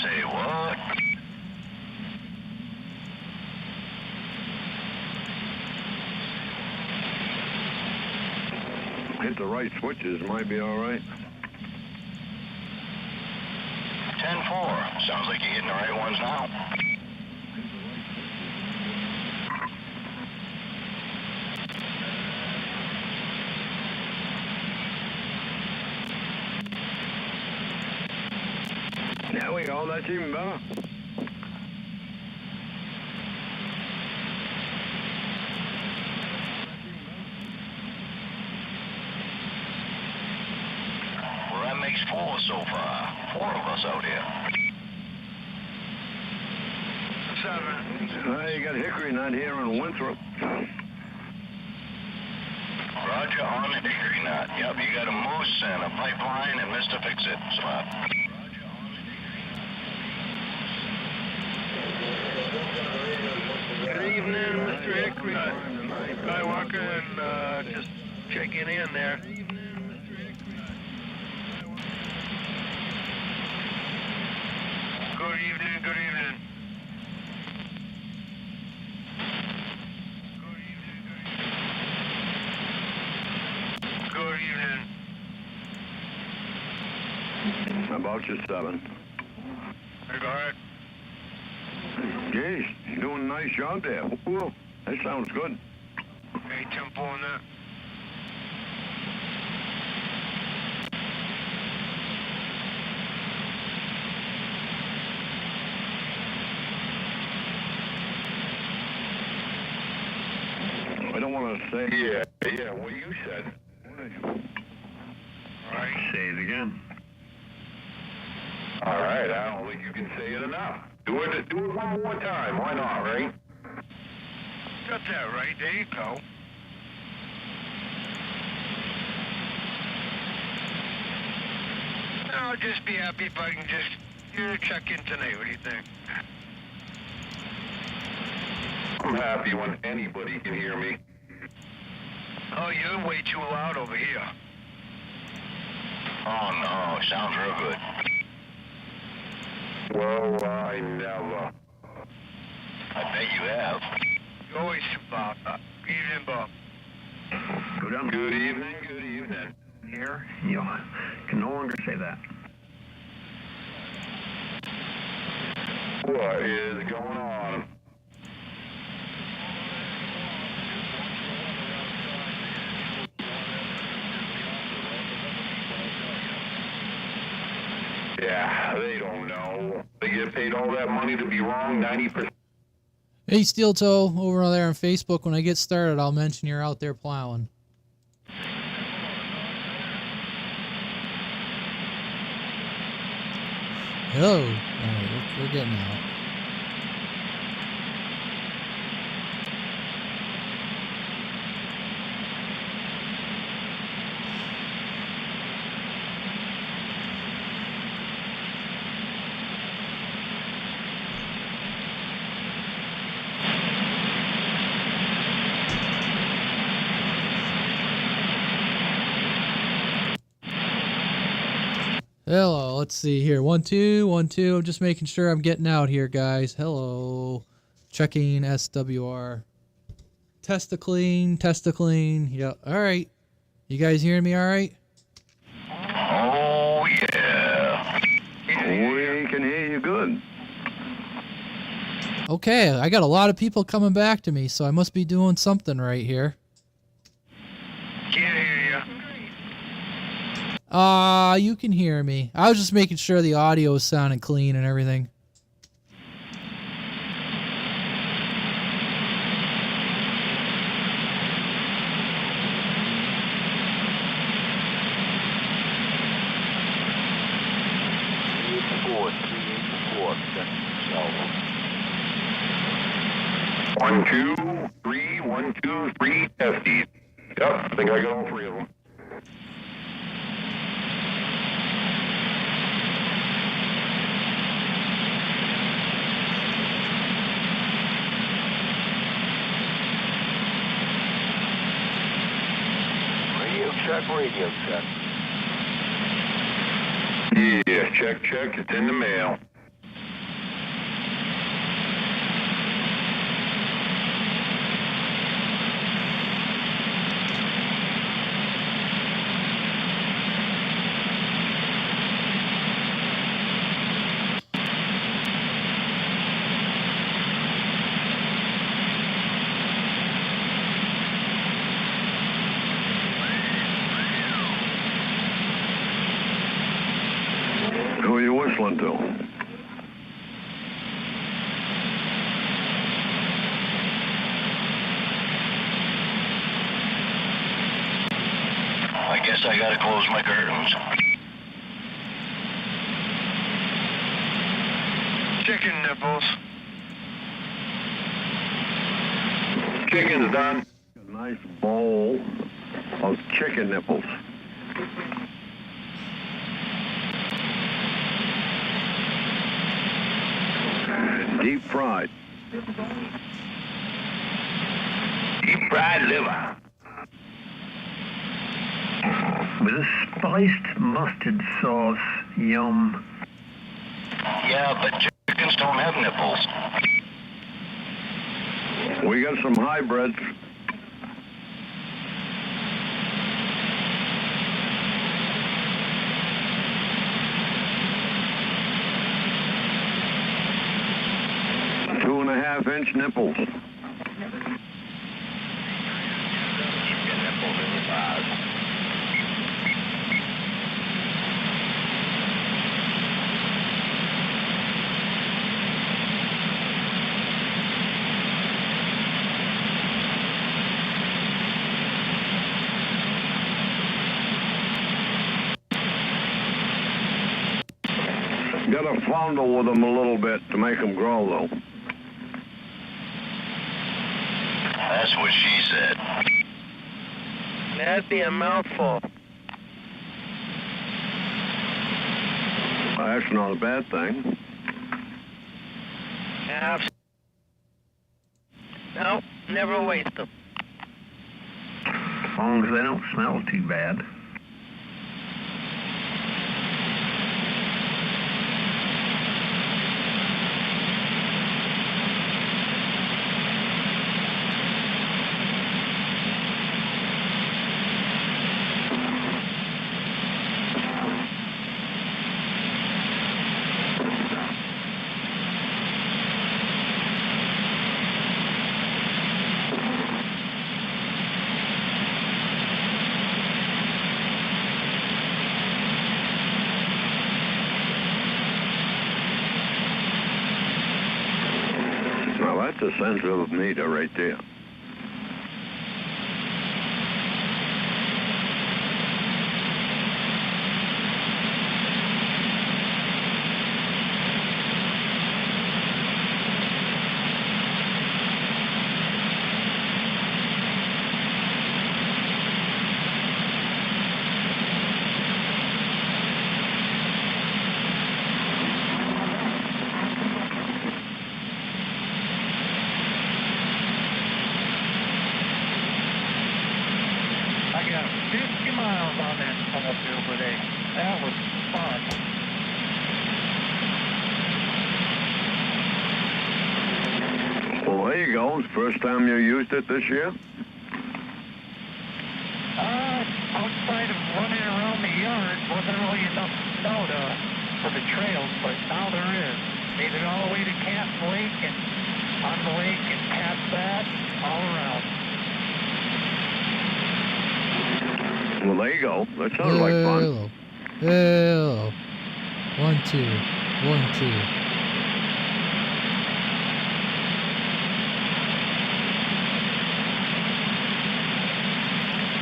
Say what? Hit the right switches, might be all right. 10-4. Sounds like you're hitting the right ones now. There we go, that's even better. Well, that makes 4 so far. 4 of us out here. 7. You got Hickory not here on Winthrop. Roger on the Hickory Knot. Yep, you got a Moose and a Pipeline and Mr. Fix-It spot. Good evening, Mr. Hickory. Skywalker and just checking in there. Good evening, good evening. Good evening. About your 7. Hey, go ahead. Geez, you're doing a nice job there. Whoa, that sounds good. Hey, tempo on that. I don't want to say... Yeah, what you said. All right. Say it again. All right, I don't think you can say it enough. Do it one more time. Why not, right? Got that right. There you go. I'll just be happy if I can just check in tonight. What do you think? I'm happy when anybody can hear me. Oh, you're way too loud over here. Oh, no. Sounds real good. Well, I never. I bet you have. You always Bob. Good evening, Bob. Good evening, good evening. Here, you can no longer say that. What is going on? Yeah, they don't know. They get paid all that money to be wrong 90%. Hey, Steel Toe, over there on Facebook. When I get started, I'll mention you're out there plowing. Hello. All right, we're getting out. Hello, let's see here. 1 2 1 2. I'm just making sure I'm getting out here, guys. Hello. Checking SWR. Testicling, testicling. Yeah. All right. You guys hearing me all right? Oh, yeah. We can hear you good. Okay, I got a lot of people coming back to me, so I must be doing something right here. Can't hear you. You can hear me. I was just making sure the audio was sounding clean and everything. One, two, three, 1, 2, 3, testies. Yep, I think I got all 3 of them. Radio check. Yeah, check, it's in the mail. were you whistling to? I guess I gotta close my curtains. Chicken nipples. Chicken's done. A nice bowl of chicken nipples. Deep fried. Deep fried liver. With a spiced mustard sauce, yum. Yeah, but chickens don't have nipples. We got some hybrids. Two and a half inch nipples. Chicken nipples in the bag. Gotta fondle with them a little bit to make them grow, though. That's what she said. That'd be a mouthful. That's not a bad thing. No, never waste them. As long as they don't smell too bad. Now, that's a sensitive meter right there. I got 50 miles on that pump the other day. That was fun. Well, there you go. First time you used it this year? Outside of running around the yard, wasn't really enough snow for the trails, but now there is. Made it all the way to Cat Lake and on the lake and past that, all around. Well, there you go. That sounds like fun. Hello. Hello. 1, 2. 1, 2.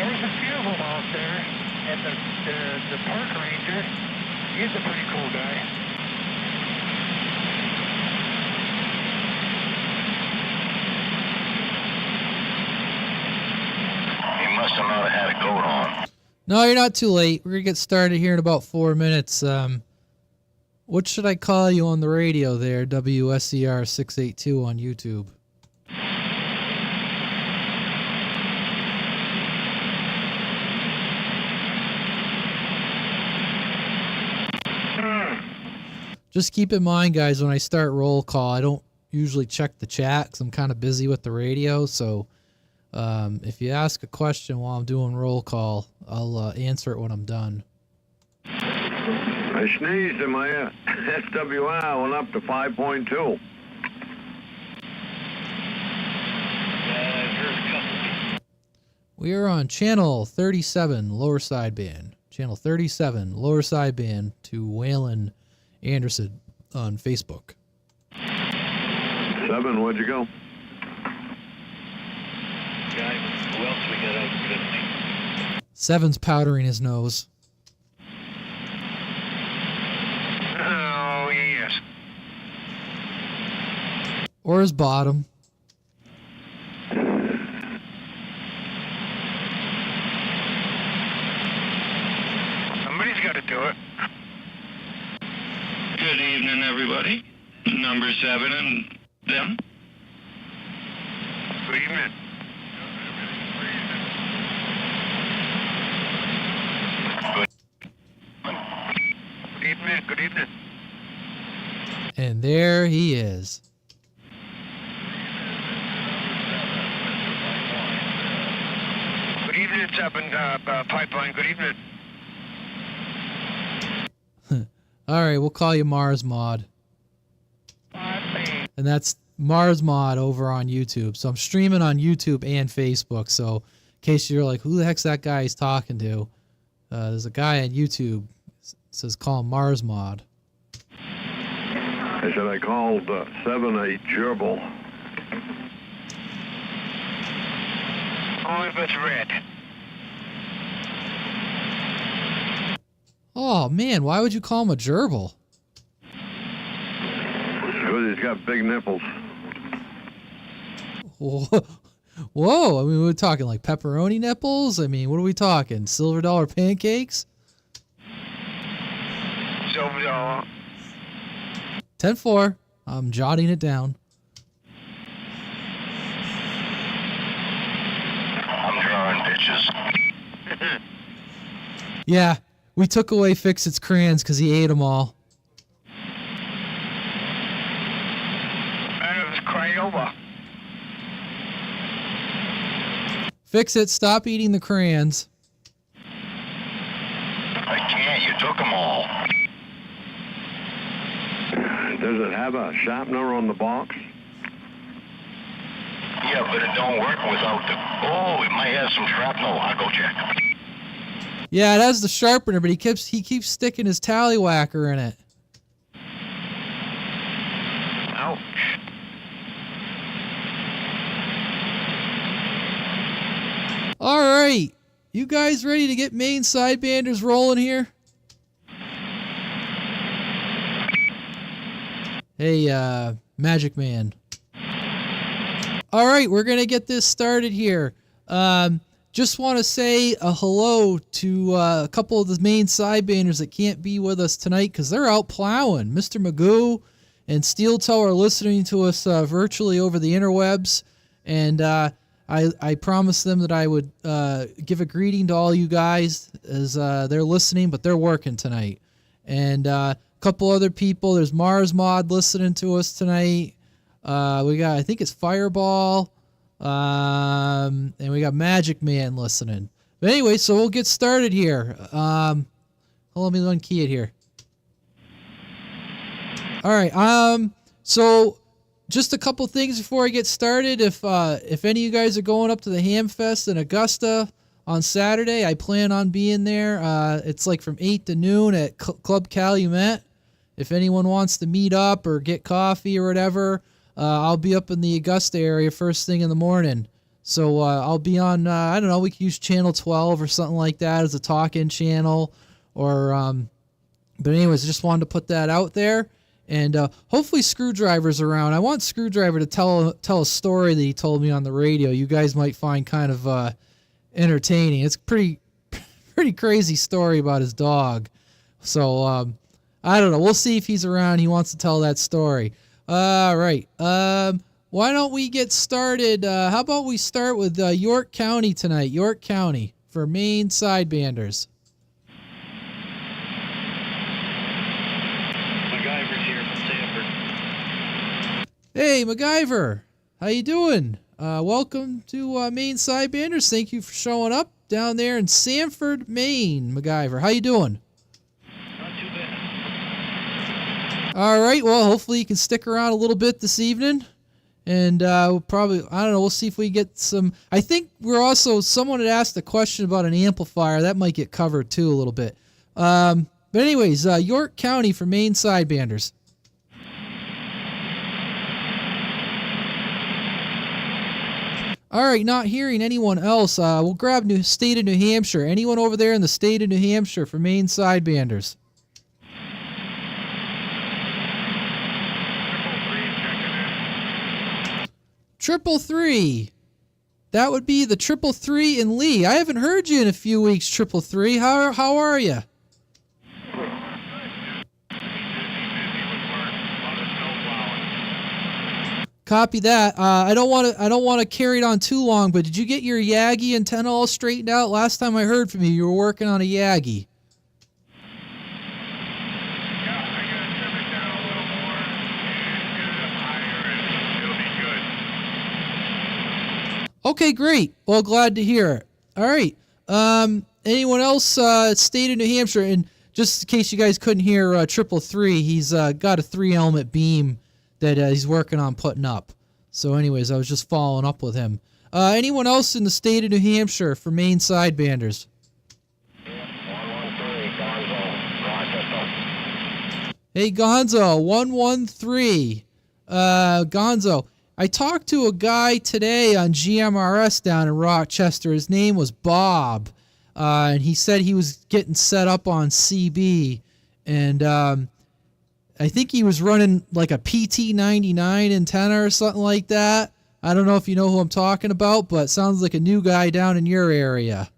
There's a few of them out there, and the park ranger, he's a pretty cool guy. He must have not had a coat on. No, you're not too late. We're going to get started here in about 4 minutes. What should I call you on the radio there, WSER 682 on YouTube? Just keep in mind, guys, when I start roll call, I don't usually check the chat because I'm kind of busy with the radio. So if you ask a question while I'm doing roll call, I'll answer it when I'm done. I sneezed and my SWR went up to 5.2. We are on channel 37, lower sideband. Channel 37, lower sideband to Whalen Anderson on Facebook. 7, where'd you go? Guy, who else we got out for 7's powdering his nose. Oh, yes. Or his bottom. Somebody's got to do it. Good evening, everybody. Number 7 and them. Good evening. Good evening. Good evening. And there he is. Good evening, Pipeline. Good evening. All right, we'll call you Mars Mod. And that's Mars Mod over on YouTube. So I'm streaming on YouTube and Facebook. So in case you're like, who the heck's that guy he's talking to? There's a guy on YouTube. Says call him Mars Mod. I said I called 7 a gerbil. Only if it's red. Oh man, why would you call him a gerbil? Because he's got big nipples. Whoa, I mean, we're talking like pepperoni nipples? I mean, what are we talking? Silver dollar pancakes? Silver dollar. 10-4. I'm jotting it down. I'm drawing pictures. Yeah, we took away Fix-It's crayons because he ate them all. And it was Crayola. Fix-It, stop eating the crayons. I can't. You took them all. Does it have a sharpener on the box? Yeah, but it don't work without the... Oh, it might have some shrapnel. I'll go check. Yeah, it has the sharpener, but he keeps sticking his tallywhacker in it. Ouch. All right, you guys ready to get Maine Sidebanders rolling here? Hey, Magic Man. All right, we're going to get this started here. Just want to say a hello to a couple of the Maine Sidebanders that can't be with us tonight because they're out plowing. Mr. Magoo and Steel Toe are listening to us virtually over the interwebs. And I promised them that I would give a greeting to all you guys as they're listening, but they're working tonight. And a couple other people. There's Mars Mod listening to us tonight. We got, I think it's Fireball. And we got Magic Man listening. But anyway, so we'll get started here. Hold on, let me unkey it here. All right. So just a couple things before I get started. If any of you guys are going up to the Ham Fest in Augusta on Saturday, I plan on being there. It's like from 8 to noon at Club Calumet. If anyone wants to meet up or get coffee or whatever, I'll be up in the Augusta area first thing in the morning. So I'll be on, I don't know, we could use Channel 12 or something like that as a talk-in channel. Or, but anyways, I just wanted to put that out there. And hopefully Screwdriver's around. I want Screwdriver to tell a story that he told me on the radio. You guys might find kind of entertaining. It's pretty crazy story about his dog. So I don't know. We'll see if he's around. He wants to tell that story. All right. Why don't we get started? How about we start with York County tonight? York County for Maine Sidebanders. MacGyver's here from Sanford. Hey, MacGyver. How you doing? Welcome to Maine Sidebanders. Thank you for showing up down there in Sanford, Maine. MacGyver, how you doing? Not too bad. All right. Well, hopefully you can stick around a little bit this evening. And we'll probably, I don't know, we'll see if we get some. I think we're also, someone had asked a question about an amplifier. That might get covered too a little bit. But But anyways, York County for Maine Sidebanders. All right, not hearing anyone else. We'll grab state of New Hampshire. Anyone over there in the state of New Hampshire for Maine Sidebanders? 333. That would be the 333 in Lee. I haven't heard you in a few weeks, 333. How are you? Copy that. I don't want to carry it on too long, but did you get your Yagi antenna all straightened out? Last time I heard from you, you were working on a Yagi. Okay, great. Well, glad to hear it. All right. Anyone else? State of New Hampshire, and just in case you guys couldn't hear, 333. He's got a 3-element beam that he's working on putting up. So anyways, I was just following up with him. Anyone else in the state of New Hampshire for Maine Sidebanders? 113, Gonzo, Rochester. Hey, Gonzo, 113. Gonzo, I talked to a guy today on GMRS down in Rochester. His name was Bob, and he said he was getting set up on CB, and I think he was running like a PT99 antenna or something like that. I don't know if you know who I'm talking about, but sounds like a new guy down in your area.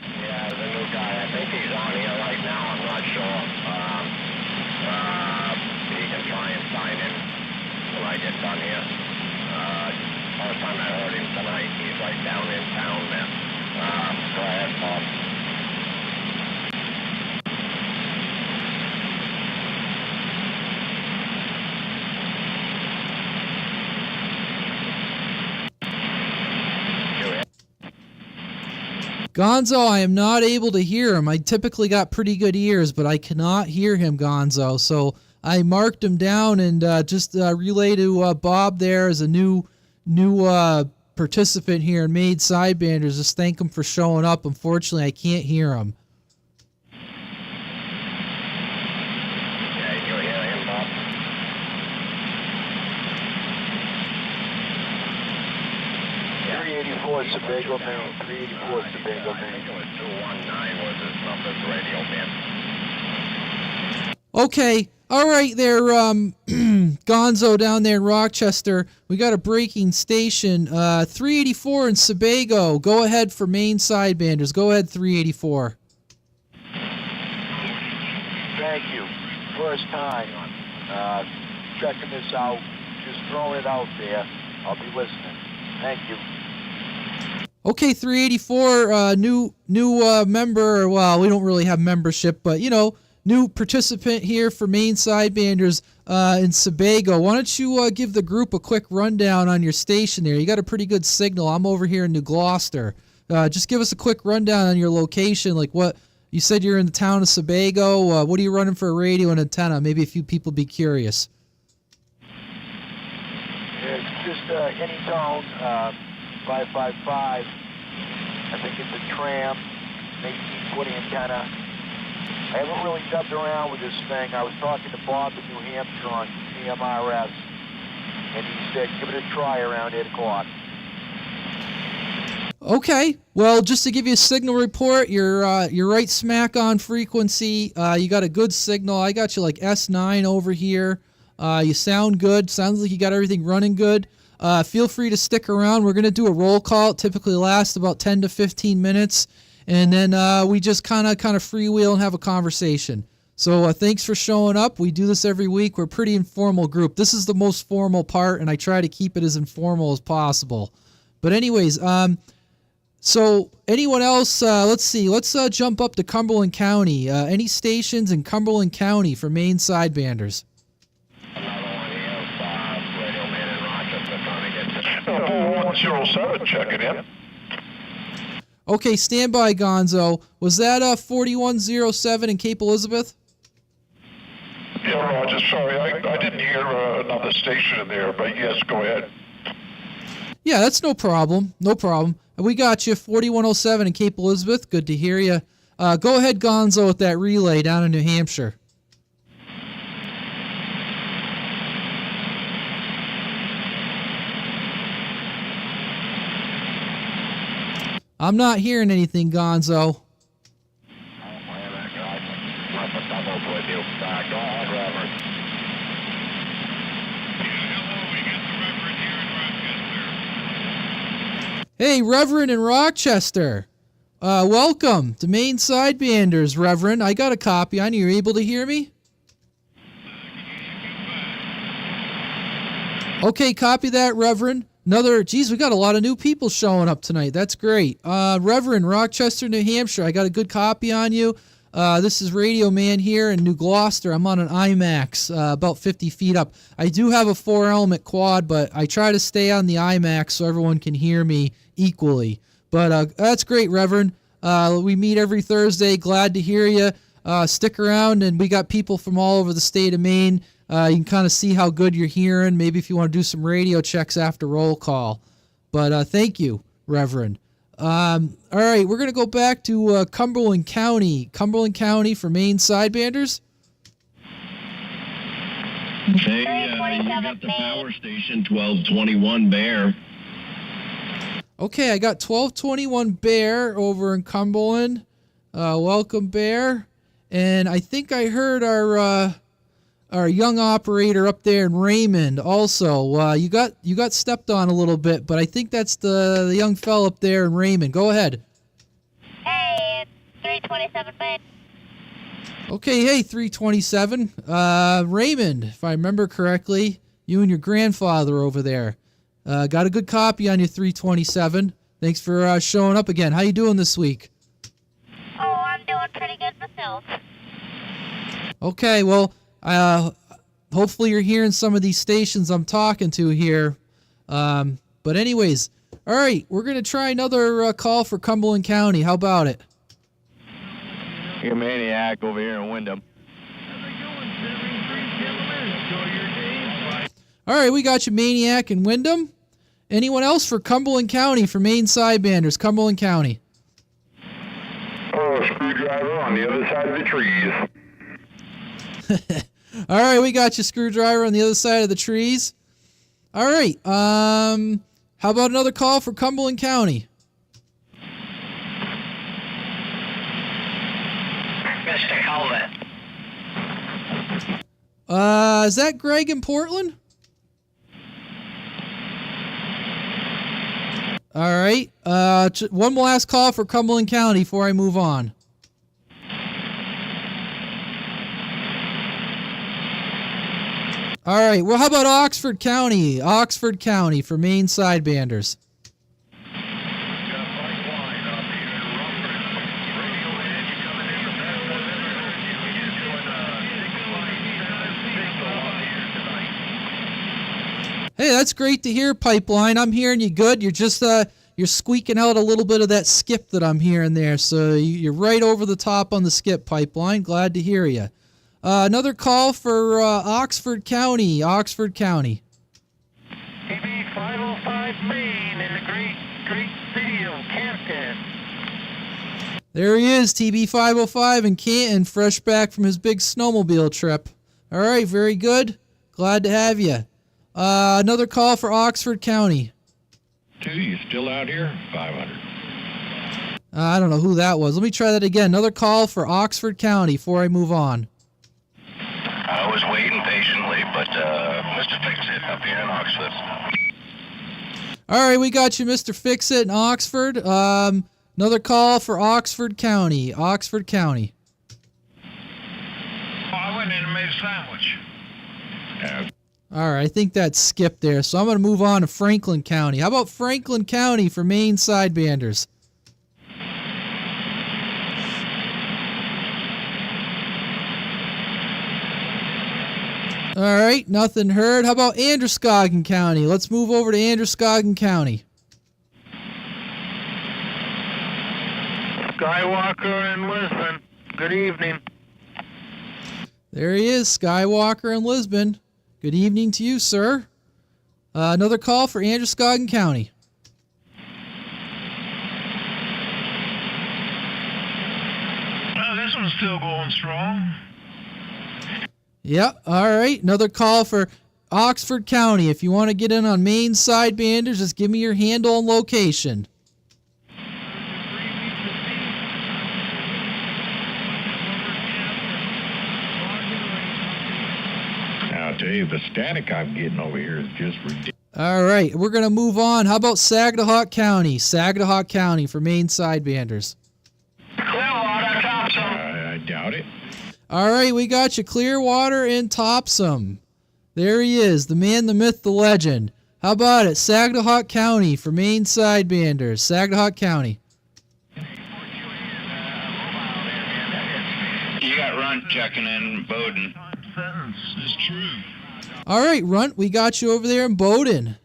Yeah, the new guy. I think he's on here right now. I'm not sure. He can try and sign in till I get done here. First time I heard him tonight, he's right down in town there. Go ahead, Bob. Gonzo, I am not able to hear him. I typically got pretty good ears, but I cannot hear him, Gonzo. So I marked him down and just relay to Bob there as a new participant here in Maine Sidebanders. Just thank him for showing up. Unfortunately, I can't hear him. Yeah, you hear him, Bob? Yeah. 384 Sebago, Maine. 384 Sebago, Maine. 219 was his number's radio band. Okay. All right there, Gonzo down there in Rochester. We got a breaking station. 384 in Sebago. Go ahead for Maine Sidebanders. Go ahead, 384. Thank you. First time checking this out. Just throwing it out there. I'll be listening. Thank you. Okay, 384, new member. Well, we don't really have membership, but you know, new participant here for Maine Sidebanders in Sebago. Why don't you give the group a quick rundown on your station there? You got a pretty good signal. I'm over here in New Gloucester. Just give us a quick rundown on your location. Like what you said, you're in the town of Sebago. What are you running for a radio and antenna? Maybe a few people be curious. It's just any tone, 555. I think it's a tram, 1840 antenna. I haven't really jumped around with this thing. I was talking to Bob in New Hampshire on CMRS, and he said, give it a try around 8 o'clock. Okay. Well, just to give you a signal report, you're right smack on frequency. You got a good signal. I got you like S9 over here. You sound good. Sounds like you got everything running good. Feel free to stick around. We're going to do a roll call. It typically lasts about 10 to 15 minutes. And then we just kind of freewheel and have a conversation. So thanks for showing up. We do this every week. We're a pretty informal group. This is the most formal part, and I try to keep it as informal as possible. But anyways, so anyone else, let's see. Let's jump up to Cumberland County. Any stations in Cumberland County for Maine Sidebanders? Another one here, radio man in Rochester trying to get this. 107 checking in. Okay, stand by, Gonzo. Was that 4107 in Cape Elizabeth? Yeah, Roger, sorry, I didn't hear another station in there, but yes, go ahead. Yeah, that's no problem. No problem. We got you, 4107 in Cape Elizabeth. Good to hear you. Go ahead, Gonzo, with that relay down in New Hampshire. I'm not hearing anything, Gonzo. Hey, Reverend in Rochester. Welcome to Maine Sidebanders, Reverend. I got a copy on you. Are you able to hear me? Okay, copy that, Reverend. Geez, we got a lot of new people showing up tonight. That's great. Reverend, Rochester, New Hampshire, I got a good copy on you. This is Radio Man here in New Gloucester. I'm on an IMAX, about 50 feet up. I do have a 4-element quad, but I try to stay on the IMAX so everyone can hear me equally. But that's great, Reverend. We meet every Thursday. Glad to hear you. Stick around, and we got people from all over the state of Maine. You can kind of see how good you're hearing. Maybe if you want to do some radio checks after roll call. But thank you, Reverend. All right, we're going to go back to Cumberland County. Cumberland County for Maine Sidebanders. Hey, you got the power station, 1221 Bear. Okay, I got 1221 Bear over in Cumberland. Welcome, Bear. And I think I heard our young operator up there in Raymond also. You got stepped on a little bit, but I think that's the young fella up there in Raymond. Go ahead. Hey, it's 327 Maine. Okay, hey, 327. Raymond, if I remember correctly, you and your grandfather over there. Got a good copy on your 327. Thanks for showing up again. How you doing this week? Oh, I'm doing pretty good myself. Okay, well, hopefully you're hearing some of these stations I'm talking to here. But anyways, all right, we're going to try another call for Cumberland County. How about it? Your Maniac over here in Wyndham. All right, we got you, Maniac in Wyndham. Anyone else for Cumberland County for Maine Sidebanders, Cumberland County? Oh, Screwdriver on the other side of the trees. All right, we got you, Screwdriver on the other side of the trees. All right, how about another call for Cumberland County? Mr. Helmet. Is that Greg in Portland? All right, one last call for Cumberland County before I move on. All right, well, how about Oxford County? Oxford County for Maine Sidebanders. Hey, that's great to hear, Pipeline. I'm hearing you good. You're just you're squeaking out a little bit of that skip that I'm hearing there. So you're right over the top on the skip, Pipeline. Glad to hear you. Another call for Oxford County. Oxford County. TV 505 Maine in the great city of Canton. There he is, TB 505 in Canton, fresh back from his big snowmobile trip. All right, very good. Glad to have you. Another call for Oxford County. You still out here? 500. I don't know who that was. Let me try that again. Another call for Oxford County before I move on. I was waiting patiently, but Mr. Fix-It up here in Oxford. All right, we got you, Mr. Fix-It in Oxford. Another call for Oxford County. Oxford County. Oh, I went in and made a sandwich. All right, I think that skipped there, so I'm going to move on to Franklin County. How about Franklin County for Maine Sidebanders? All right, nothing heard. How about Androscoggin County? Let's move over to Androscoggin County. Skywalker in Lisbon. Good evening. There he is, Skywalker in Lisbon. Good evening to you, sir. Another call for Androscoggin County. still going strong. Yep. All right. Another call for Oxford County. If you want to get in on Maine Sidebanders, just give me your handle and location. I'll tell you, the static I'm getting over here is just ridiculous. All right. We're going to move on. How about Saginaw County? Saginaw County for Maine Sidebanders. Clearwater, Thompson. I doubt it. All right. We got you. Clearwater and Topsom. There he is. The man, the myth, the legend. How about it? Saginaw County for Maine Sidebanders. Saginaw County. You got Runt checking in Bowden. Sentence is true. All right, Runt, we got you over there in Bowden.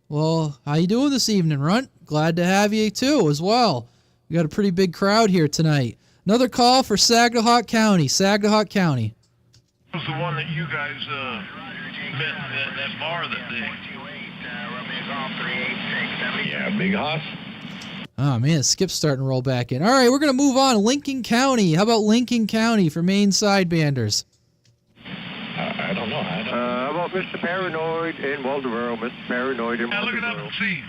Well, how you doing this evening, Runt? Glad to have you, too, as well. We got a pretty big crowd here tonight. Another call for Saginaw County. Saginaw County. What was the one that you guys met that bar that day? Yeah, Big Hoss. Oh, man, Skip's starting to roll back in. All right, we're going to move on. Lincoln County. How about Lincoln County for Maine Sidebanders? I don't know. How about Mr. Paranoid in Waldoboro? Mr. Paranoid in Now look it up Waldoboro. and see.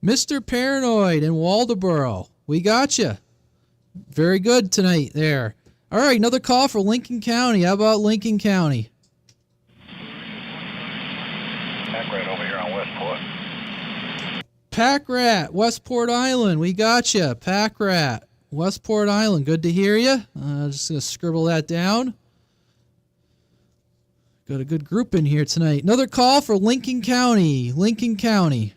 Mr. Paranoid in Waldoboro. We got you. Very good tonight there. All right, another call for Lincoln County. How about Lincoln County? Back right over here on Westport. Pack Rat, Westport Island. We got you. Pack Rat, Westport Island. Good to hear you. Just going to scribble that down. Got a good group in here tonight. Another call for Lincoln County. Lincoln County.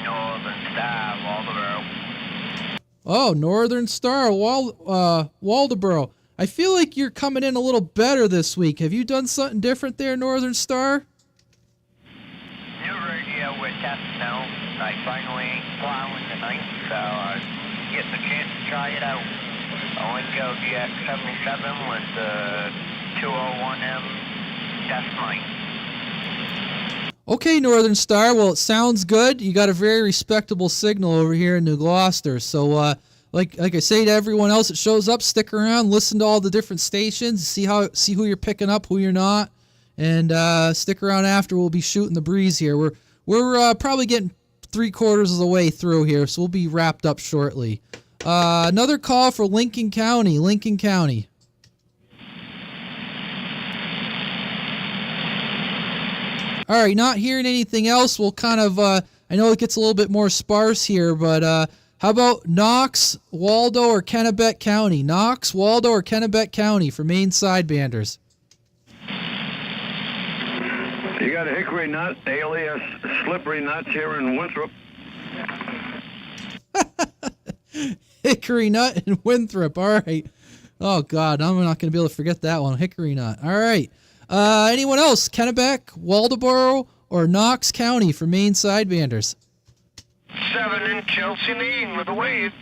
Northern Star, Waldoboro. Oh, Northern Star, Waldoboro. I feel like you're coming in a little better this week. Have you done something different there, Northern Star? New radio with testing now. I finally ain't plowing tonight, so I get the chance to try it out. I went to go DX77 with the 201M test mic. Okay, Northern Star. Well, it sounds good. You got a very respectable signal over here in New Gloucester. So, like I say to everyone else that shows up, stick around, listen to all the different stations, see who you're picking up, who you're not, and stick around after. We'll be shooting the breeze here. We're probably getting 3/4 of the way through here, so we'll be wrapped up shortly. Another call for Lincoln County. Lincoln County. All right, not hearing anything else. We'll kind of, I know it gets a little bit more sparse here, but how about Knox, Waldo, or Kennebec County? Knox, Waldo, or Kennebec County for Maine Sidebanders? You got a hickory nut, alias slippery nuts here in Winthrop. Hickory Nut in Winthrop. All right. Oh, God, I'm not going to be able to forget that one. Hickory Nut. All right. Anyone else? Kennebec, Waldoboro, or Knox County for Maine Sidebanders? 7 in Chelsea, Maine with a wave.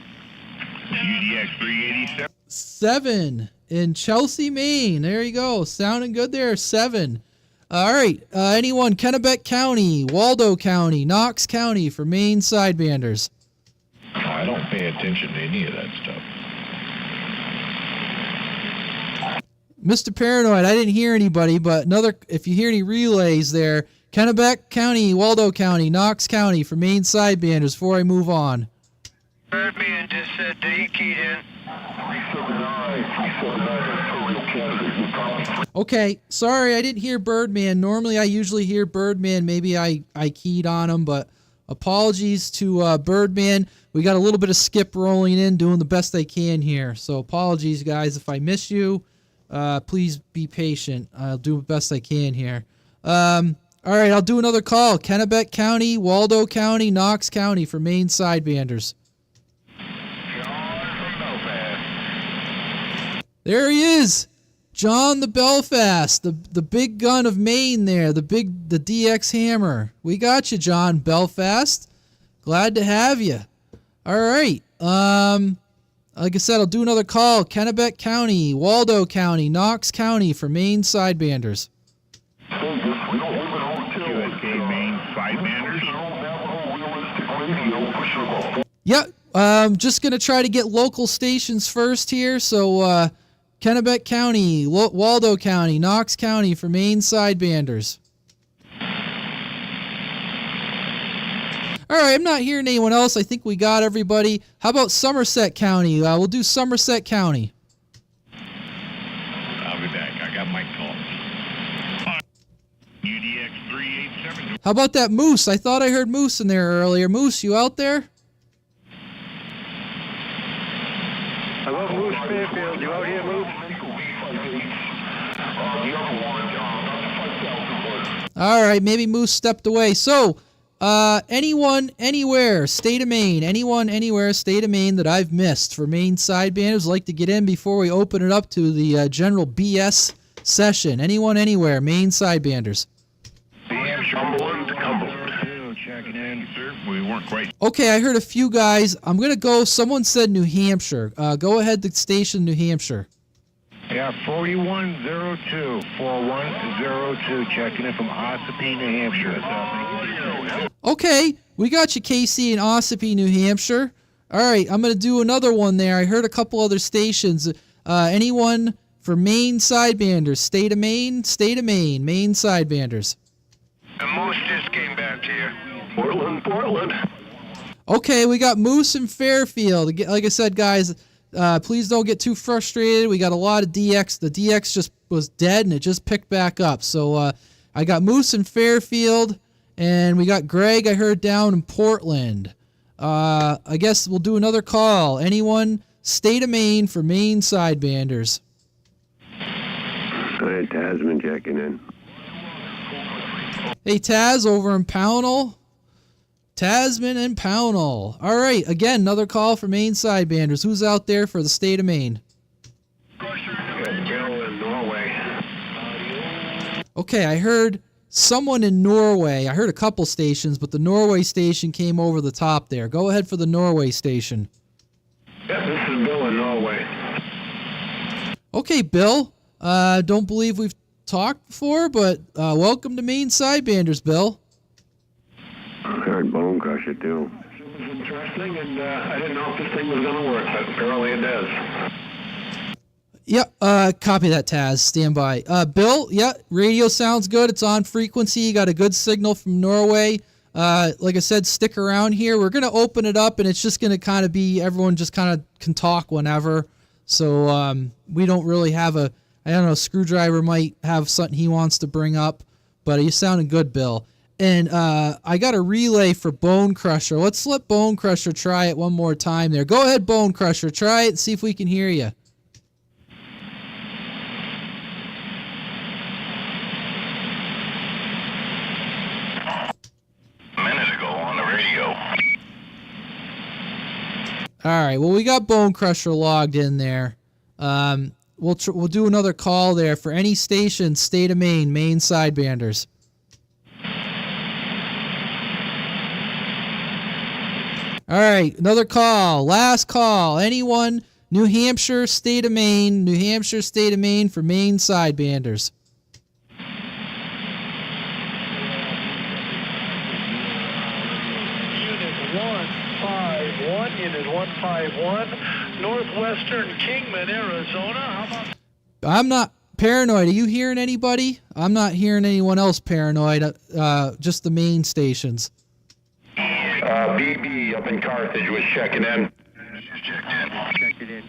UDX 387. 7 in Chelsea, Maine. There you go. Sounding good there. 7. All right. Anyone? Kennebec County, Waldo County, Knox County for Maine Sidebanders? I don't pay attention to any of that stuff. Mr. Paranoid, I didn't hear anybody, but if you hear any relays there, Kennebec County, Waldo County, Knox County for Maine Sidebanders before I move on. Birdman just said that he keyed in. Okay, sorry, I didn't hear Birdman. Normally I usually hear Birdman. Maybe I keyed on him, but apologies to Birdman. We got a little bit of Skip rolling in, doing the best I can here. So apologies, guys, if I miss you. Please be patient. I'll do the best I can here. All right, I'll do another call. Kennebec County, Waldo County, Knox County for Maine Sidebanders. There he is, John the Belfast, the big gun of Maine there, the DX Hammer. We got you, John Belfast. Glad to have you. All right. Like I said, I'll do another call. Kennebec County, Waldo County, Knox County for Maine Sidebanders. QSK Maine Sidebanders. Yep. Just going to try to get local stations first here. So, Kennebec County, Waldo County, Knox County for Maine Sidebanders. All right, I'm not hearing anyone else. I think we got everybody. How about Somerset County? We'll do Somerset County. I'll be back. I got my call. UDX 387. How about that Moose? I thought I heard Moose in there earlier. Moose, you out there? Hello, Moose Fairfield. You out here, Moose? All right, maybe Moose stepped away. So, anyone, anywhere, state of Maine, anyone, anywhere, state of Maine that I've missed for Maine Sidebanders like to get in before we open it up to the general BS session. Anyone, anywhere, Maine Sidebanders. Checking in, sir. We weren't quite. Okay, I heard a few guys. I'm going to go. Someone said New Hampshire. Go ahead to station New Hampshire. Yeah, 4102. 4102. Checking in from Ossipee, New Hampshire. Okay, we got you, Casey, in Ossipee, New Hampshire. All right, I'm going to do another one there. I heard a couple other stations. Anyone for Maine Sidebanders? State of Maine, Maine Sidebanders. The Moose just came back to you. Portland. Okay, we got Moose and Fairfield. Like I said, guys, please don't get too frustrated. We got a lot of DX. The DX just was dead, and it just picked back up. So I got Moose and Fairfield, and we got Greg, I heard, down in Portland. I guess we'll do another call. Anyone, state of Maine for Maine Sidebanders. All right, Tasman checking in. Hey, Taz, over in Pownell. Tasman and Pownell. All right, again, another call for Maine Sidebanders. Who's out there for the state of Maine? Bill in Norway. Okay, I heard someone in Norway. I heard a couple stations, but the Norway station came over the top there. Go ahead for the Norway station. Yeah, this is Bill in Norway. Okay, Bill. Don't believe we've talked before, but welcome to Maine Sidebanders, Bill. I heard Bone Crusher, too. It was interesting, and I didn't know if this thing was going to work, but apparently it does. Yep, copy that, Taz. Stand by. Bill, yeah, radio sounds good. It's on frequency. You got a good signal from Norway. Like I said, stick around here. We're going to open it up, and it's just going to kind of be everyone just kind of can talk whenever. So we don't really have I don't know, Screwdriver might have something he wants to bring up, but you sounded good, Bill. And I got a relay for Bone Crusher. Let's let Bone Crusher try it one more time there. Go ahead, Bone Crusher. Try it and see if we can hear you. A minute ago on the radio. All right, well, we got Bone Crusher logged in there. We'll do another call there for any station, state of Maine, Maine Sidebanders. All right, another call. Last call. Anyone, New Hampshire, state of Maine, New Hampshire, state of Maine for Maine Sidebanders. Unit 151, Unit 151, Northwestern Kingman, Arizona. How about... I'm not paranoid. Are you hearing anybody? I'm not hearing anyone else paranoid. Just the main stations. BB up in Carthage was checking in. Checked in.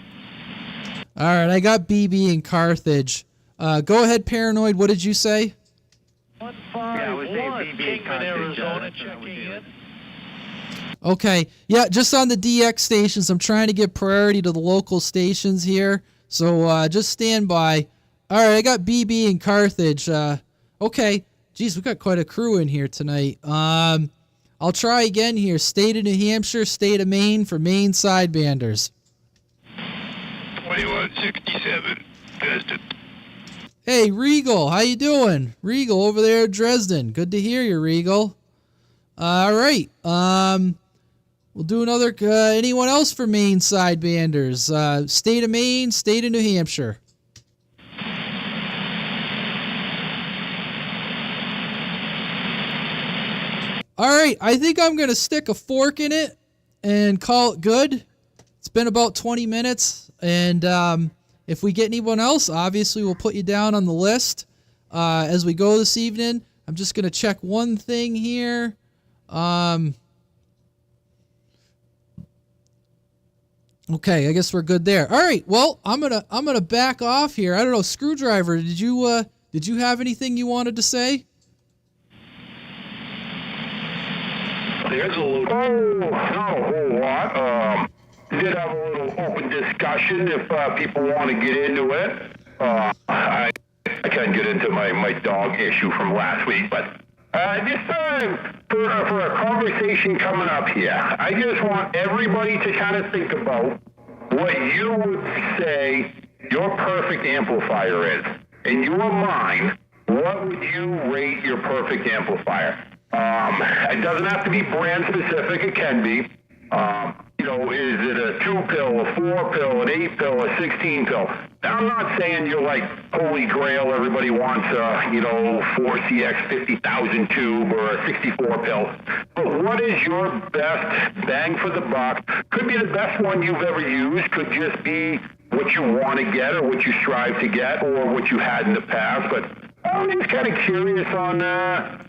All right, I got BB in Carthage. Go ahead, paranoid. What did you say? 151, Kingman, Arizona, checking in. Okay, yeah, just on the DX stations. I'm trying to give priority to the local stations here, so just stand by. All right, I got BB in Carthage. Okay, geez, we got quite a crew in here tonight. I'll try again here. State of New Hampshire, state of Maine for Maine Sidebanders. 2167, Dresden. Hey, Regal, how you doing? Regal over there at Dresden. Good to hear you, Regal. All right. We'll do another. Anyone else for Maine Sidebanders? State of Maine, state of New Hampshire. All right, I think I'm going to stick a fork in it, and call it good. It's been about 20 minutes, and if we get anyone else, obviously we'll put you down on the list as we go this evening. I'm just going to check one thing here. Okay, I guess we're good there. All right, well, I'm gonna back off here. I don't know, Screwdriver, did you have anything you wanted to say? There's a little, not a whole lot. Did have a little open discussion if people want to get into it. I can get into my dog issue from last week, but this time for a conversation coming up here, I just want everybody to kind of think about what you would say your perfect amplifier is. In your mind, what would you rate your perfect amplifier? It doesn't have to be brand specific. It can be. Is it a 2-pill, a 4-pill, an 8-pill, a 16-pill? Now, I'm not saying you're like holy grail. Everybody wants a, 4CX 50,000 tube or a 64-pill. But what is your best bang for the buck? Could be the best one you've ever used. Could just be what you want to get or what you strive to get or what you had in the past. But I'm just kind of curious on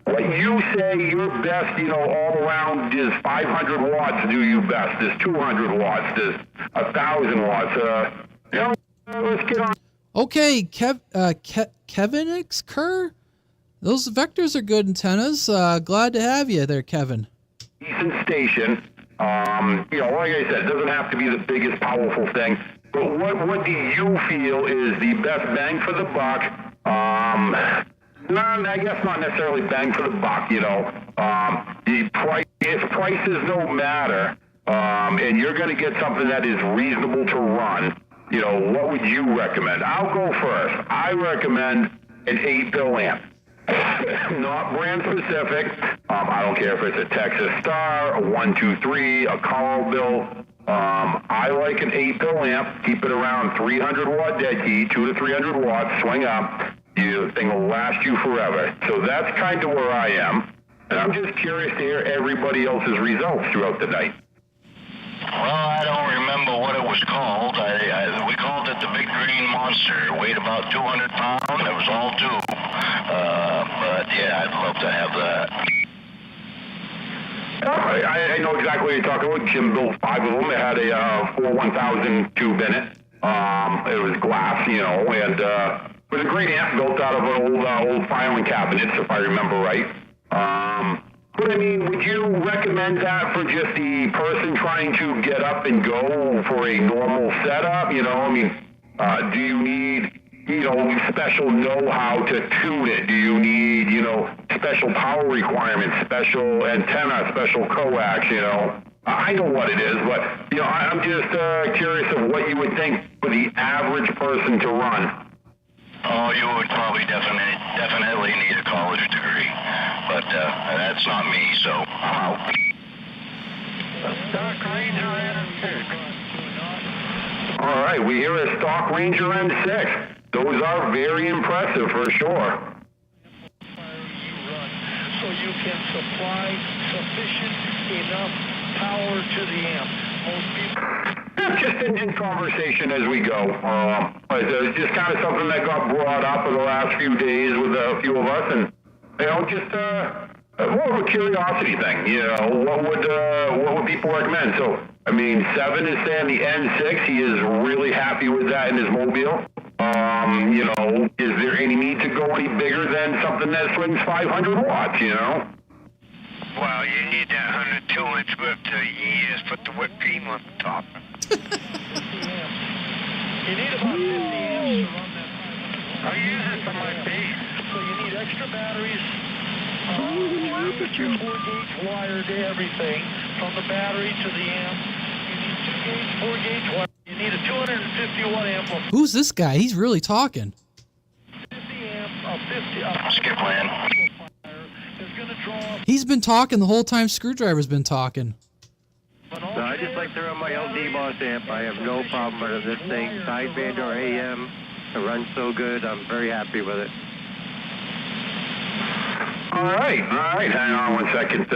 what you say your best, all around. Does 500 watts do you best? Does 200 watts? Does 1,000 watts? Let's get on. Okay, Kevin X Kerr? Those Vectors are good antennas. Glad to have you there, Kevin. Decent station. Like I said, it doesn't have to be the biggest, powerful thing. But what do you feel is the best bang for the buck? No, I guess not necessarily bang for the buck, The price, if prices don't matter, and you're going to get something that is reasonable to run, what would you recommend? I'll go first. I recommend an 8-pill amp. Not brand specific. I don't care if it's a Texas Star, a 123, a Carlville. I like an 8-pill amp. Keep it around 300 watt dead heat, 200 to 300 watts, swing up. The thing will last you forever. So that's kind of where I am. And I'm just curious to hear everybody else's results throughout the night. Well, I don't remember what it was called. We called it the Big Green Monster. It weighed about 200 pounds. It was all tube. But yeah, I'd love to have that. I know exactly what you're talking about. Jim built 5 of them. It had a 41000 tube in it. It was glass, and it was a great amp built out of an old filing cabinet, if I remember right. But I mean, would you recommend that for just the person trying to get up and go for a normal setup? Do you need, special know-how to tune it? Do you need, special power requirements, special antenna, special coax, I know what it is, but, I'm just curious of what you would think for the average person to run. Oh, you would probably definitely need a college degree, but that's not me, so I'm out. Stock Ranger N6. All right, we hear a Stock Ranger N6. Those are very impressive for sure. So you can supply sufficient enough power to the amp. Most people. Just in conversation as we go. It's just kind of something that got brought up in the last few days with a few of us, and just more of a curiosity thing. What would people recommend? So, 7 is saying the N6. He is really happy with that in his mobile. Is there any need to go any bigger than something that swings 500 watts? Well, you need that 102-inch whip to you just put the whip cream on the top. You need about 50 amps to run that. I use it for my bass. So you need extra batteries. Put your 4-gauge wire to everything, from the battery to the amp. You need 2-gauge, 4-gauge wire. You need a 250-watt amplifier. Who's this guy? He's really talking. 50 amp, 50. Skip land. Is going to draw. He's been talking the whole time Screwdriver's been talking. So I just like to run my LD Boss amp. I have no problem with this thing. Sideband or AM. It runs so good. I'm very happy with it. All right. Hang on one second,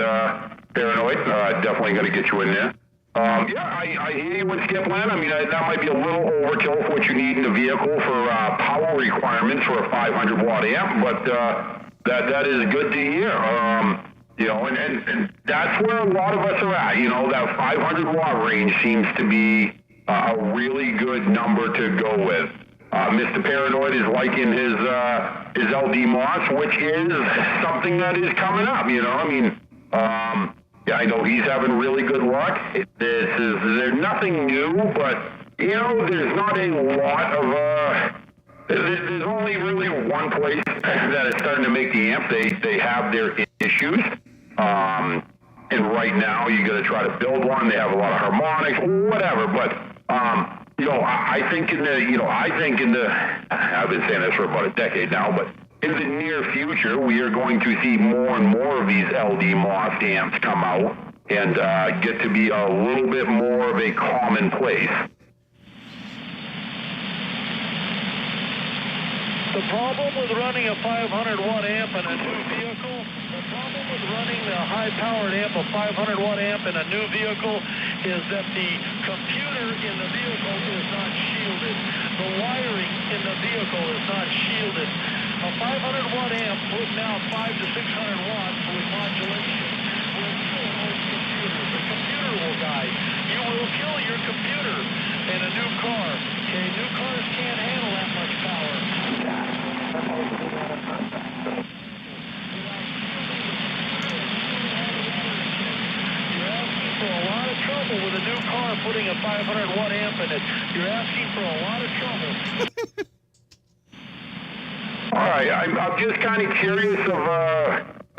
Paranoid. Definitely going to get you in there. Yeah, I hear you with Skip Len. I mean, that might be a little overkill for what you need in the vehicle for power requirements for a 500 watt amp, but that is good to hear. You know, and that's where a lot of us are at. You know, that 500 watt range seems to be a really good number to go with. Mr. Paranoid is liking his LD Moss, which is something that is coming up. You know, I mean, yeah, I know he's having really good luck. There's nothing new, but you know, there's not a lot of there's only really one place that is starting to make the amp. They have their issues. And right now you got to try to build one. They have a lot of harmonics, whatever. But you know, I think in the I've been saying this for about a decade now, but in the near future we are going to see more and more of these LD Moss amps come out and get to be a little bit more of a commonplace. The problem with running a 500 watt amp in a new vehicle, the problem with running a high powered amp, a 500 watt amp in a new vehicle, is that the computer in the vehicle is not shielded. The wiring in the vehicle is not shielded. A 500 watt amp putting out 500 to 600 watts with modulation will kill most computers. The computer will die. You will kill your computer in a new car. Okay, new cars can't handle that much power. You're asking for a lot of trouble with a new car putting a 500 watt amp in it. You're asking for a lot of trouble. All right, I'm just kind of curious of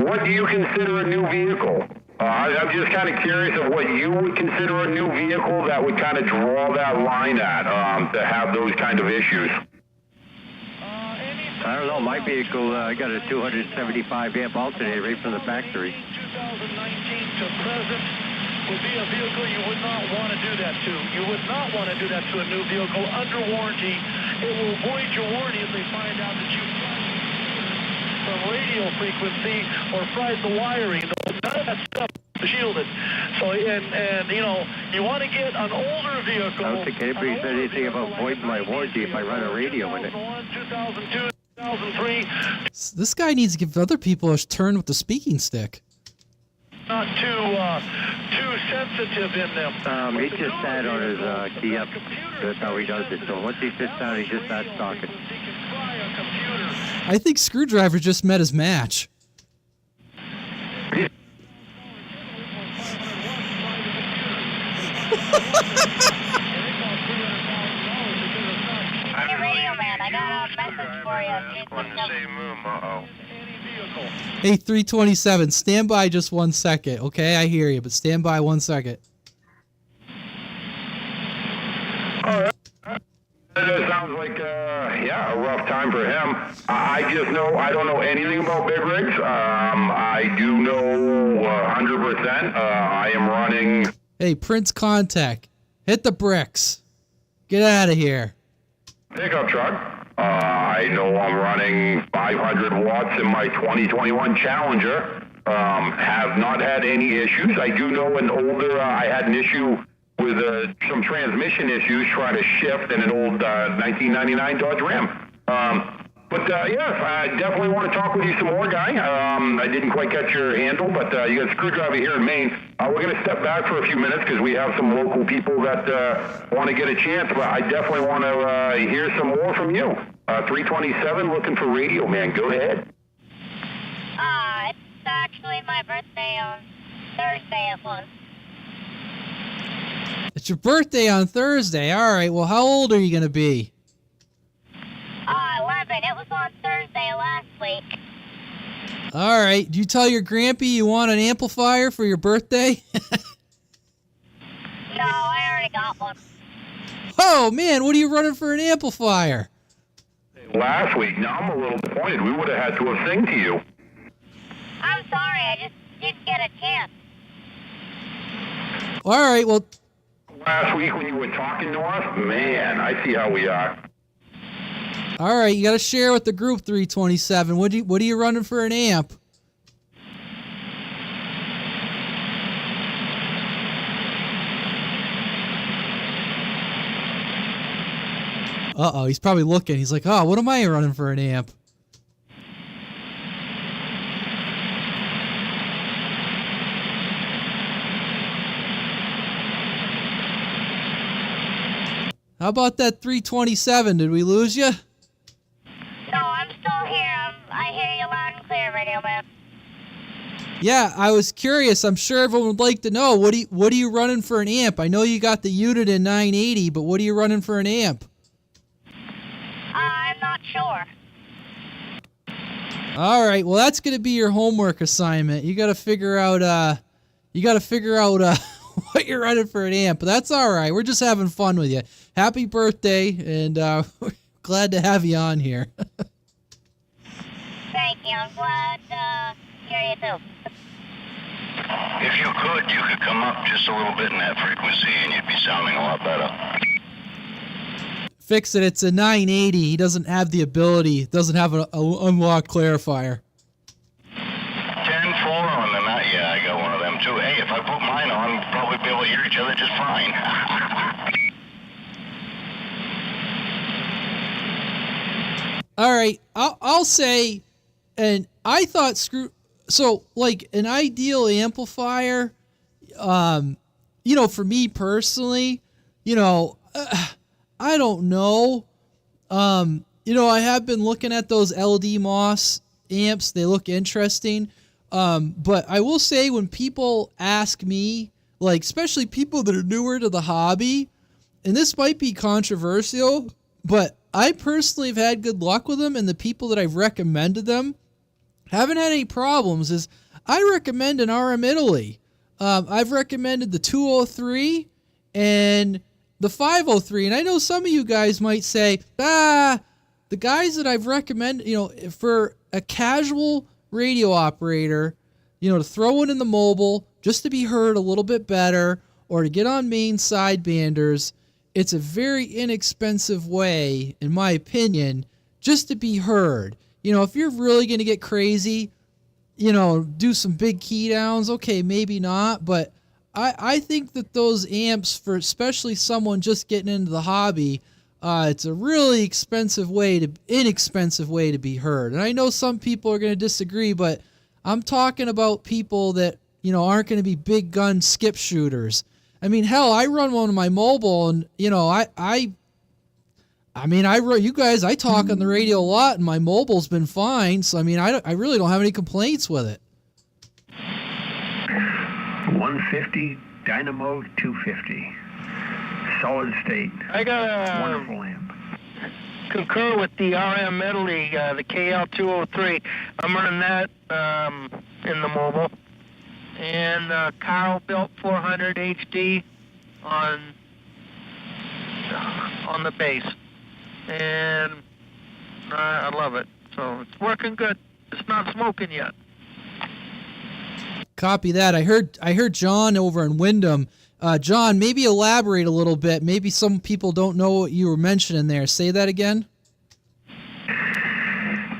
what do you consider a new vehicle? I'm just kind of curious of what you would consider a new vehicle that would kind of draw that line at to have those kind of issues. I don't know. My vehicle, I got a 275 amp alternator right from the factory. 2019 to present would be a vehicle you would not want to do that to. You would not want to do that to a new vehicle under warranty. It will void your warranty if they find out that you from radio frequency or fried the wiring. None of that stuff is shielded. So, and you know, you want to get an older vehicle. I don't think anybody said anything about voiding my warranty if I run a radio in it. 2002, 2003. This guy needs to give other people a turn with the speaking stick. Not too sensitive in them. He just sat on his key up. That's how he does it. So once he sits down, he just starts talking. I think Screwdriver just met his match. Hey, Radio Man, I got a message for you. In the same room, uh-oh. Hey, 327, stand by just 1 second, okay? I hear you, but stand by 1 second. All right. That sounds like, a rough time for him. I just know, I don't know anything about big rigs. I do know 100%. I am running... Hey, Prince Contact, hit the bricks. Get out of here. Pickup truck. I know I'm running 500 watts in my 2021 Challenger. Have not had any issues. I do know an older, I had an issue with some transmission issues trying to shift in an old 1999 Dodge Ram. But yes, I definitely want to talk with you some more, guy. I didn't quite catch your handle, but you got a Screwdriver here in Maine. We're going to step back for a few minutes because we have some local people that want to get a chance, but I definitely want to hear some more from you. 327, looking for Radio Man. Go ahead. It's actually my birthday on Thursday at 1. It's your birthday on Thursday. All right, well, how old are you going to be? 11. It was on Thursday last week. All right, do you tell your grampy you want an amplifier for your birthday? No, I already got one. Oh, man, what are you running for an amplifier? Last week. Now I'm a little disappointed. We would have had to have sang to you. I'm sorry, I just didn't get a chance. All right, well... Last week when you were talking to us, man, I see how we are. All right, you got to share with the group, 327. What are you running for an amp? Uh-oh, he's probably looking. He's like, oh, what am I running for an amp? How about that 327? Did we lose you? No, I'm still here. I hear you loud and clear, Radio Man. Yeah, I was curious. I'm sure everyone would like to know, what are you running for an amp? I know you got the unit in 980, but what are you running for an amp? I'm not sure. All right, well, that's going to be your homework assignment. You got to figure out what you're running for an amp. But that's all right. We're just having fun with you. Happy birthday, and we're glad to have you on here. Thank you. I'm glad to hear you too. If you could come up just a little bit in that frequency and you'd be sounding a lot better. Fix it. It's a 980. He doesn't have the ability. Doesn't have an unlocked clarifier. 10-4 on the night. Yeah, I got one of them too. Hey, if I put mine on, we'll probably be able to hear each other just fine. All right, I'll say, and I thought so like an ideal amplifier, for me personally, I don't know. I have been looking at those LD Moss amps. They look interesting. But I will say, when people ask me, like, especially people that are newer to the hobby, and this might be controversial, but I personally have had good luck with them, and the people that I've recommended them haven't had any problems, is I recommend an RM Italy. I've recommended the 203 and the 503, and I know some of you guys might say, the guys that I've recommended, for a casual radio operator, to throw it in the mobile just to be heard a little bit better, or to get on Maine Sidebanders, it's a very inexpensive way, in my opinion, just to be heard. If you're really going to get crazy, do some big key downs, okay, maybe not, but I think that those amps, for especially someone just getting into the hobby, it's a really inexpensive way to be heard. And I know some people are going to disagree, but I'm talking about people that, aren't going to be big gun skip shooters. I mean, hell, I run one on my mobile, and, I talk on the radio a lot, and my mobile's been fine, so, I really don't have any complaints with it. 150 Dynamo 250. Solid state. I got a wonderful amp. Concur with the RM Italy, the KL203. I'm running that in the mobile. And Carl built 400 HD on the bass. And I love it. So it's working good. It's not smoking yet. Copy that. I heard John over in Wyndham. John, maybe elaborate a little bit. Maybe some people don't know what you were mentioning there. Say that again.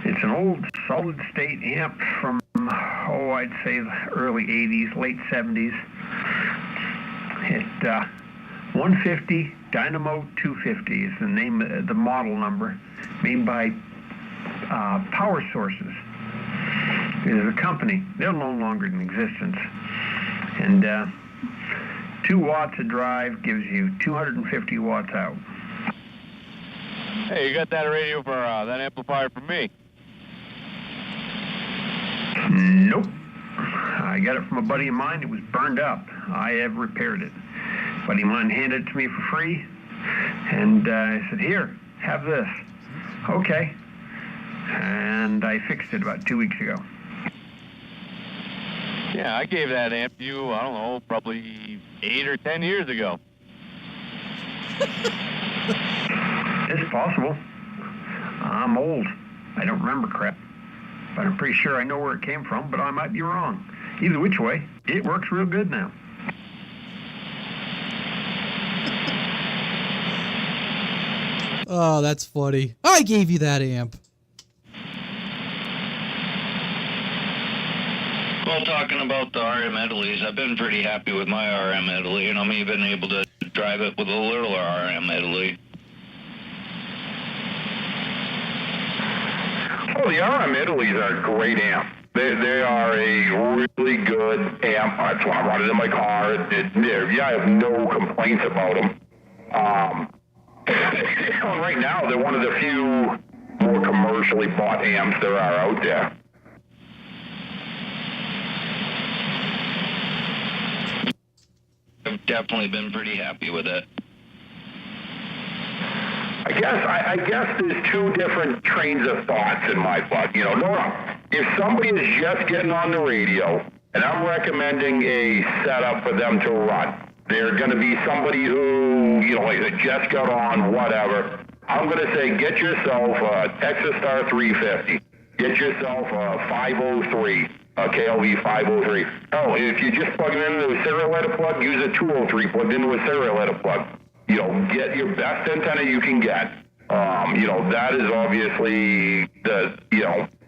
It's an old solid state amp from, I'd say early 80s, late 70s. It 150 Dynamo 250 is the name, the model number, made by Power Sources. It is a company. They're no longer in existence. And 2 watts of drive gives you 250 watts out. Hey, you got that radio for that amplifier for me? Nope. I got it from a buddy of mine. It was burned up. I have repaired it. A buddy of mine handed it to me for free, and I said, "Here, have this." Okay. And I fixed it about 2 weeks ago. Yeah, I gave that amp to you, I don't know, probably 8 or 10 years ago. It's possible. I'm old. I don't remember crap. But I'm pretty sure I know where it came from, but I might be wrong. Either which way, it works real good now. Oh, that's funny. I gave you that amp. Well, talking about the RM Italys, I've been pretty happy with my RM Italy, and I'm even able to drive it with a little RM Italy. Oh, the RM Italy's are a great amp. They are a really good amp. That's why I run it in my car. I have no complaints about them. Right now, they're one of the few more commercially bought amps there are out there. I've definitely been pretty happy with it. I guess there's two different trains of thoughts in my book. You know, Nora, if somebody is just getting on the radio, and I'm recommending a setup for them to run, they're going to be somebody who, you know, like just got on, whatever. I'm going to say, get yourself a Texas Star 350. Get yourself a 503, a KLV 503. Oh, if you just plug it into a serial letter plug, use a 203 plugged into a serial letter plug. You know, get your best antenna you can get. You know, that is obviously the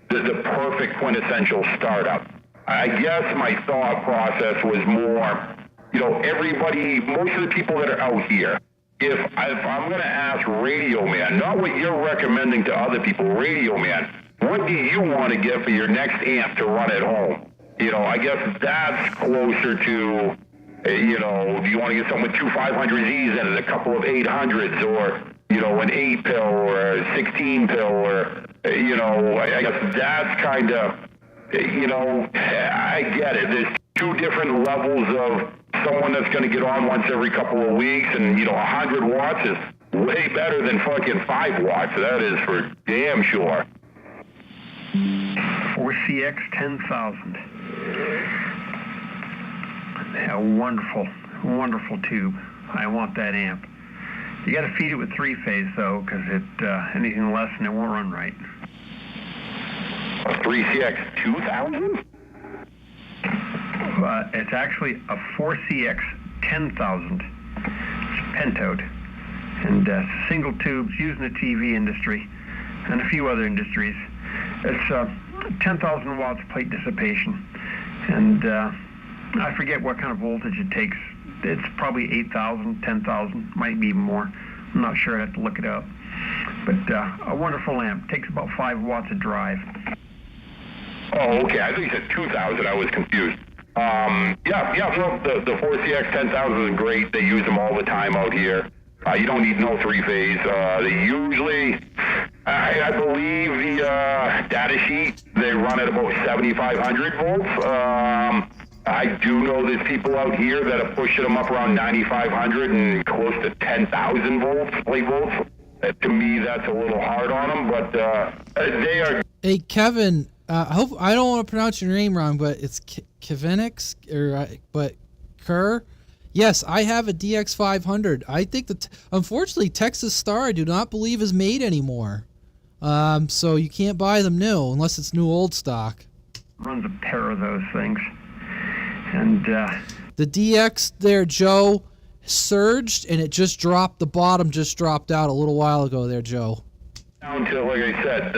perfect quintessential startup. I guess my thought process was more, you know, most of the people that are out here, if I'm going to ask Radio Man, not what you're recommending to other people, Radio Man, what do you want to get for your next amp to run at home? You know, I guess that's closer to, you know, do you want to get something with two 500Zs in it, a couple of 800s, or, you know, an 8-pill or a 16-pill, or, you know, I guess that's kind of, you know, I get it. There's two different levels of someone that's going to get on once every couple of weeks, and, you know, 100 watts is way better than fucking 5 watts. That is for damn sure. 4CX 10,000. A wonderful, wonderful tube. I want that amp. You got to feed it with 3-phase though, because anything less than it won't run right. A 3CX 2000? It's actually a 4CX 10,000. It's pentode, and single tubes used in the TV industry and a few other industries. It's 10,000 watts plate dissipation, and I forget what kind of voltage it takes. It's probably 8,000, 10,000, might be even more. I'm not sure. I have to look it up. But a wonderful amp. Takes about 5 watts of drive. Oh, okay. I think you said 2,000. I was confused. Well, the 4CX 10,000 is great. They use them all the time out here. You don't need no 3-phase. They usually, I believe the data sheet, they run at about 7,500 volts. I do know there's people out here that are pushing them up around 9,500 and close to 10,000 volts, plate volts. To me, that's a little hard on them, but they are. Hey, Kevin, I don't want to pronounce your name wrong, but it's Kevinix, but Kerr. Yes, I have a DX500. I think that, unfortunately, Texas Star I do not believe is made anymore. So you can't buy them new unless it's new old stock. Runs a pair of those things. And the DX there, Joe, surged, and it just dropped. The bottom just dropped out a little while ago there, Joe. Down to, like I said,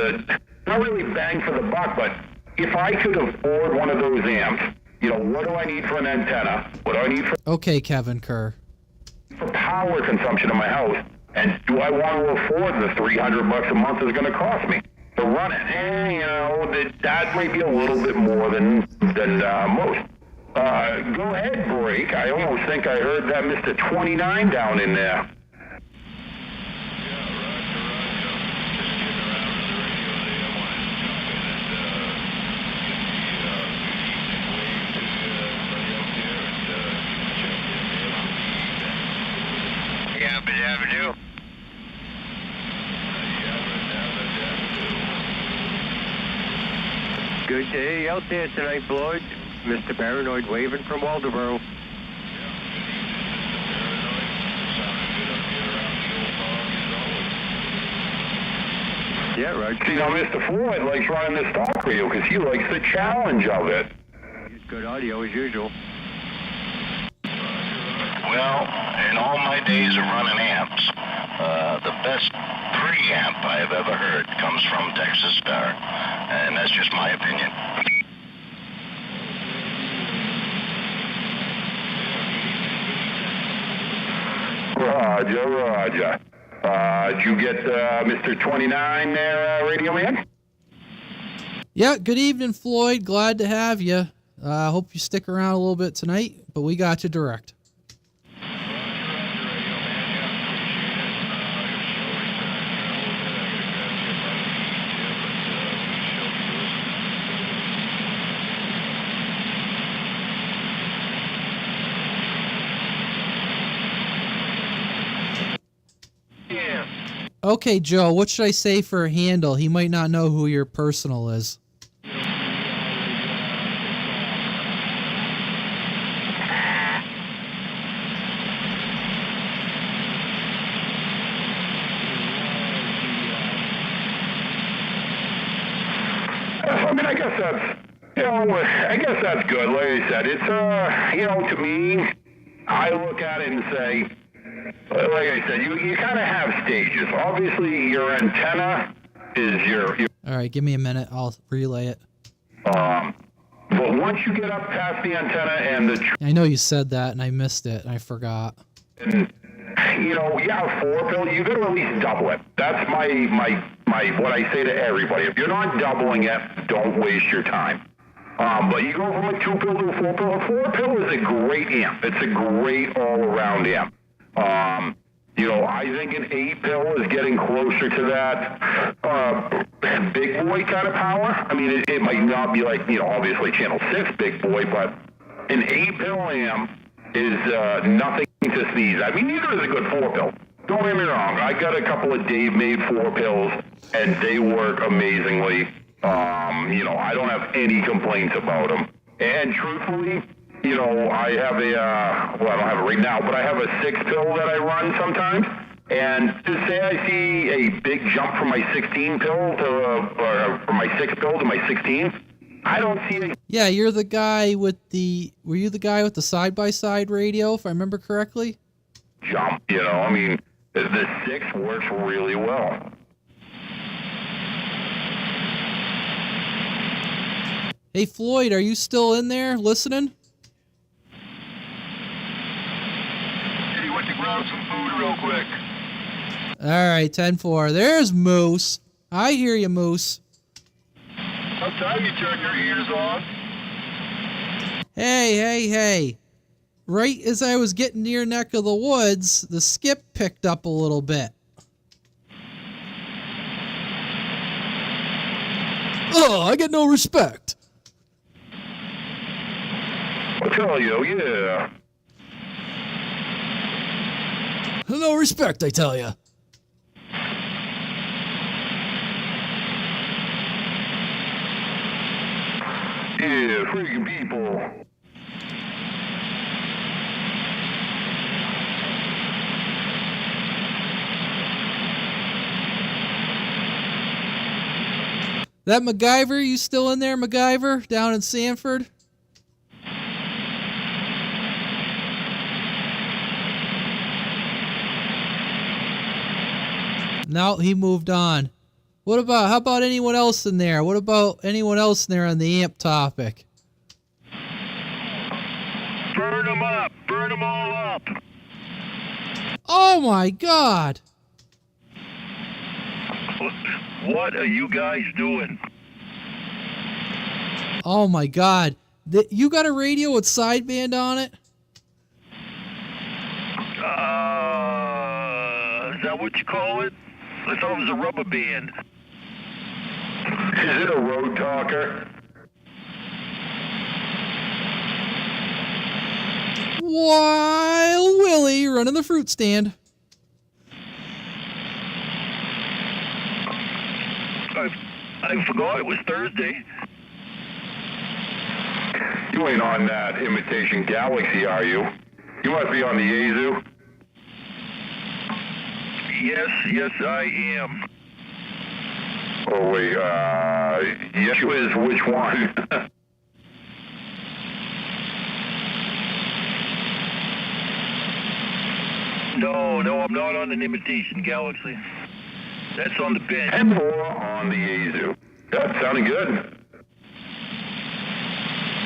not really bang for the buck, but if I could afford one of those amps, you know, what do I need for an antenna? What do I need for... Okay, Kevin Kerr. For power consumption in my house, and do I want to afford the $300 a month it's going to cost me to run it? And, you know, that might be a little bit more than most. Go ahead, break. I almost think I heard that Mr. 29 down in there. Good day out there tonight, Floyd. Mr. Paranoid waving from Waldoboro. Yeah, right. See, now Mr. Floyd likes running the stock radio because he likes the challenge of it. It's good audio as usual. Well, in all my days of running amps, the best preamp I have ever heard comes from Texas Star, and that's just my opinion. Roger. Did you get Mr. 29 there, Radio Man? Yeah, good evening, Floyd. Glad to have you. Hope you stick around a little bit tonight, but we got you direct. Okay, Joe, what should I say for a handle? He might not know who your personal is. I mean, I guess that's, I guess that's good. Like I said, it's, to me, I look at it and say, like I said, you kind of have stages. Obviously, your antenna is your. All right, give me a minute. I'll relay it. But once you get up past the antenna and the. I know you said that, and I missed it, and I forgot. And, yeah, 4-pill, you got to at least double it. That's my what I say to everybody. If you're not doubling it, don't waste your time. But you go from a 2-pill to a 4-pill. A 4-pill is a great amp. It's a great all-around amp. I think an 8-pill is getting closer to that big boy kind of power. I mean, it might not be like, obviously Channel 6 big boy, but an 8-pill amp is nothing to sneeze. I mean, neither is a good 4-pill. Don't get me wrong. I got a couple of Dave-made 4-pills, and they work amazingly. I don't have any complaints about them. And truthfully, I have I don't have it right now, but I have a 6-pill that I run sometimes. And to say I see a big jump from my 16-pill or from my 6-pill to my 16, I don't see it. Yeah, you're the guy with were you the guy with the side-by-side radio, if I remember correctly? Jump, I mean, the 6 works really well. Hey, Floyd, are you still in there listening? He went to grab some food real quick. All right, 10-4. There's Moose. I hear you, Moose. What time you turn your ears on? Hey. Right as I was getting near neck of the woods, the skip picked up a little bit. Oh, I get no respect. I'll tell you, yeah. No respect, I tell you. Yeah, freaking people. That MacGyver, you still in there, MacGyver, down in Sanford? No, he moved on. How about anyone else in there? What about anyone else in there on the amp topic? Burn them up. Burn them all up. Oh my God. What are you guys doing? Oh my God. You got a radio with sideband on it? Is that what you call it? I thought it was a rubber band. Is it a road talker? Wild Willie running the fruit stand. I forgot it was Thursday. You ain't on that Imitation Galaxy, are you? You must be on the Yazoo. Yes, I am. Oh, wait, yes, you is which one? No, I'm not on an Imitation Galaxy. That's on the bench. And more on the Yazoo. That sounded good.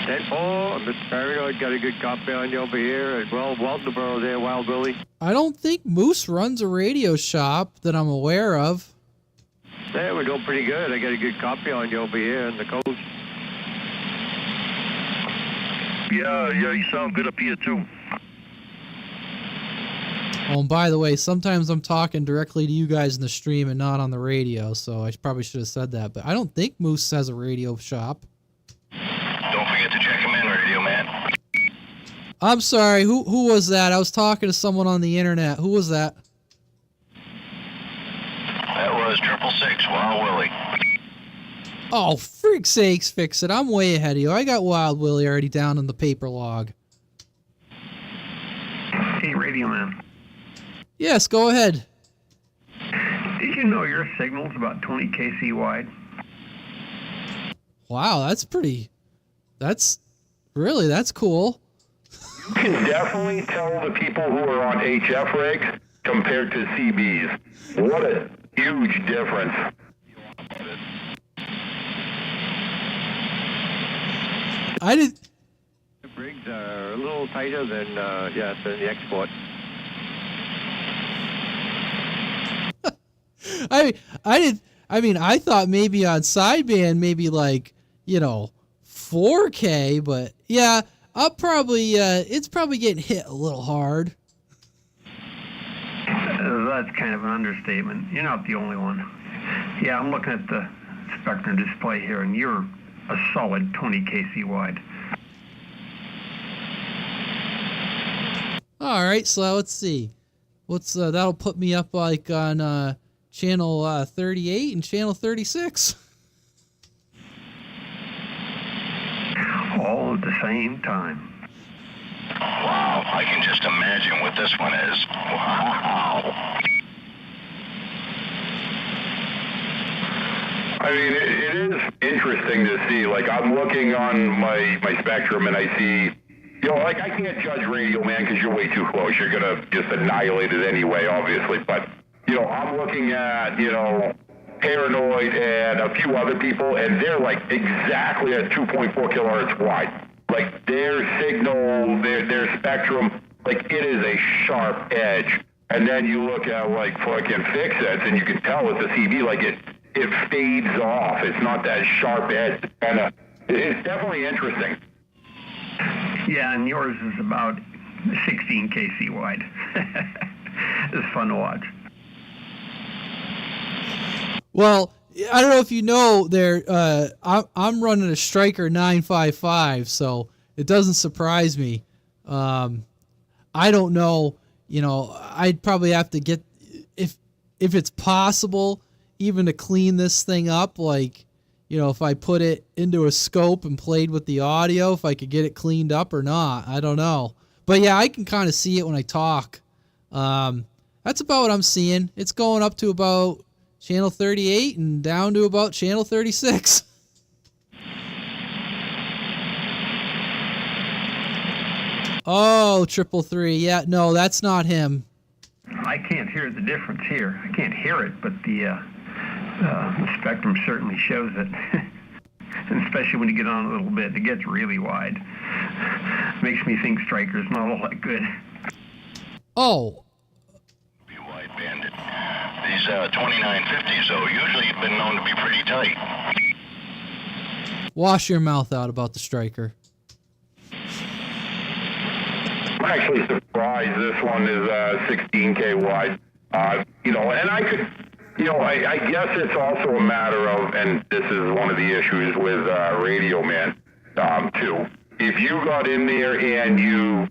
10-4, Mr. Paranoid, got a good copy on you over here as well. Waldeboro there, Wild Willie. I don't think Moose runs a radio shop that I'm aware of. Yeah, we're doing pretty good. I got a good copy on you over here on the coast. Yeah, you sound good up here, too. Oh, and by the way, sometimes I'm talking directly to you guys in the stream and not on the radio, so I probably should have said that. But I don't think Moose has a radio shop. Don't forget to check him in, Radio Man. I'm sorry, who was that? I was talking to someone on the internet. Who was that? That was 666 Wild Willie. Oh, freak sakes, fix it. I'm way ahead of you. I got Wild Willie already down in the paper log. Hey, Radio Man. Yes, go ahead. Did you know your signal's about 20 kc wide? Wow, that's cool. You can definitely tell the people who are on HF rigs compared to CBs. What a huge difference. The rigs are a little tighter than than the export. I thought maybe on sideband, maybe like, 4K, but yeah, it's probably getting hit a little hard. That's kind of an understatement. You're not the only one. Yeah, I'm looking at the spectrum display here, and you're a solid 20 kc wide. All right, so let's see. That'll put me up like on channel 38 and channel 36. All at the same time. Wow, I can just imagine what this one is. Wow. I mean, it is interesting to see. Like, I'm looking on my spectrum and I see, I can't judge Radio Man because you're way too close. You're going to just annihilate it anyway, obviously. But, I'm looking at, Paranoid and a few other people, and they're like exactly at 2.4 kilohertz wide. Like, their signal, their spectrum, like, it is a sharp edge. And then you look at, like, fucking Fixits, and you can tell with the CB, like, it fades off. It's not that sharp edge. It's definitely interesting. Yeah, and yours is about 16 kc wide. It's fun to watch. Well, I don't know if you know I'm running a Striker 955, so it doesn't surprise me. I don't know, I'd probably have to get, if it's possible, even to clean this thing up, like, if I put it into a scope and played with the audio, if I could get it cleaned up or not. I don't know. But yeah, I can kind of see it when I talk. That's about what I'm seeing. It's going up to about channel 38 and down to about channel 36. Oh, 333. Yeah, no, that's not him. I can't hear the difference here. I can't hear it, but the spectrum certainly shows it. And especially when you get on a little bit, it gets really wide. Makes me think Striker's not all that good. Oh. Be wide-banded. These 2950s, though, usually have been known to be pretty tight. Wash your mouth out about the Striker. I'm actually surprised this one is 16K wide. And I could, I guess it's also a matter of, and this is one of the issues with Radio Man, too. If you got in there and you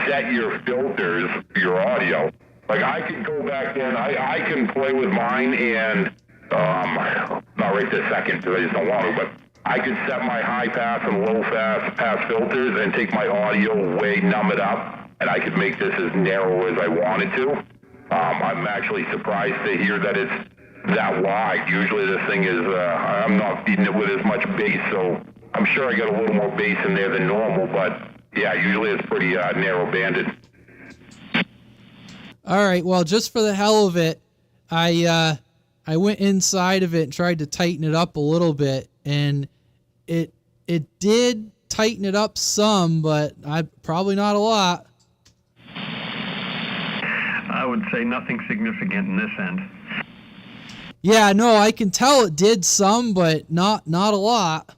set your filters for your audio, like I could go back in, I can play with mine and, not right this second because I just don't want to, but I could set my high pass and low pass filters and take my audio way, numb it up, and I could make this as narrow as I wanted to. I'm actually surprised to hear that it's that wide. Usually this thing is, I'm not feeding it with as much bass, so I'm sure I got a little more bass in there than normal, but yeah, usually it's pretty narrow banded. All right, well, just for the hell of it, I went inside of it and tried to tighten it up a little bit, and it did tighten it up some, but probably not a lot. I would say nothing significant in this end. Yeah, no, I can tell it did some, but not a lot.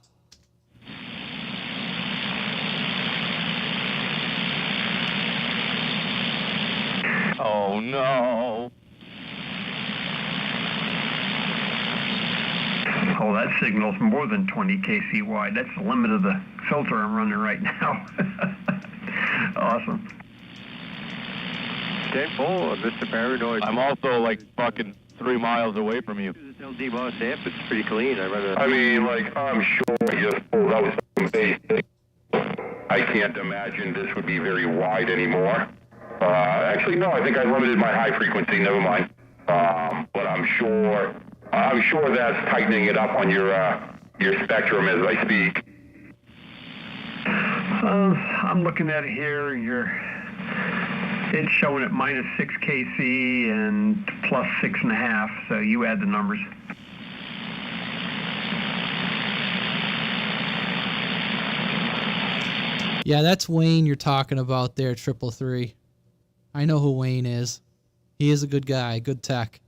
Oh no. Oh, that signal's more than 20 kc wide. That's the limit of the filter I'm running right now. Awesome. 10-4, Mr. Paranoid. I'm also like fucking 3 miles away from you. This LD boss amp, it's pretty clean. I mean, like, I'm sure I just pulled out some basic. I can't imagine this would be very wide anymore. Actually, no, I think I limited my high frequency. Never mind. But I'm sure that's tightening it up on your spectrum as I speak. I'm looking at it here. It's showing at minus 6 kc and plus 6.5. So you add the numbers. Yeah, that's Wayne you're talking about there, 333. I know who Wayne is. He is a good guy, good tech.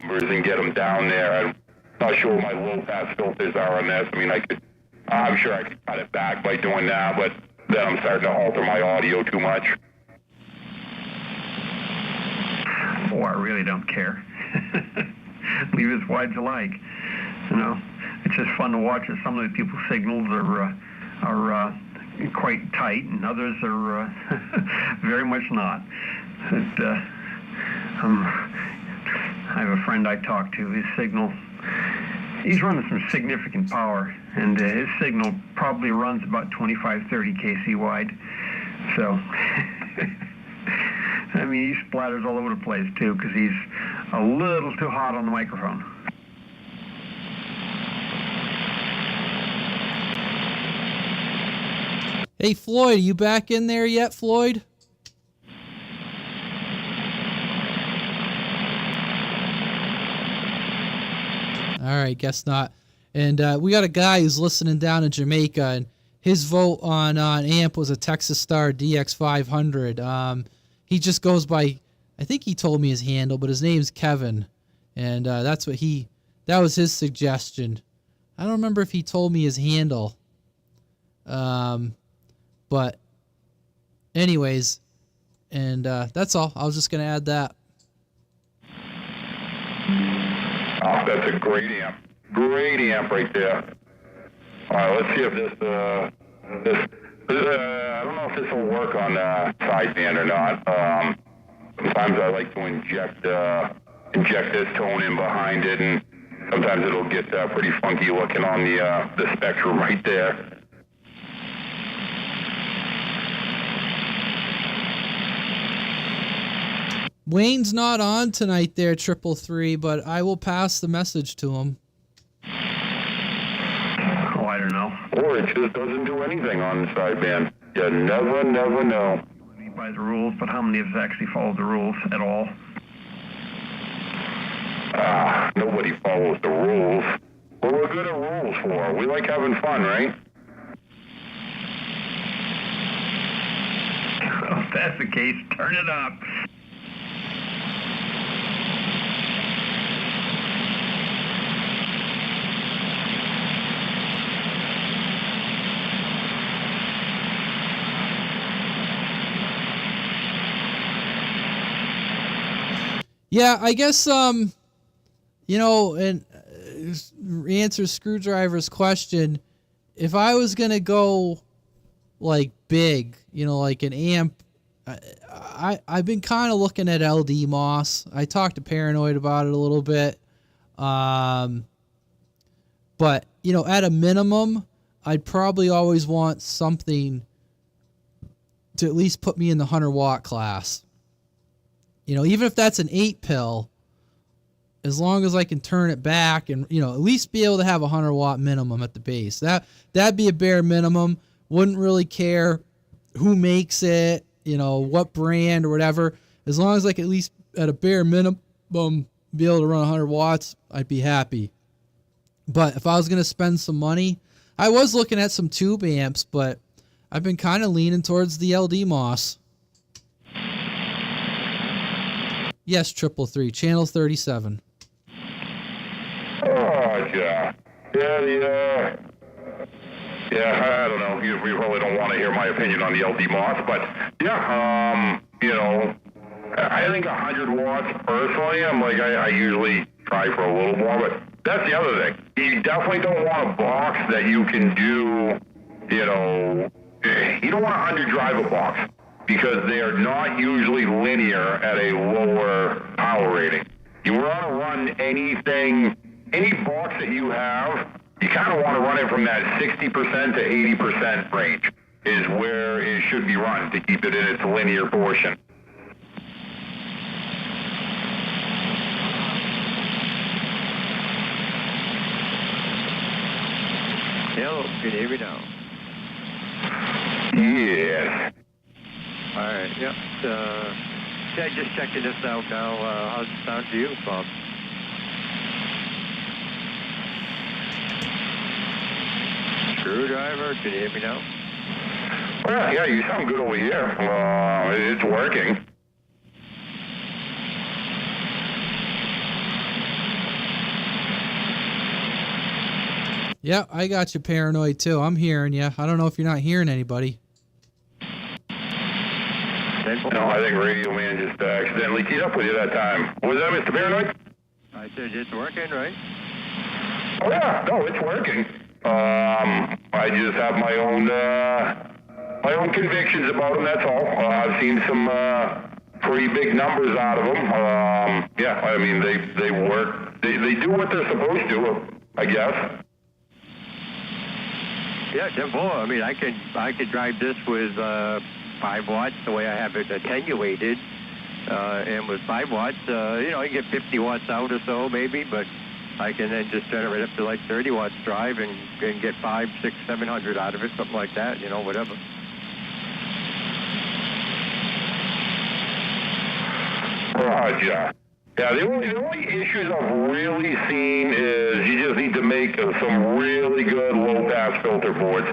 And get them down there. I'm not sure what my low pass filters are on this. I mean, I'm sure I could cut it back by doing that, but then I'm starting to alter my audio too much. Oh, I really don't care. Leave it as wide as you like. You know, it's just fun to watch it. Some of the people's signals are quite tight, and others are very much not. I have a friend I talk to. His signal, he's running some significant power, and his signal probably runs about 25, 30 kc wide. So, I mean, he splatters all over the place too, because he's a little too hot on the microphone. Hey, Floyd, are you back in there yet, Floyd? All right, guess not. And we got a guy who's listening down in Jamaica, and his vote on amp was a Texas Star DX500. He just goes by, I think he told me his handle, but his name's Kevin, and that was his suggestion. I don't remember if he told me his handle. But anyways, and that's all. I was just going to add that. Oh, that's a great amp. Great amp right there. All right, let's see if this I don't know if this will work on sideband or not. Sometimes I like to inject this tone in behind it, and sometimes it'll get pretty funky looking on the spectrum right there. Wayne's not on tonight there, 333, but I will pass the message to him. Oh, I don't know. Or it just doesn't do anything on the sideband. You never know. By the rules, but how many of us actually follow the rules at all? Nobody follows the rules. What we're good at rules for? We like having fun, right? If that's the case, turn it up. Yeah, I guess, and answer Screwdriver's question, if I was going to go, like, big, like an amp, I've been kind of looking at LD Moss. I talked to Paranoid about it a little bit. But, at a minimum, I'd probably always want something to at least put me in the 100-watt class. Even if that's an 8-pill, as long as I can turn it back and, at least be able to have a 100-watt minimum at the base. That'd be a bare minimum. Wouldn't really care who makes it, what brand or whatever. As long as I could at least at a bare minimum be able to run 100 watts, I'd be happy. But if I was going to spend some money, I was looking at some tube amps, but I've been kind of leaning towards the LD Moss. Yes, 333, channel 37. yeah. Yeah, I don't know. You probably don't want to hear my opinion on the LD Moss, but yeah, I think 100 watts personally. I usually try for a little more, but that's the other thing. You definitely don't want a box that you can do, you don't want to underdrive a box because they are not usually linear at a lower power rating. You want to run any box that you have, you kind of want to run it from that 60% to 80% range is where it should be run to keep it in its linear portion. Hello, can you hear me now? Yes. All right, yep. Yeah, just checking this out now. How's it sound to you, Bob? Screwdriver, can you hear me now? Well, yeah, you sound good over here. It's working. Yeah, I got you paranoid too. I'm hearing you. I don't know if you're not hearing anybody. No, I think Radio Man just accidentally keyed up with you that time. Was that Mr. Paranoid? I said it's working, right? Oh yeah, no, it's working. I just have my own convictions about them. That's all. I've seen some pretty big numbers out of them. Yeah, I mean they work. They do what they're supposed to, I guess. Yeah, simple. I mean, I could drive this with 5 watts the way I have it attenuated, and with 5 watts, I get 50 watts out or so maybe, but I can then just generate up to like 30 watts drive and get 500, 600, 700 out of it, something like that, whatever. Roger. Yeah, the only issues I've really seen is you just need to make some really good low-pass filter boards.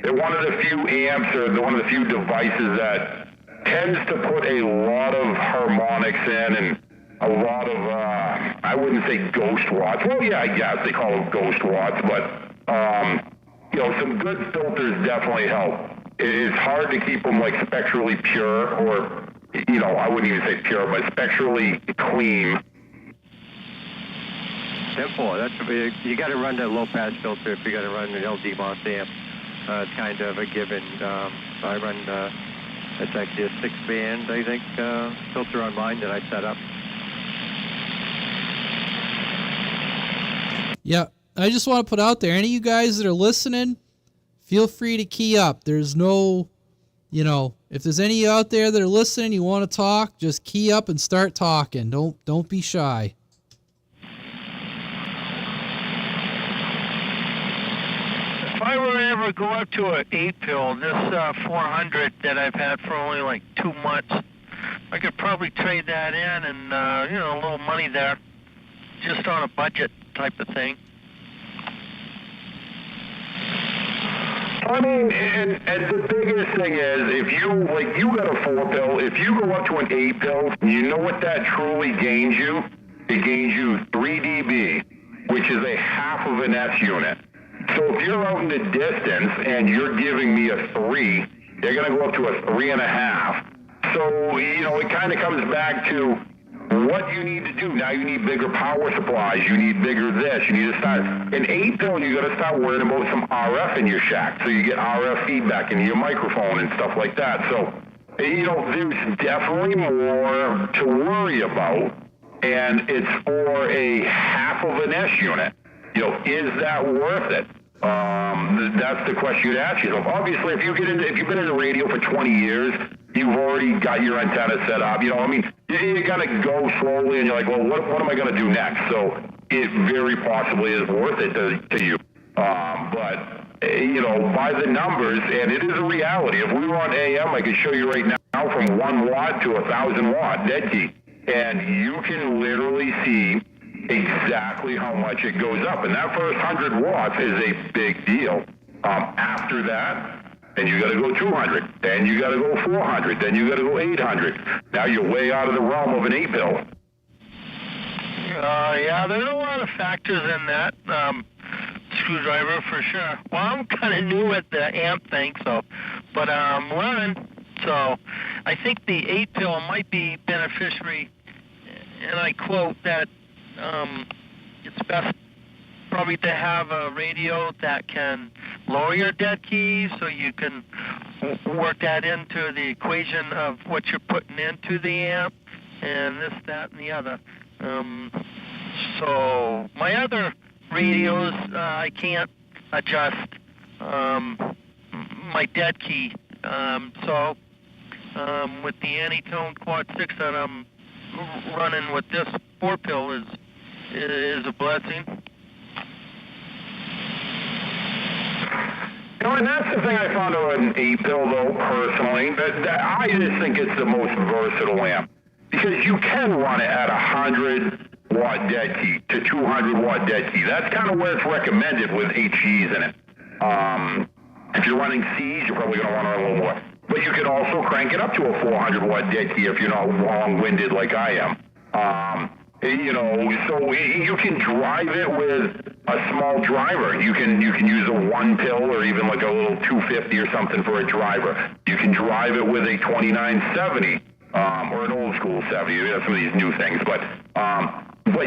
They're one of the few amps or they're one of the few devices that tends to put a lot of harmonics in and a lot of, I wouldn't say ghost watts. Well, yeah, I guess they call them ghost watts, but, some good filters definitely help. It's hard to keep them like spectrally pure or, I wouldn't even say pure, but spectrally clean. Simple. You got to run the low-pass filter if you got to run an LD Moss amp. It's kind of a given. I run, it's actually a 6-band, I think, filter on mine that I set up. Yeah, I just want to put out there, any of you guys that are listening, feel free to key up. There's no, if there's any of you out there that are listening, you want to talk, just key up and start talking. Don't be shy. If I were to ever go up to an 8-pill, this 400 that I've had for only like 2 months, I could probably trade that in and, a little money there, just on a budget type of thing. I mean, and the biggest thing is, if you got a 4-pill, if you go up to an 8-pill, you know what that truly gains you? It gains you 3 dB, which is a half of an S unit. So if you're out in the distance and you're giving me a 3, they're going to go up to a 3.5. So, it kind of comes back to what you need to do. Now you need bigger power supplies. You need bigger this. You need to start. An 8-pill, you got to start worrying about some RF in your shack. So you get RF feedback into your microphone and stuff like that. So, there's definitely more to worry about. And it's for a half of an S unit. Is that worth it? That's the question you'd ask yourself. Obviously, if you've been in the radio for 20 years, you've already got your antenna set up. You got to go slowly, and you're like, well, what am I going to do next? So it very possibly is worth it to you. But by the numbers, and it is a reality. If we were on AM, I could show you right now from 1 watt to 1,000 watt dead key, and you can literally see exactly how much it goes up. And that first 100 watts is a big deal. After that, then you got to go 200. Then you got to go 400. Then you got to go 800. Now you're way out of the realm of an 8-pill. Yeah, there's a lot of factors in that. Screwdriver for sure. Well, I'm kind of new at the amp thing, but I'm learning. So I think the 8-pill might be beneficiary, and I quote that it's best probably to have a radio that can lower your dead key, so you can work that into the equation of what you're putting into the amp, and this, that, and the other. So my other radios, I can't adjust my dead key. So with the Antitone Quad 6 that I'm running with this 4-pill is a blessing. You know, and that's the thing I found out an 8-pill, though, personally. That I just think it's the most versatile amp. Because you can run it at 100-watt dead key to 200-watt dead key. That's kind of where it's recommended with HGs in it. If you're running Cs, you're probably going to want to run a little more. But you can also crank it up to a 400-watt dead key if you're not long-winded like I am. You know, so you can drive it with a small driver. You can use a 1-pill or even like a little 250 or something for a driver. You can drive it with a 2970 or an old school 70. You have some of these new things, but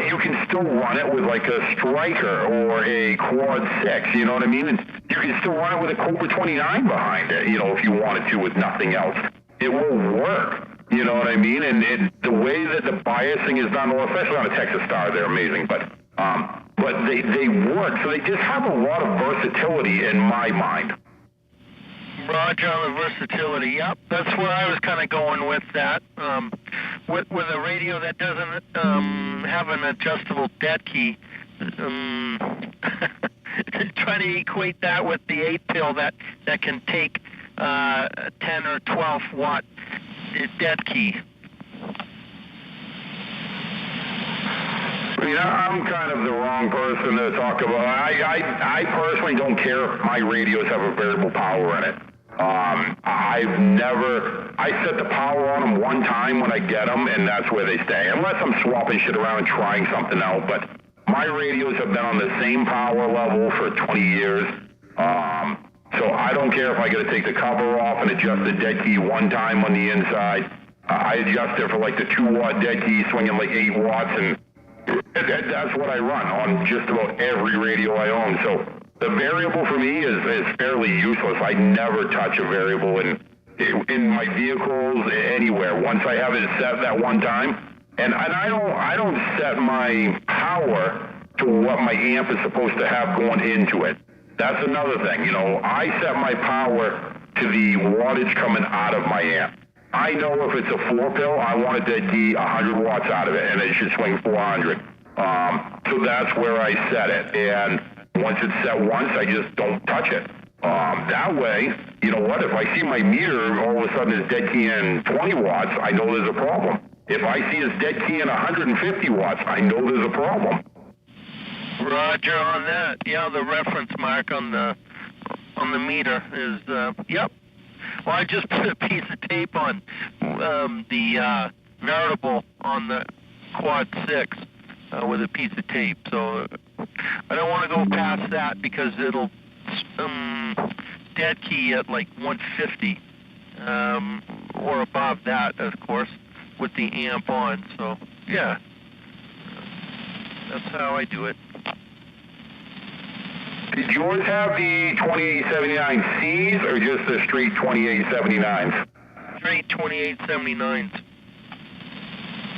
you can still run it with like a Striker or a Quad 6. You know what I mean? And you can still run it with a Cobra 29 behind it. You know, if you wanted to with nothing else, it will work. You know what I mean? And the way that the biasing is done, well, especially on a Texas Star, they're amazing. But they work. So they just have a lot of versatility in my mind. Roger on the versatility. Yep, that's where I was kind of going with that. With a radio that doesn't have an adjustable dead key, try to equate that with the 8-pill that can take 10 or 12 watt dead key. I mean, I'm kind of the wrong person to talk about. I personally don't care if my radios have a variable power in it. I set the power on them one time when I get them, and that's where they stay. Unless I'm swapping shit around and trying something out. But my radios have been on the same power level for 20 years. So I don't care if I got to take the cover off and adjust the dead key one time on the inside. I adjust it for like the 2-watt dead key, swinging like 8 watts, and that's what I run on just about every radio I own. So the variable for me is fairly useless. I never touch a variable in my vehicles, anywhere. Once I have it set that one time, and I don't set my power to what my amp is supposed to have going into it. That's another thing. You know, I set my power to the wattage coming out of my amp. I know if it's a 4-pill, I want a dead key 100 watts out of it, and it should swing 400. So that's where I set it. And once it's set once, I just don't touch it. That way, you know what? If I see my meter all of a sudden is dead key in 20 watts, I know there's a problem. If I see it's dead key in 150 watts, I know there's a problem. Roger on that. Yeah, the reference mark on the meter is yep. Well, I just put a piece of tape on the variable on the Quad 6 with a piece of tape. So I don't want to go past that because it'll dead key at like 150 or above that, of course, with the amp on. So yeah, that's how I do it. Did yours have the 2879Cs or just the straight 2879s? Straight 2879s.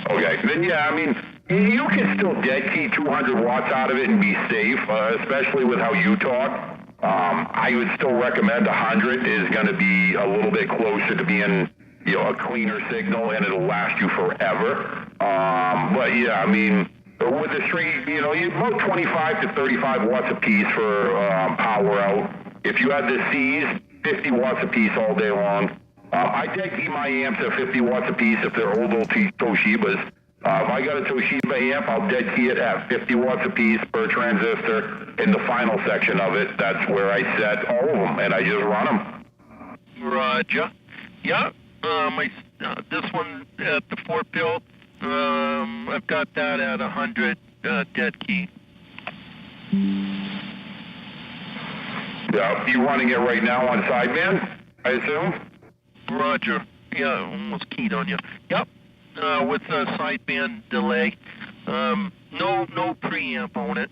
Okay, then yeah, I mean, you can still dead key 200 watts out of it and be safe, especially with how you talk. I would still recommend 100 is going to be a little bit closer to being, you know, a cleaner signal, and it'll last you forever. But yeah, I mean, with the straight, you know, about 25 to 35 watts a piece for power out. If you had the Cs, 50 watts a piece all day long. I dead key my amps at 50 watts a piece if they're old Toshibas. If I got a Toshiba amp, I'll dead key it at 50 watts a piece per transistor. In the final section of it, that's where I set all of them, and I just run them. Roger. Yeah. This one, the 4-pill, I've got that at 100 dead key. Yeah, you running it right now on sideband, I assume? Roger. Yeah, almost keyed on you. Yep. With a sideband delay. No preamp on it.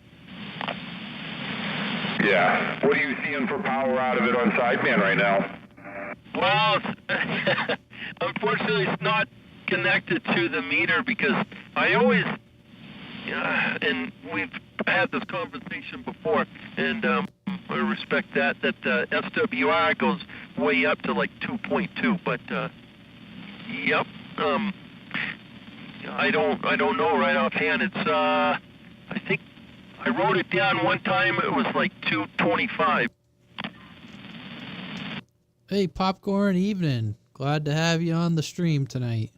Yeah. What are you seeing for power out of it on sideband right now? Well, unfortunately, it's not connected to the meter because I always, and we've had this conversation before, and I respect that SWR goes way up to like 2.2, but yep, I don't know right offhand. It's I think I wrote it down one time. It was like 225. Hey, Popcorn, evening. Glad to have you on the stream tonight.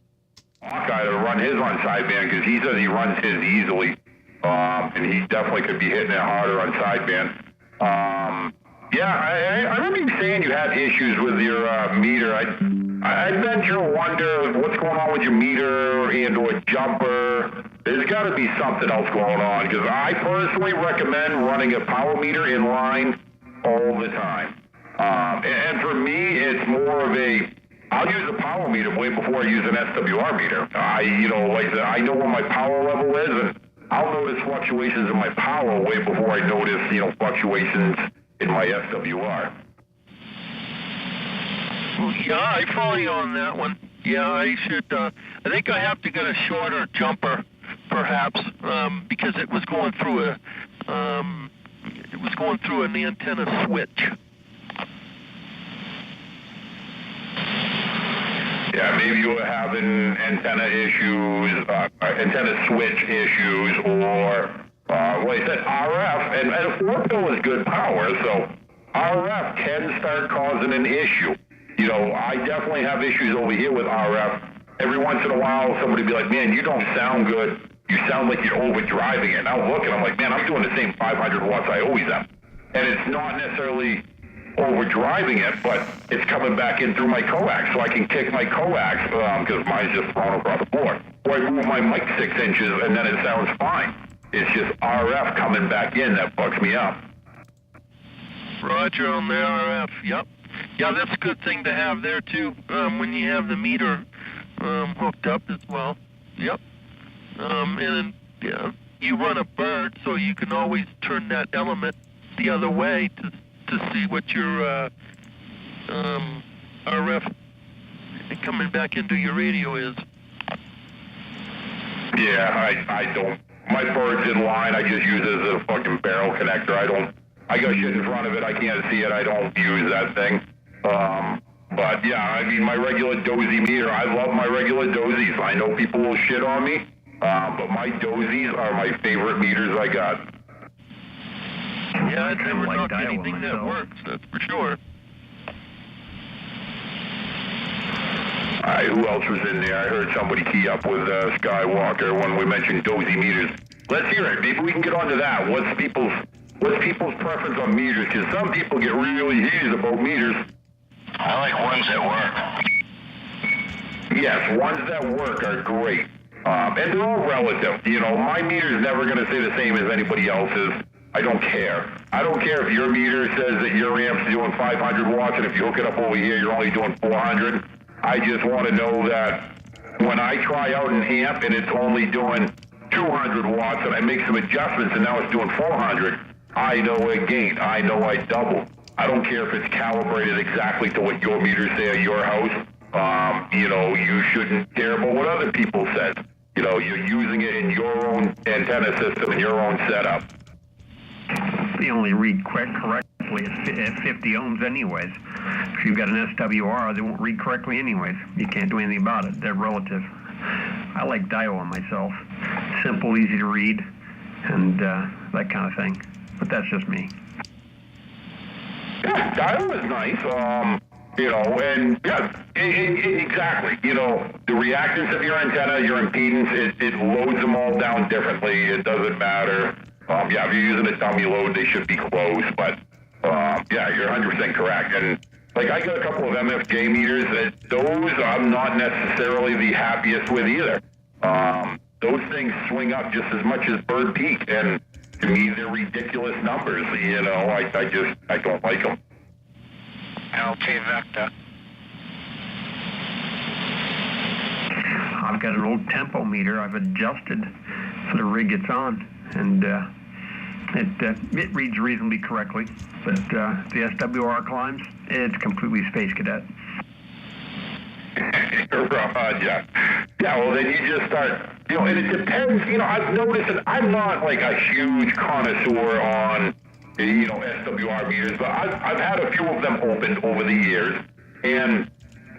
Hawkeye to run his on sideband because he says he runs his easily, and he definitely could be hitting it harder on sideband. Yeah, I remember you saying you had issues with your meter. I'd venture to wonder what's going on with your meter and or jumper. There's got to be something else going on because I personally recommend running a power meter in line all the time. And for me, it's more of I'll use a power meter way before I use an SWR meter. I know what my power level is, and I'll notice fluctuations in my power way before I notice, fluctuations in my SWR. Yeah, I follow you on that one. Yeah, I should. I think I have to get a shorter jumper, perhaps, because it was going through an antenna switch. Yeah, maybe you were having antenna issues, antenna switch issues, or, like I said, RF, and a 4-pill is good power, so RF can start causing an issue. I definitely have issues over here with RF. Every once in a while, somebody will be like, man, you don't sound good. You sound like you're overdriving it. And I'll look, and I'm like, man, I'm doing the same 500 watts I always am. And it's not necessarily overdriving it, but it's coming back in through my coax, so I can kick my coax because mine's just thrown across the board. Or I move my mic 6 inches and then it sounds fine. It's just RF coming back in that fucks me up. Roger on the RF. Yep. Yeah, that's a good thing to have there too. When you have the meter hooked up as well. Yep. And you run a bird, so you can always turn that element the other way to see what your RF coming back into your radio is. Yeah, I don't. My bird's in line. I just use it as a fucking barrel connector. I got shit in front of it. I can't see it. I don't use that thing. But yeah, I mean, my regular dozy meter, I love my regular dozies. I know people will shit on me, but my dozies are my favorite meters I got. Yeah, I'd never knock anything that works, that's for sure. Alright, who else was in there? I heard somebody key up with Skywalker when we mentioned dozy meters. Let's hear it. Maybe we can get onto that. What's people's preference on meters? Because some people get really heated about meters. I like ones that work. Yes, ones that work are great. And they're all relative. My meter's never going to say the same as anybody else's. I don't care. I don't care if your meter says that your amp's doing 500 watts, and if you hook it up over here, you're only doing 400. I just want to know that when I try out an amp and it's only doing 200 watts, and I make some adjustments, and now it's doing 400, I know I gain. I know I double. I don't care if it's calibrated exactly to what your meters say at your house. You shouldn't care about what other people said. You're using it in your own antenna system and your own setup. They only read correctly at 50 ohms anyways. If you've got an SWR, they won't read correctly anyways. You can't do anything about it. They're relative. I like Daiwa myself. Simple, easy to read, and that kind of thing. But that's just me. Yeah, Daiwa is nice. And yeah, exactly. The reactance of your antenna, your impedance, it loads them all down differently. It doesn't matter. If you're using a dummy load, they should be close. But yeah, you're 100% correct. And like I got a couple of MFJ meters. Those I'm not necessarily the happiest with either. Those things swing up just as much as Bird Peak, and to me, they're ridiculous numbers. You know, I don't like them. LP Vector. I've got an old tempo meter I've adjusted for the rig it's on, and it reads reasonably correctly. But the SWR climbs, it's completely Space Cadet. Yeah. Yeah, well, then you just start, you know, and it depends, you know, I've noticed that I'm not like a huge connoisseur on, you know, SWR meters, but I've had a few of them opened over the years, and,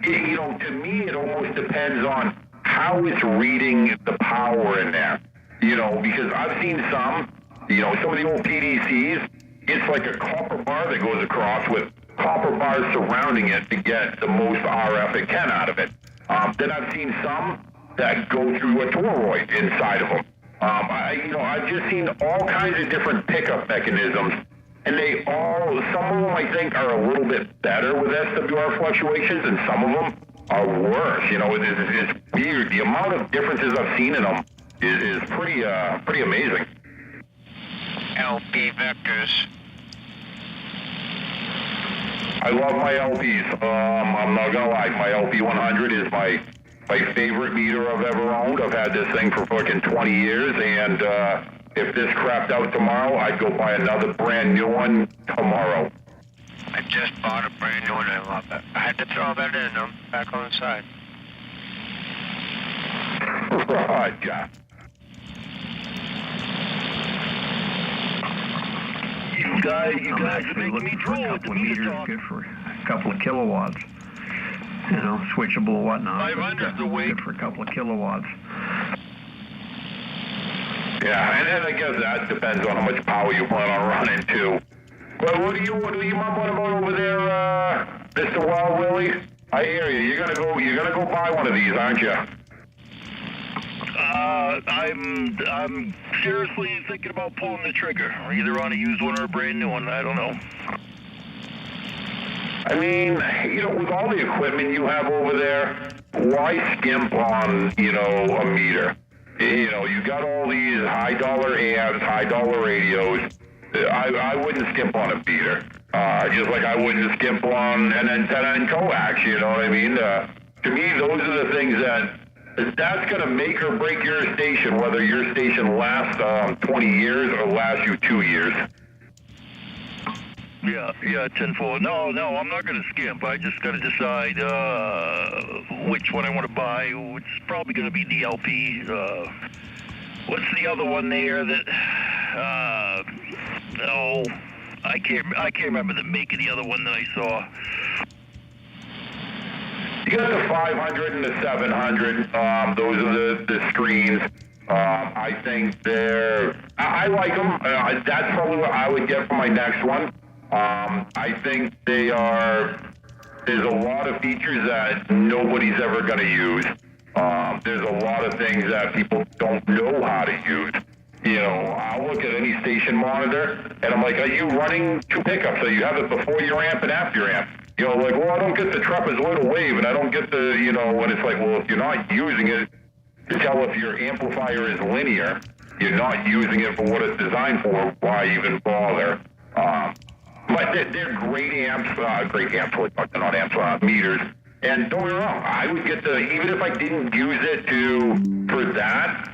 you know, to me, it almost depends on how it's reading the power in there, you know, because I've seen some, you know, some of the old PDCs, it's like a copper bar that goes across with copper bars surrounding it to get the most RF it can out of it. Then I've seen some that go through a toroid inside of them. I've just seen all kinds of different pickup mechanisms, and they all, some of them I think are a little bit better with SWR fluctuations, and some of them are worse. You know, it's weird. The amount of differences I've seen in them is pretty amazing. LP Vectors. I love my LPs. I'm not gonna lie, my LP100 is my favorite meter I've ever owned. I've had this thing for fucking 20 years, and if this crapped out tomorrow, I'd go buy another brand new one tomorrow. I just bought a brand new one. I love it. I had to throw that in. I'm back on the side. Right, yeah. You guys are making me drool. A couple of meters, good for a couple of kilowatts. You know, switchable and whatnot. 500's a week. Good for a couple of kilowatts. Yeah, and I guess that depends on how much power you plan on running too. Well, what do you mumbling about over there, Mr. Wild Willie? I hear you. You're gonna go buy one of these, aren't you? I'm seriously thinking about pulling the trigger, either on a used one or a brand new one. I don't know. I mean, you know, with all the equipment you have over there, why skimp on, you know, a meter? You know, you got all these high dollar amps, high dollar radios. I wouldn't skimp on a meter. Just like I wouldn't skimp on an antenna and coax, you know what I mean? To me, those are the things that's going to make or break your station, whether your station lasts 20 years or lasts you 2 years. Yeah, 10-4. No, I'm not going to skimp. I just got to decide which one I want to buy. It's probably going to be the LP. What's the other one there that... no, I can't remember the make of the other one that I saw. You got the 500 and the 700. Those are the screens. I think I like them. That's probably what I would get for my next one. I think there's a lot of features that nobody's ever going to use. There's a lot of things that people don't know how to use. You know, I'll look at any station monitor, and I'm like, are you running two pickups? So you have it before your amp and after your amp. You know, like, well, I don't get the trapezoidal wave, and I don't get the, you know, and it's like, well, if you're not using it to tell if your amplifier is linear, you're not using it for what it's designed for, why even bother? But they're great amps, like, they're not amps, meters. And don't get me wrong, I would get even if I didn't use it for that,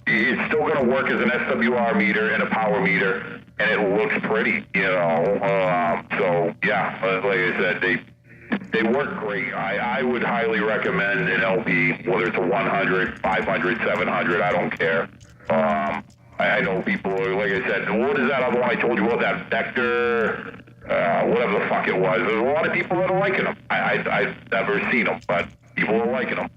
it's still going to work as an SWR meter and a power meter, and it looks pretty, you know. So, yeah, like I said, they work great. I would highly recommend an LP, whether it's a 100, 500, 700, I don't care. I know people, like I said, what is that other one I told you about, that Vector, whatever the fuck it was. There's a lot of people that are liking them. I've never seen them, but people are liking them.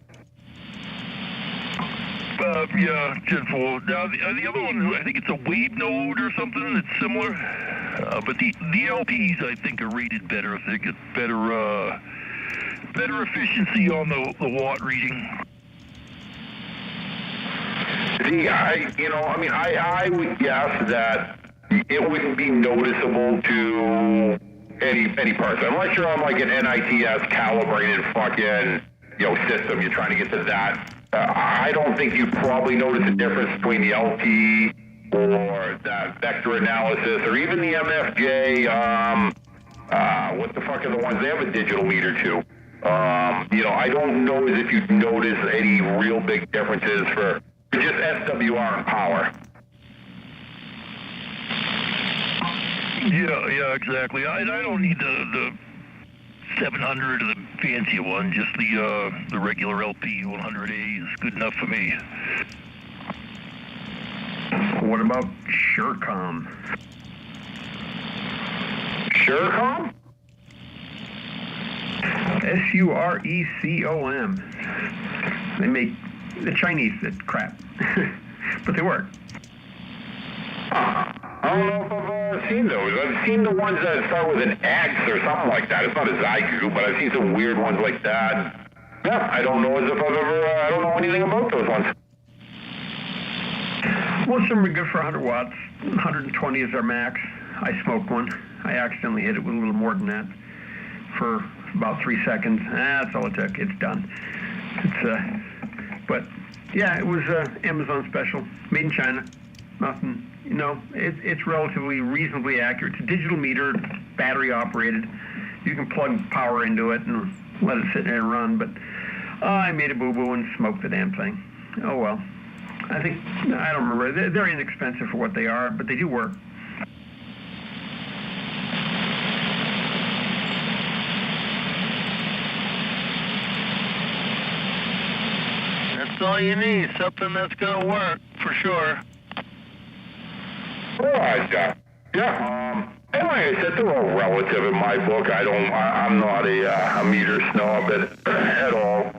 Yeah, 10-4. Now, the other one, I think it's a wave node or something that's similar. But the LPs, I think, are rated better. I think it's better efficiency on the watt reading. I would guess that it wouldn't be noticeable to any person, unless you're on like an NITS calibrated fucking, you know, system. You're trying to get to that I don't think you probably notice a difference between the LT or that vector analysis or even the MFJ. What the fuck are the ones? They have a digital meter too. I don't know as if you'd notice any real big differences for just SWR and power. Yeah, exactly. I don't need the 700 or the fancy one. Just the regular LP 100A is good enough for me. What about Surecom? Surecom? Surecom. They make the Chinese that crap, but they work. I don't know if I've seen those. I've seen the ones that start with an X or something like that. It's not a Zygu, but I've seen some weird ones like that. Yeah, I don't know as if I've ever, I don't know anything about those ones. Most of them are good for 100 watts. 120 is our max. I smoked one. I accidentally hit it with a little more than that for about 3 seconds. That's all it took. It's done. But yeah, it was Amazon special, made in China. Nothing, it's relatively reasonably accurate. It's a digital meter, battery operated. You can plug power into it and let it sit there and run, but I made a boo-boo and smoked the damn thing. Oh well. I don't remember. They're inexpensive for what they are, but they do work. That's all you need. Something that's going to work, for sure. Right, yeah. And like I said, they're all relative in my book. I'm not a meter snob at all.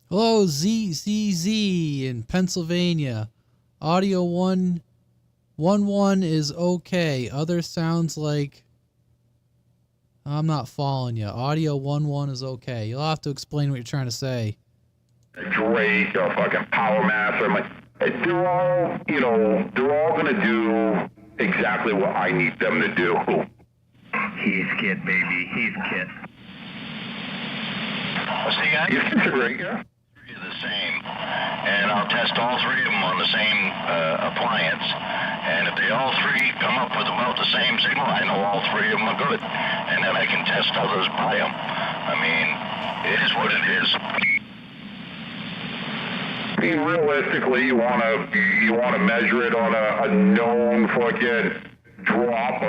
Hello, ZZZ in Pennsylvania. Audio 111 is okay. Other sounds like I'm not following you. Audio 11 is okay. You'll have to explain what you're trying to say. Drake or fucking Power Master. I'm like, they're all going to do exactly what I need them to do. He's kit, baby. He's kit. See, He's kits are great, yeah. The same, and I'll test all three of them on the same appliance. And if they all three come up with about the same signal, I know all three of them are good. And then I can test others by them. I mean, it is what it is. I mean, realistically, you want to measure it on a known fucking drop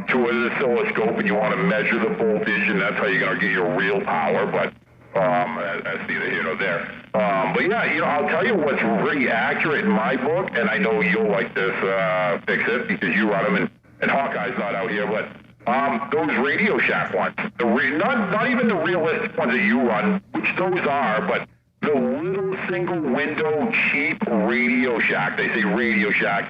to an oscilloscope, and you want to measure the voltage, and that's how you're going to get your real power. But that's neither here nor there. But yeah, I'll tell you what's pretty accurate in my book, and I know you'll like this, Fix It, because you run them, and Hawkeye's not out here, but those Radio Shack ones, not even the realistic ones that you run, which those are, but the little single window cheap Radio Shack, they say Radio Shack,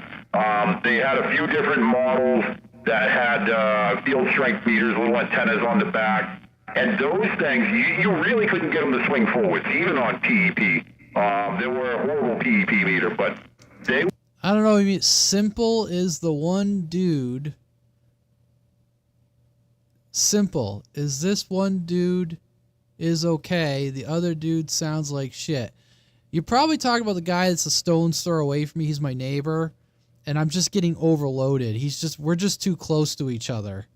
they had a few different models that had field strength meters, little antennas on the back. And those things, you really couldn't get them to swing forwards, even on PEP. They were a horrible PEP meter, but they... I don't know, I mean, Simple is the one dude. Simple. Is this one dude is okay, the other dude sounds like shit. You're probably talking about the guy that's a stone's throw away from me. He's my neighbor, and I'm just getting overloaded. We're just too close to each other.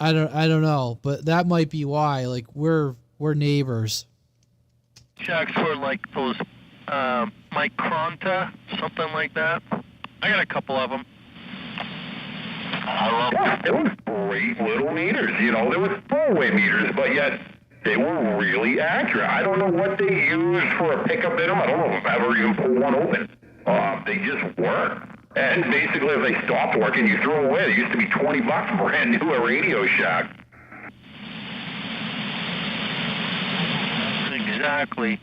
I don't know, but that might be why. Like we're neighbors. Shacks for like those Micronta, something like that. I got a couple of them. They were great little meters. They were throwaway meters, but yet they were really accurate. I don't know what they used for a pickup in them. I don't know if I've ever even pulled one open. They just work. And basically, if they stopped working, you threw them away. It used to be $20 brand new at Radio Shack. Exactly.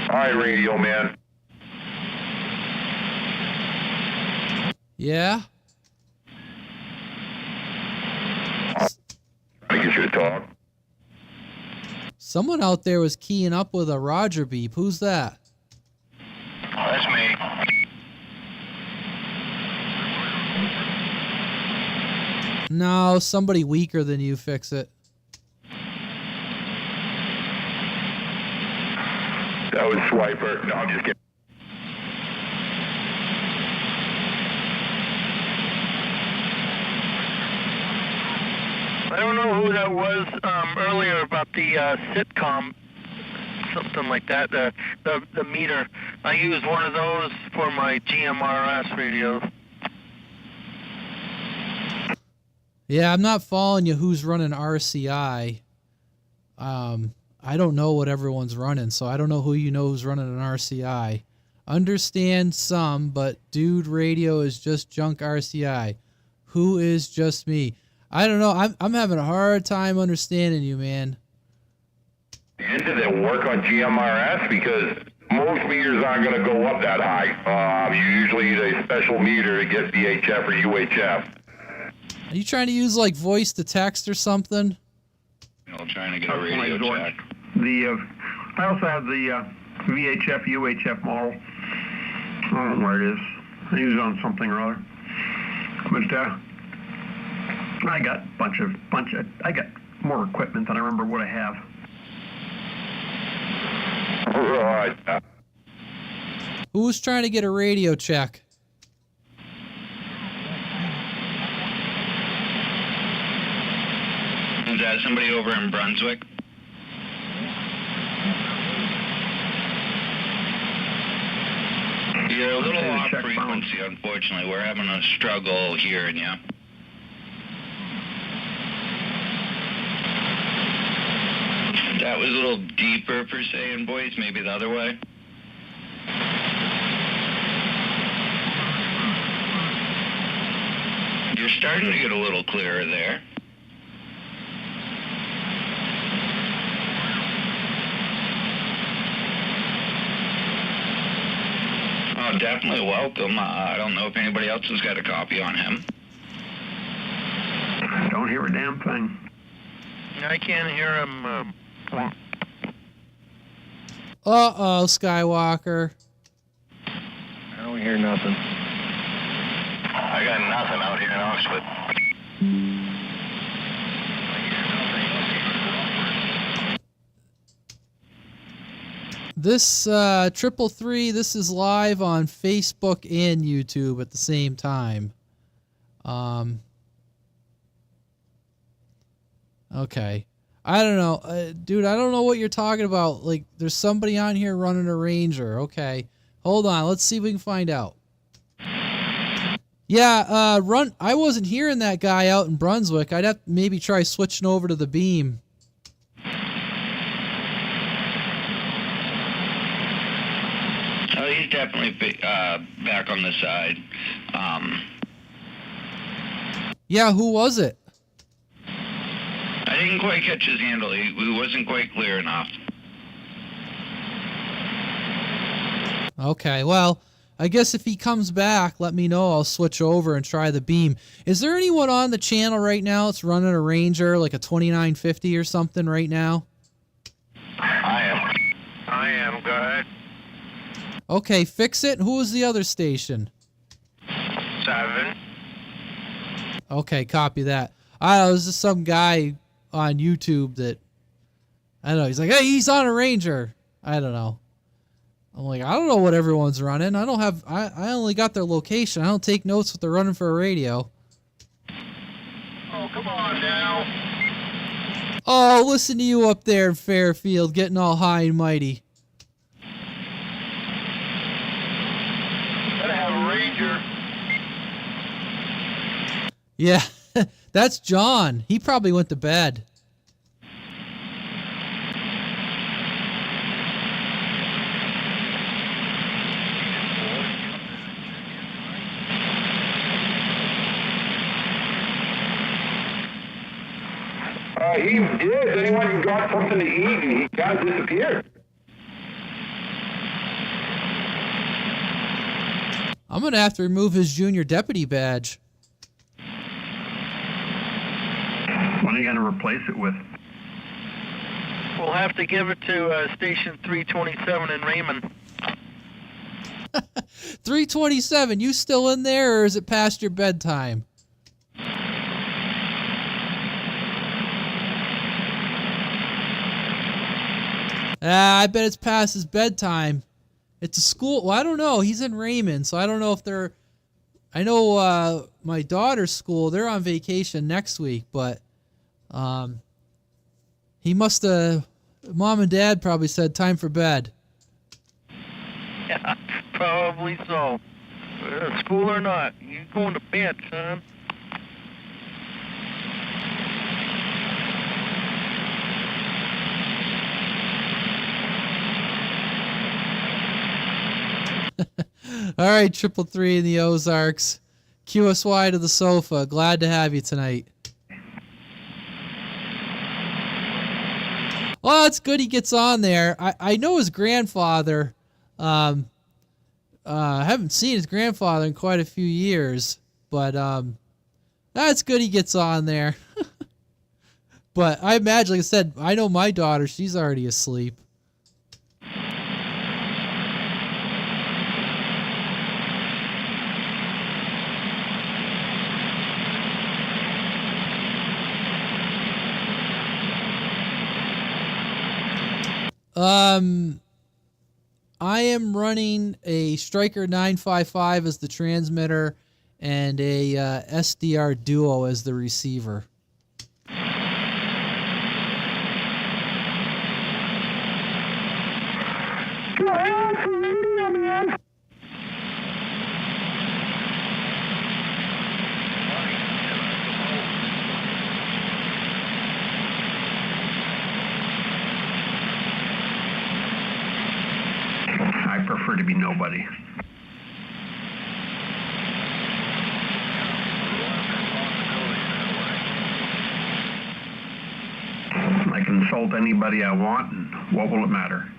All right, Radio Man. Yeah? I get you to talk. Someone out there was keying up with a Roger beep. Who's that? That's me. No, somebody weaker than you fix it. That was Swiper. No, I'm just kidding. I don't know who that was earlier about the sitcom, something like that. The meter. I use one of those for my GMRS radio. Yeah, I'm not following you. Who's running RCI? I don't know what everyone's running, so I don't know who you know who's running an RCI. Understand some, but dude, radio is just junk RCI. Who is just me? I don't know. I'm having a hard time understanding you, man. Into that work on GMRS because most meters aren't going to go up that high. You usually need a special meter to get VHF or UHF. Are you trying to use like voice to text or something? I'm trying to get a radio check. I also have the VHF, UHF model. I don't know where it is. I use it on something or other. But I got I got more equipment than I remember what I have. Right. Who's trying to get a radio check? Is that somebody over in Brunswick? You're a little off frequency, unfortunately. We're having a struggle hearing you. That was a little deeper, per se, in voice, maybe the other way. You're starting to get a little clearer there. Oh, definitely welcome. I don't know if anybody else has got a copy on him. I don't hear a damn thing. I can't hear him. Uh-oh, Skywalker. I don't hear nothing. I got nothing out here in Oxford. This 333, this is live on Facebook and YouTube at the same time. Okay. I don't know. Dude, I don't know what you're talking about. Like, there's somebody on here running a Ranger. Okay. Hold on. Let's see if we can find out. Yeah, I wasn't hearing that guy out in Brunswick. I'd have to maybe try switching over to the beam. Oh, he's definitely back on the side. Yeah, who was it? I didn't quite catch his handle. He wasn't quite clear enough. Okay, well, I guess if he comes back, let me know. I'll switch over and try the beam. Is there anyone on the channel right now that's running a Ranger, like a 2950 or something right now? I am. Go ahead. Okay, fix it. Who was the other station? 7. Okay, copy that. I don't know, it was just some guy on YouTube that, I don't know, he's like, hey, he's on a Ranger. I don't know. I'm like, I don't know what everyone's running. I don't have, I only got their location. I don't take notes if they're running for a radio. Oh, come on now. Oh, listen to you up there in Fairfield getting all high and mighty. Gotta have a Ranger. Yeah, that's John. He probably went to bed. He did. Anyone got something to eat and he kind of disappeared. I'm going to have to remove his junior deputy badge. What are you going to replace it with? We'll have to give it to station 327 in Raymond. 327, you still in there or is it past your bedtime? I bet it's past his bedtime. It's a school. Well, I don't know. He's in Raymond, so I don't know if they're. I know my daughter's school. They're on vacation next week, but he must have. Mom and Dad probably said time for bed. Yeah, probably so. School or not, you going to bed, son. All right, 333 in the Ozarks. QSY to the sofa. Glad to have you tonight. Well, it's good he gets on there. I know his grandfather. I haven't seen his grandfather in quite a few years, but that's good he gets on there. But I imagine, like I said, I know my daughter. She's already asleep. I am running a Striker 955 as the transmitter and a SDR Duo as the receiver. I prefer to be nobody. I can insult anybody I want, and what will it matter?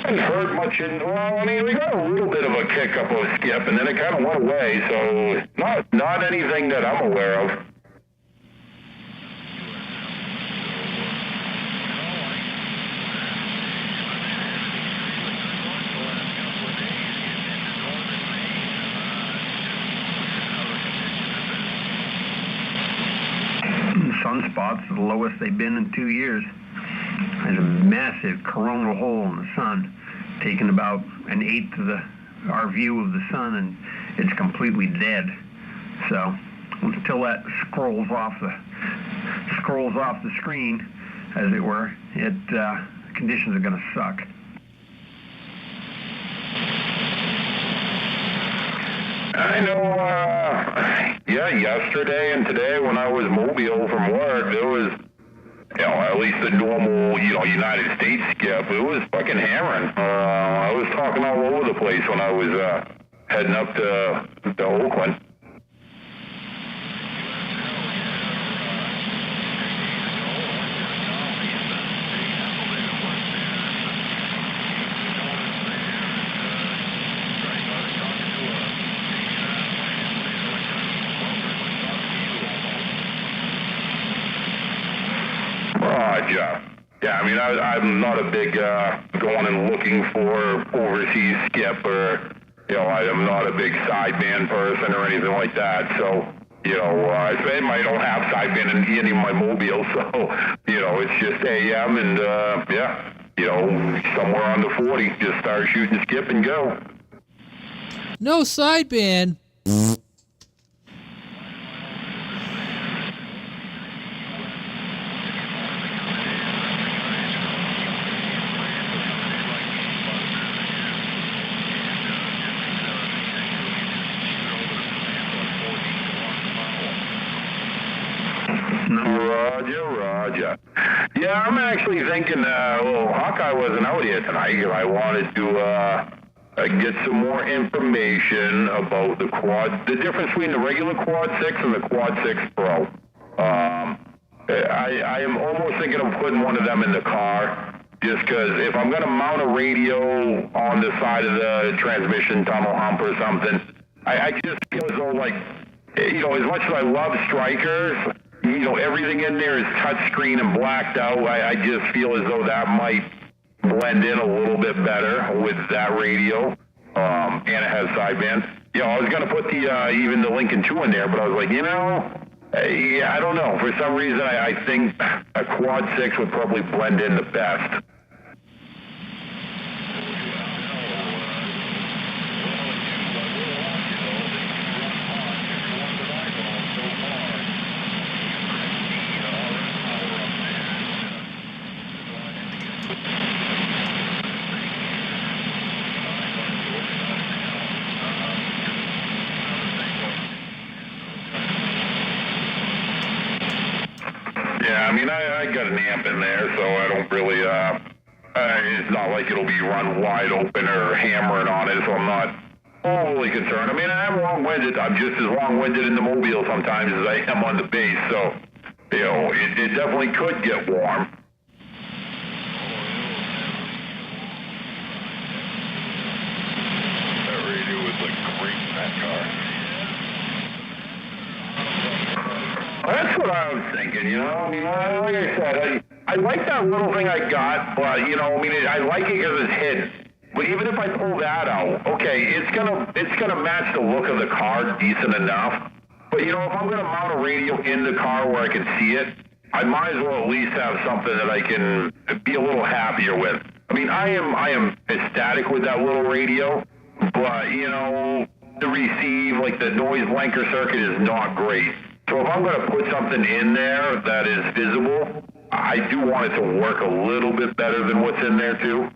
Didn't hurt much. Well, I mean, we got a little bit of a kick up of Skip, and then it kind of went away. So not anything that I'm aware of. Sunspots are the lowest they've been in 2 years. There's a massive coronal hole in the sun, taking about an eighth of our view of the sun, and it's completely dead. So until that scrolls off the screen, as it were, conditions are going to suck. I know, yesterday and today when I was mobile from work, there was, at least the normal, United States skip, it was fucking hammering. I was talking all over the place when I was heading up to Oakland. Yeah, I mean, I'm not a big going and looking for overseas skip, or, I'm not a big sideband person or anything like that. So, I don't have sideband in any of my mobiles, so, it's just AM and, somewhere on the 40, just start shooting skip and go. No sideband. Roger. Yeah, I'm actually thinking, Hawkeye wasn't out here tonight, because I wanted to get some more information about the quad, the difference between the regular Quad 6 and the Quad 6 Pro. I am almost thinking of putting one of them in the car, just because if I'm going to mount a radio on the side of the transmission tunnel hump or something, I just feel as though, you know, as much as I love Strikers, you know, everything in there is touchscreen and blacked out. I just feel as though that might blend in a little bit better with that radio. And it has sideband. You know, I was going to put the even the Lincoln 2 in there, but I was like, you know, yeah, I don't know. For some reason, I think a Quad 6 would probably blend in the best. Yeah, I mean, I got an amp in there, so I don't really, it's not like it'll be run wide open or hammering on it, so I'm not overly concerned. I mean, I'm long-winded. I'm just as long-winded in the mobile sometimes as I am on the base, so, you know, it definitely could get warm. That radio is like great in that car. That's what I was thinking, you know. I mean, like I said, I like that little thing I got, but, you know, I mean, I like it because it's hidden. But even if I pull that out, okay, it's gonna match the look of the car decent enough. But, you know, if I'm gonna mount a radio in the car where I can see it, I might as well at least have something that I can be a little happier with. I mean, I am ecstatic with that little radio, but, you know, the receive, like the noise blanker circuit is not great. So if I'm going to put something in there that is visible, I do want it to work a little bit better than what's in there too.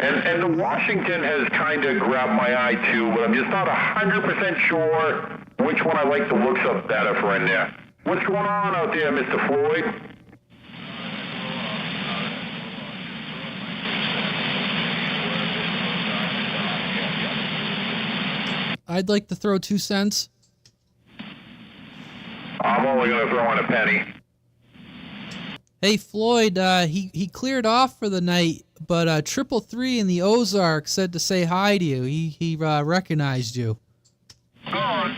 And the Washington has kind of grabbed my eye too, but I'm just not 100% sure which one I like the looks of better for in there. What's going on out there, Mr. Floyd? I'd like to throw 2 cents. I'm only going to throw in a penny. Hey, Floyd, he cleared off for the night, but 333 in the Ozark said to say hi to you. He recognized you. Go on.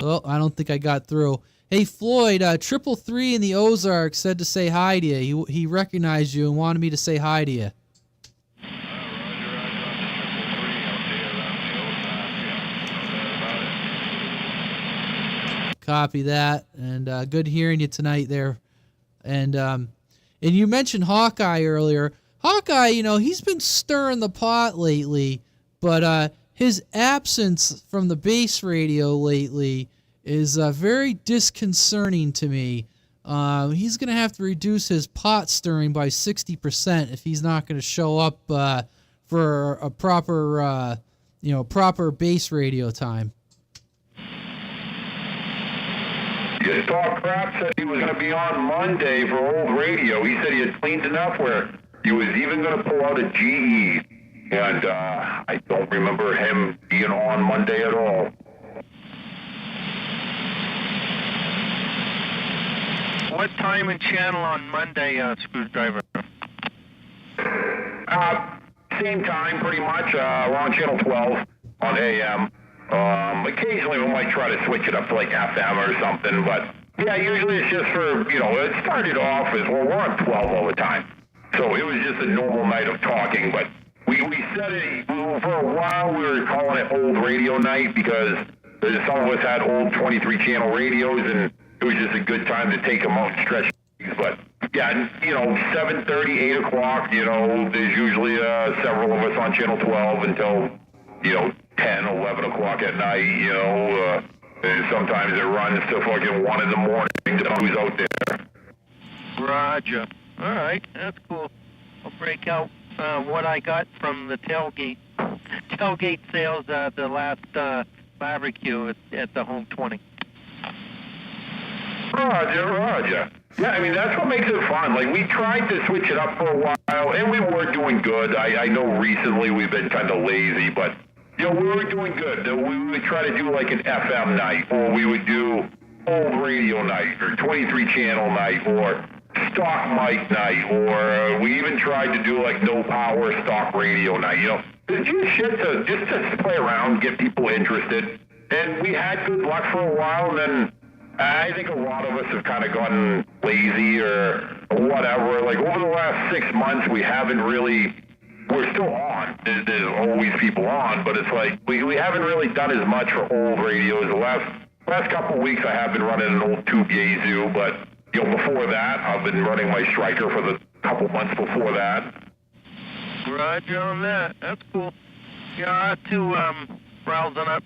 Well, I don't think I got through. Hey, Floyd, 333 in the Ozark said to say hi to you. He recognized you and wanted me to say hi to you. Copy that, and good hearing you tonight there. And you mentioned Hawkeye earlier. Hawkeye, you know, he's been stirring the pot lately, but his absence from the base radio lately is very disconcerting to me. He's going to have to reduce his pot stirring by 60% if he's not going to show up for a proper, proper base radio time. Just talk crap, said he was going to be on Monday for old radio. He said he had cleaned enough where he was even going to pull out a GE. And I don't remember him being on Monday at all. What time and channel on Monday, Screwdriver? Same time, pretty much. We're on channel 12 on AM. Occasionally we might try to switch it up to like FM or something, but yeah, usually it's just for, you know, it started off as, well, we're on 12 all the time. So it was just a normal night of talking, but we said it, for a while we were calling it old radio night because some of us had old 23 channel radios and it was just a good time to take them out and stretch. But yeah, you know, 7:30, 8 o'clock, you know, there's usually several of us on channel 12 until, you know, 10, 11 o'clock at night, you know, and sometimes it runs to fucking 1 in the morning, depending on who's out there. Roger. All right, that's cool. I'll break out what I got from the tailgate sales the last barbecue at the Home 20. Roger. Yeah, I mean, that's what makes it fun. Like, we tried to switch it up for a while, and we were doing good. I know recently we've been kind of lazy, but, you know, we were doing good. We would try to do like an FM night, or we would do, old radio night or 23 channel night or stock mic night, or we even tried to do like no power stock radio night. You know, it's just shit just to play around, get people interested. And we had good luck for a while, and then I think a lot of us have kind of gotten lazy or whatever. Like over the last 6 months, we haven't really. We're still on. There's always people on, but it's like we haven't really done as much for old radios. The last couple of weeks, I have been running an old tube Yaesu, but you know, before that, I've been running my Striker for the couple months before that. Roger on that. That's cool. Yeah, I had to browsing up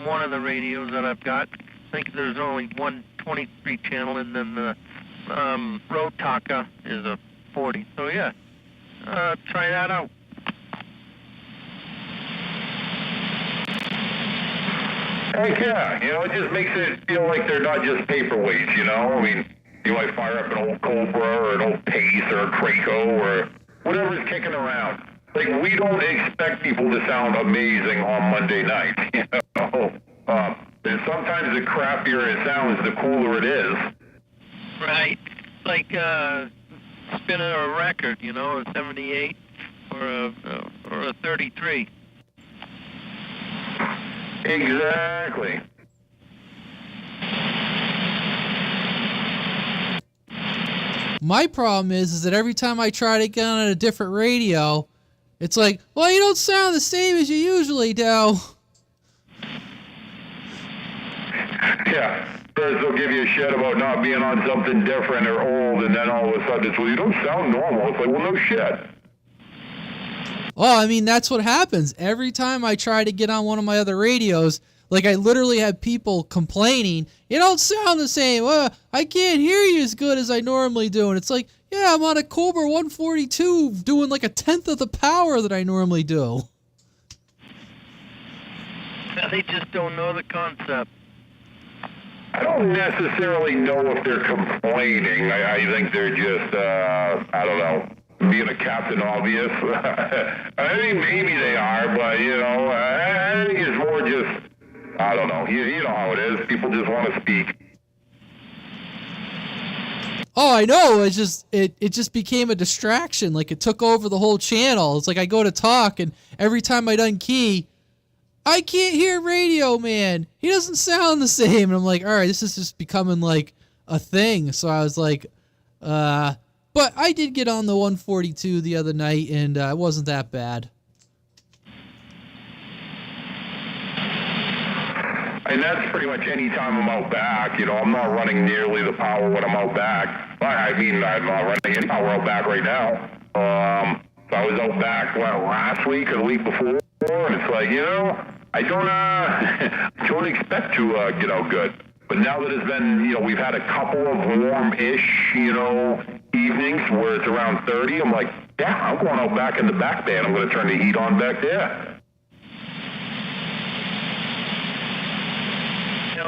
one of the radios that I've got. I think there's only one 23 channel, and then the Rotaka is a 40. So yeah, try that out. Heck yeah, you know, it just makes it feel like they're not just paperweights, you know? I mean, you might fire up an old Cobra or an old Pace or a Craco or whatever's kicking around. Like, we don't expect people to sound amazing on Monday nights, you know? And sometimes the crappier it sounds, the cooler it is. Right. Like spinning a record, you know, a 78 or a 33. Exactly. My problem is that every time I try to get on a different radio, it's like, well, you don't sound the same as you usually do. Yeah. First they'll give you a shit about not being on something different or old, and then all of a sudden it's, well, you don't sound normal. It's like, well, no shit. Well, I mean, that's what happens. Every time I try to get on one of my other radios, like I literally have people complaining, you don't sound the same. I can't hear you as good as I normally do. And it's like, yeah, I'm on a Cobra 142 doing like 1/10 of the power that I normally do. They just don't know the concept. I don't necessarily know if they're complaining. I think they're just, I don't know, being a Captain Obvious. I think maybe they are, but, you know, I think it's more just, I don't know. You know how it is. People just want to speak. Oh, I know. It's just it just became a distraction. Like it took over the whole channel. It's like I go to talk, and every time I unkey, I can't hear Radio Man. He doesn't sound the same. And I'm like, all right, this is just becoming like a thing. So I was like, but I did get on the 142 the other night, and it wasn't that bad. And that's pretty much any time I'm out back. You know, I'm not running nearly the power when I'm out back. I mean, I'm not running any power out back right now. So I was out back, last week or the week before, and it's like, you know, I don't expect to get out good. But now that it's been, you know, we've had a couple of warm-ish, you know, evenings where it's around 30, I'm like, yeah, I'm going out back in the back band. I'm going to turn the heat on back there.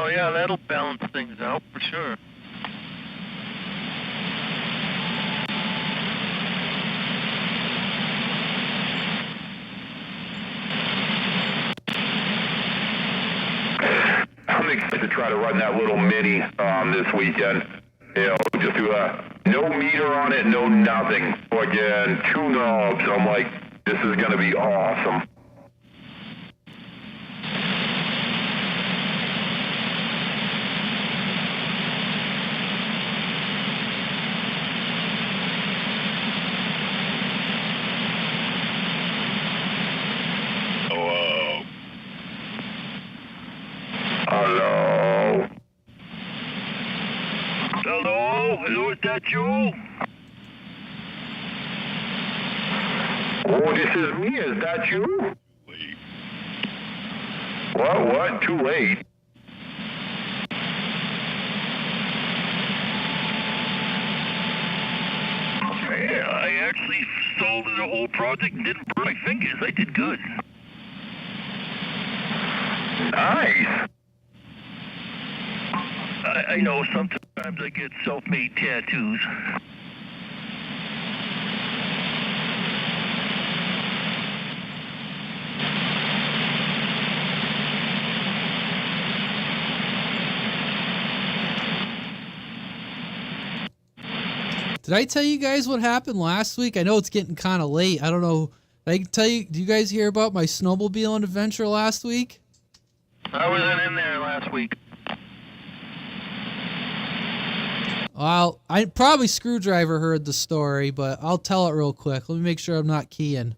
Oh yeah, that'll balance things out for sure. I'm excited to try to run that little mini this weekend. You know, just to no meter on it, no nothing. Again, 2 knobs. I'm like, this is going to be awesome. Hello. Hello, is that you? Oh, this is me. Is that you? Late. What? Too late. Yeah, I actually solved the whole project and didn't burn my fingers. I did good. Nice. I know sometimes I get self-made tattoos. Did I tell you guys what happened last week? I know it's getting kind of late. I don't know. Did I tell you? Do you guys hear about my snowmobiling adventure last week? I wasn't in there last week. Well, I probably Screwdriver heard the story, but I'll tell it real quick. Let me make sure I'm not keying.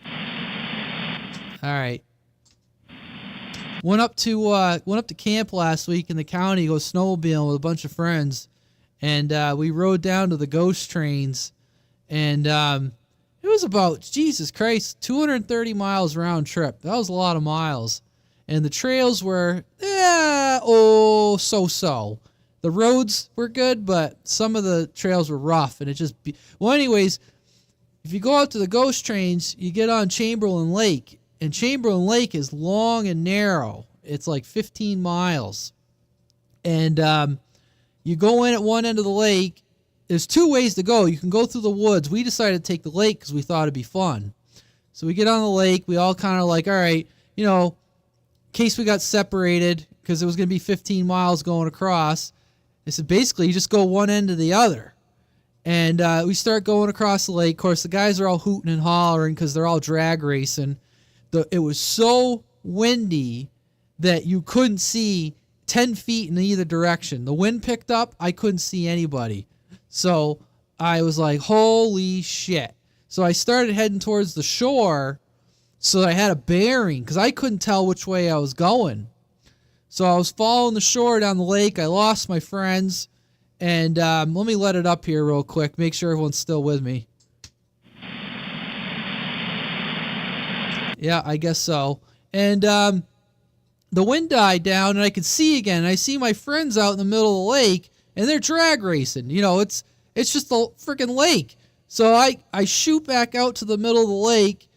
All right. Went up to camp last week in the county, go snowmobiling with a bunch of friends, and we rode down to the ghost trains, and it was about, Jesus Christ, 230 miles round trip. That was a lot of miles, and the trails were so-so. The roads were good, but some of the trails were rough, and it just well, anyways, if you go out to the ghost trains, you get on Chamberlain Lake. And Chamberlain Lake is long and narrow. It's like 15 miles. And you go in at one end of the lake. There's two ways to go. You can go through the woods. We decided to take the lake because we thought it'd be fun. So we get on the lake. We all kind of like, all right, you know, in case we got separated because it was going to be 15 miles going across. I said, basically, you just go one end to the other. And we start going across the lake. Of course, the guys are all hooting and hollering because they're all drag racing. It was so windy that you couldn't see 10 feet in either direction. The wind picked up. I couldn't see anybody. So I was like, holy shit. So I started heading towards the shore so that I had a bearing because I couldn't tell which way I was going. So I was following the shore down the lake. I lost my friends. And let me let it up here real quick. Make sure everyone's still with me. Yeah, I guess so. And the wind died down, and I could see again. And I see my friends out in the middle of the lake, and they're drag racing. You know, it's just a freaking lake. So I shoot back out to the middle of the lake,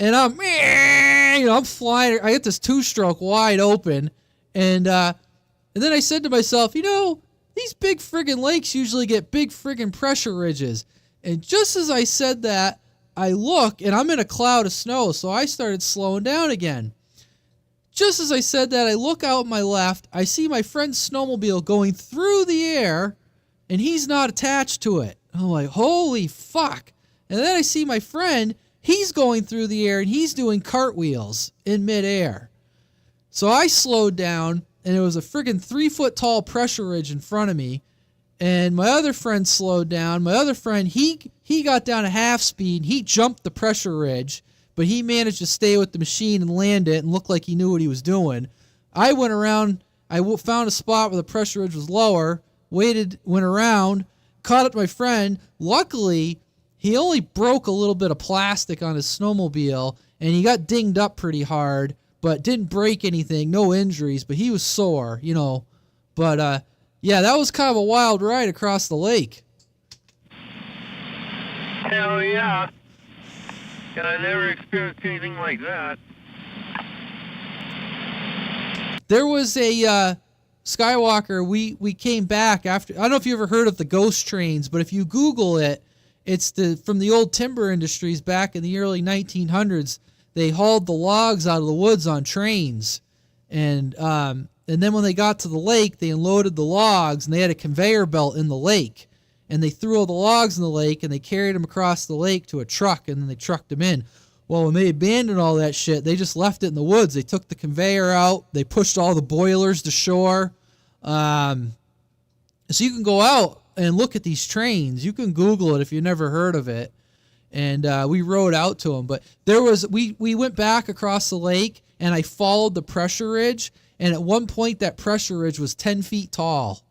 and I'm flying. I get this two-stroke wide open, and then I said to myself, you know, these big friggin' lakes usually get big friggin' pressure ridges. And just as I said that, I look, and I'm in a cloud of snow, so I started slowing down again. Just as I said that, I look out my left. I see my friend's snowmobile going through the air, and he's not attached to it. I'm like, holy fuck. And then I see my friend, he's going through the air, and he's doing cartwheels in midair. So I slowed down, and it was a friggin' 3-foot tall pressure ridge in front of me. And my other friend slowed down. My other friend, he got down to half speed. He jumped the pressure ridge, but he managed to stay with the machine and land it and look like he knew what he was doing. I went around. I found a spot where the pressure ridge was lower, waited, went around, caught up to my friend. Luckily, he only broke a little bit of plastic on his snowmobile, and he got dinged up pretty hard, but didn't break anything, no injuries, but he was sore, you know. But, yeah, that was kind of a wild ride across the lake. Hell yeah. I never experienced anything like that. There was a Skywalker, we came back after, I don't know if you ever heard of the ghost trains, but if you Google it, it's from the old timber industries back in the early 1900s. They hauled the logs out of the woods on trains. And then when they got to the lake, they unloaded the logs, and they had a conveyor belt in the lake. And they threw all the logs in the lake, and they carried them across the lake to a truck, and then they trucked them in. Well, when they abandoned all that shit, they just left it in the woods. They took the conveyor out. They pushed all the boilers to shore. So you can go out and look at these trains. You can Google it if you've never heard of it. And we rode out to them. But we went back across the lake, and I followed the pressure ridge. And at one point, that pressure ridge was 10 feet tall.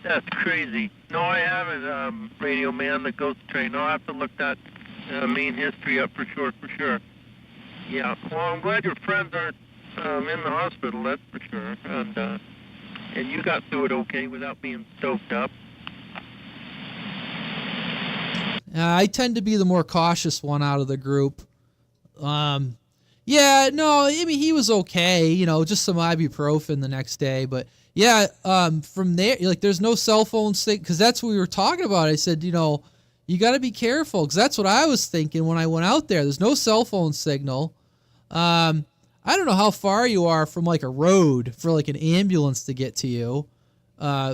That's crazy. No, I haven't, Radio Man, the ghost train. I'll have to look that Maine history up for sure. Yeah, well, I'm glad your friends aren't in the hospital, that's for sure. And you got through it okay without being stoked up. I tend to be the more cautious one out of the group. Yeah, no, I mean, he was okay, you know, just some ibuprofen the next day. But, yeah, from there, like, there's no cell phone signal, because that's what we were talking about. I said, you know, you got to be careful, because that's what I was thinking when I went out there. There's no cell phone signal. I don't know how far you are from, like, a road for, like, an ambulance to get to you.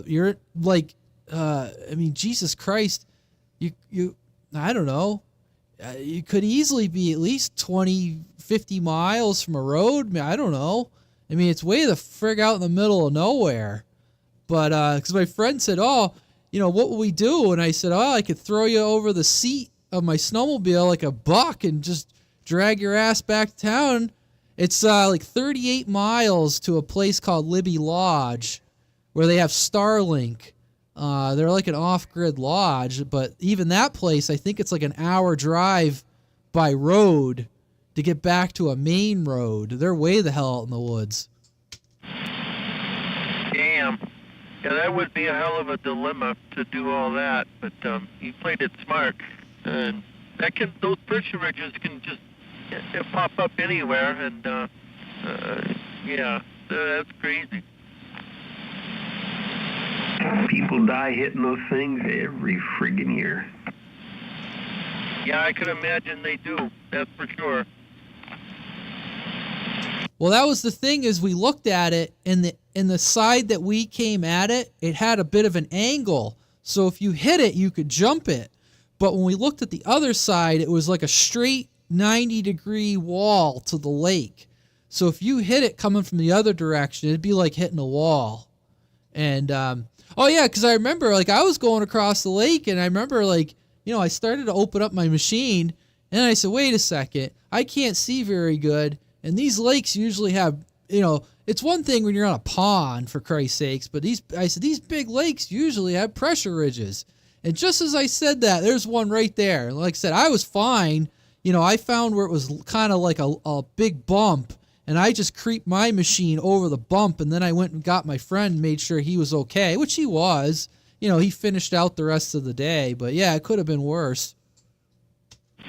You're like, I mean, Jesus Christ, you, I don't know. You could easily be at least 20, 50 miles from a road. I mean, I don't know. I mean, it's way the frig out in the middle of nowhere. But, because my friend said, oh, you know, what will we do? And I said, oh, I could throw you over the seat of my snowmobile like a buck and just drag your ass back to town. It's like 38 miles to a place called Libby Lodge where they have Starlink. They're like an off-grid lodge, but even that place, I think it's like an hour drive by road to get back to a main road. They're way the hell out in the woods. Damn. Yeah, that would be a hell of a dilemma to do all that, but you played it smart. And those pressure ridges can just pop up anywhere, and yeah, that's crazy. People die hitting those things every friggin' year. Yeah, I could imagine they do. That's for sure. Well, that was the thing is we looked at it, and the side that we came at it, it had a bit of an angle. So if you hit it, you could jump it. But when we looked at the other side, it was like a straight 90-degree wall to the lake. So if you hit it coming from the other direction, it'd be like hitting a wall. And, oh yeah, because I remember, like, I was going across the lake, and I remember, like, you know, I started to open up my machine, and I said, wait a second, I can't see very good, and these lakes usually have, you know, it's one thing when you're on a pond, for Christ's sakes, but I said, these big lakes usually have pressure ridges. And just as I said that, there's one right there. Like I said, I was fine. You know, I found where it was kind of like a big bump, and I just creeped my machine over the bump, and then I went and got my friend and made sure he was okay, which he was. You know, he finished out the rest of the day, but yeah, it could have been worse. Yeah,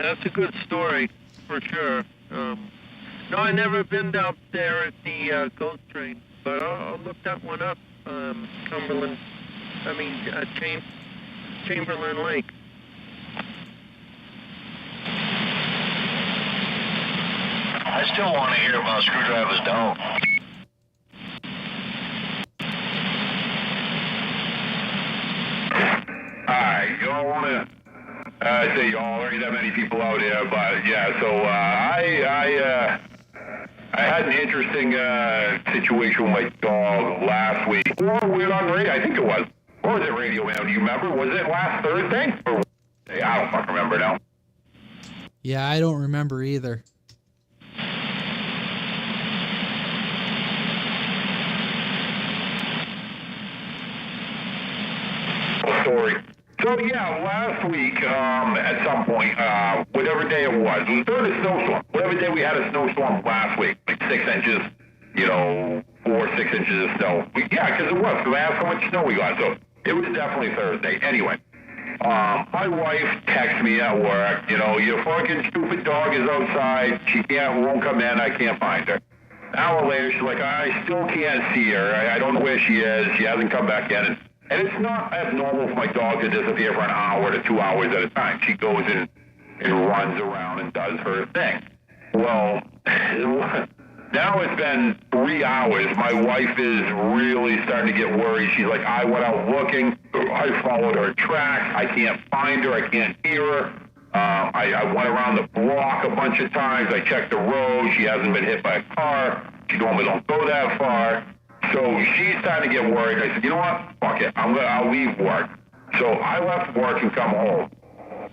that's a good story, for sure. No, I never been down there at the Ghost Train, but I'll look that one up. Chamberlain Lake. I still want to hear about Screwdriver's Dome. Alright, you don't want to say y'all, there ain't that many people out here, but yeah, so I had an interesting situation with my dog last week. Or we were on the radio, I think it was. Or was it Radio Man? Do you remember? Was it last Thursday? Or I don't fucking remember now. Yeah, I don't remember either. Story. So yeah, last week, at some point, whatever day it was during a snowstorm. Whatever day we had a snowstorm last week, like 6 inches, 4 or 6 inches of snow. Yeah, because it was. Because I asked how much snow we got, so it was definitely Thursday. Anyway, my wife texts me at work. Your fucking stupid dog is outside. She won't come in. I can't find her. An hour later, she's like, I still can't see her. I don't know where she is. She hasn't come back in. And it's not abnormal for my dog to disappear for an hour to 2 hours at a time. She goes and runs around and does her thing. Well, now it's been 3 hours. My wife is really starting to get worried. She's like, I went out looking. I followed her tracks. I can't find her. I can't hear her. I went around the block a bunch of times. I checked the road. She hasn't been hit by a car. She normally don't go that far. So she's starting to get worried. I said, you know what? Fuck it. I'll leave work. So I left work and come home.